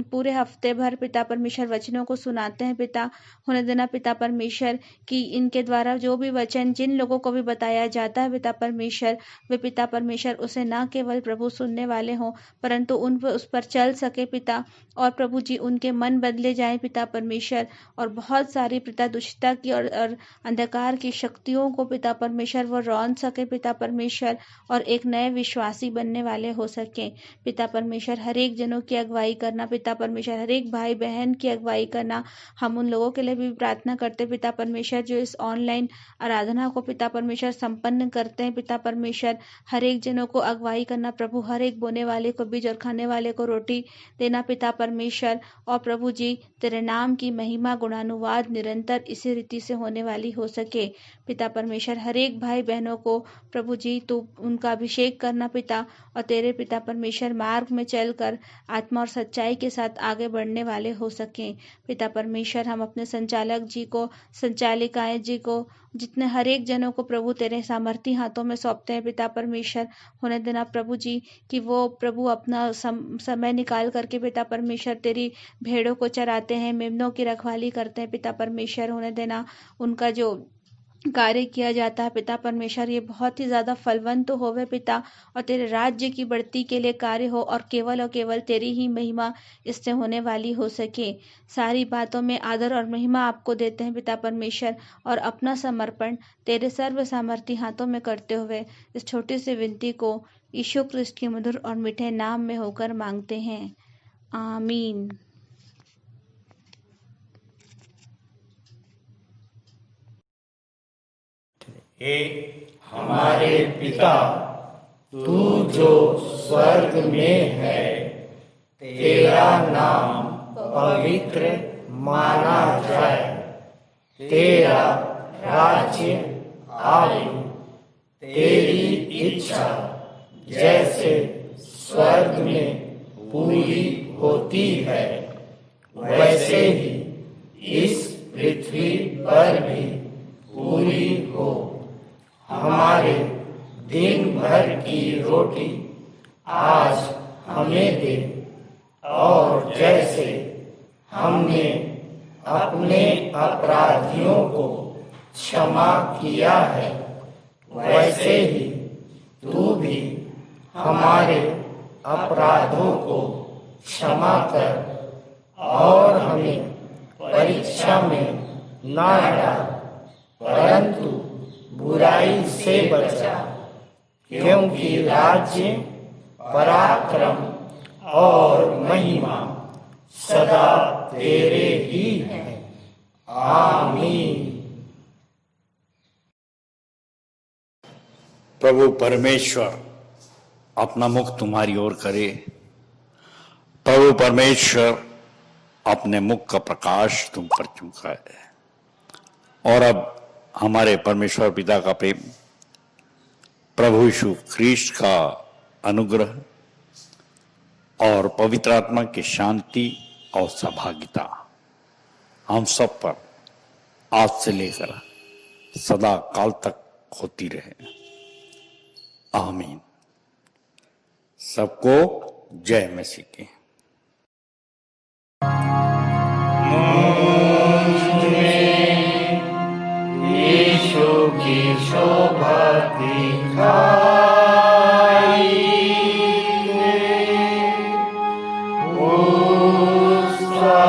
पूरे हफ्ते भर पिता परमेश्वर वचनों को सुनाते हैं पिता। होने देना पिता परमेश्वर कि इनके द्वारा जो भी वचन जिन लोगों को भी बताया जाता है पिता परमेश्वर वे पिता परमेश्वर उसे न केवल प्रभु सुनने वाले हों परंतु उस पर चल सके पिता और प्रभु जी उनके मन बदले जाए पिता परमेश्वर और बहुत सारी पिता दुष्टता की और अंधकार की शक्तियों को पिता परमेश्वर वो रौंद सके पिता परमेश्वर और एक नए विश्वासी बनने वाले हो सके पिता परमेश्वर। हर एक जनों की अगुवाई करना पिता परमेश्वर, हर एक भाई बहन की अगुवाई करना। हम उन लोगों के लिए भी प्रार्थना करते पिता परमेश्वर जो इस ऑनलाइन आराधना को पिता परमेश्वर संपन्न करते हैं पिता परमेश्वर। हर एक जनों को अगुवाई करना प्रभु, हर एक बोने वाले को बीज और खाने वाले को रोटी देना पिता परमेश्वर और प्रभु जी तेरे नाम की महिमा गुणानुवाद निरंतर इसी रीति से होने वाली हो सके पिता परमेश्वर। हर एक भाई बहनों को प्रभु जी तू उनका अभिषेक करना पिता और तेरे पिता परमेश्वर मार्ग में चलकर आत्मा और सच्चाई के साथ आगे बढ़ने वाले हो सकें। पिता परमेश्वर, हम अपने संचालक जी को, संचालिकाएं जी को, जितने हर एक जनों को प्रभु तेरे सामर्थी हाथों में सौंपते हैं। पिता परमेश्वर, होने देना प्रभु जी कि वो प्रभु अपना समय निकाल करके पिता परमेश्वर तेरी भेड़ों को चराते हैं, मेमनों की रखवाली करते हैं। पिता परमेश्वर, होने देना उनका जो कार्य किया जाता है पिता परमेश्वर, ये बहुत ही ज़्यादा फलवंत होवे पिता, और तेरे राज्य की बढ़ती के लिए कार्य हो, और केवल तेरी ही महिमा इससे होने वाली हो सके। सारी बातों में आदर और महिमा आपको देते हैं पिता परमेश्वर, और अपना समर्पण तेरे सर्व सामर्थी हाथों में करते हुए इस छोटी सी विनती को यीशु क्रिस्ट के मधुर और मीठे नाम में होकर मांगते हैं, आमीन। हे हमारे पिता, तू जो स्वर्ग में है, तेरा नाम पवित्र माना जाए, तेरा राज्य आए, तेरी इच्छा जैसे स्वर्ग में पूरी होती है, वैसे ही इस पृथ्वी पर भी पूरी हो। हमारे दिन भर की रोटी आज हमें दे, और जैसे हमने अपने अपराधियों को क्षमा किया है, वैसे ही तू भी हमारे अपराधों को क्षमा कर, और हमें परीक्षा में न डाल, परंतु बुराई से बचा, क्योंकि राज्य, पराक्रम और महिमा सदा तेरे ही हैं, आमीन। प्रभु परमेश्वर अपना मुख तुम्हारी ओर करे। प्रभु परमेश्वर अपने मुख का प्रकाश तुम पर चमकाए। और अब हमारे परमेश्वर पिता का प्रेम, प्रभु यीशु ख्रीस्त का अनुग्रह और पवित्र आत्मा की शांति और सहभागिता हम सब पर आज से लेकर सदा काल तक होती रहे, आमीन। सबको जय मसीह की। यीशु की शोभा दिखाई उसका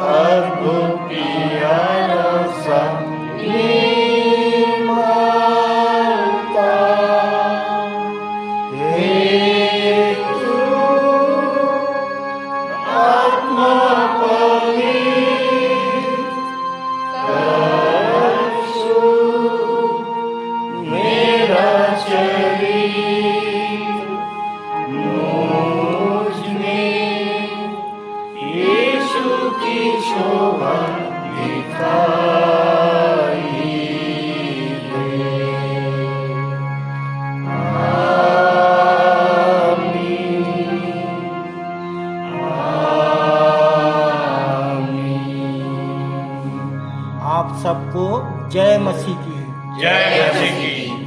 अद्भुत प्यारा संगीत मारता हे तू आत्मा आप सबको जय मसीह की। जय मसीह की।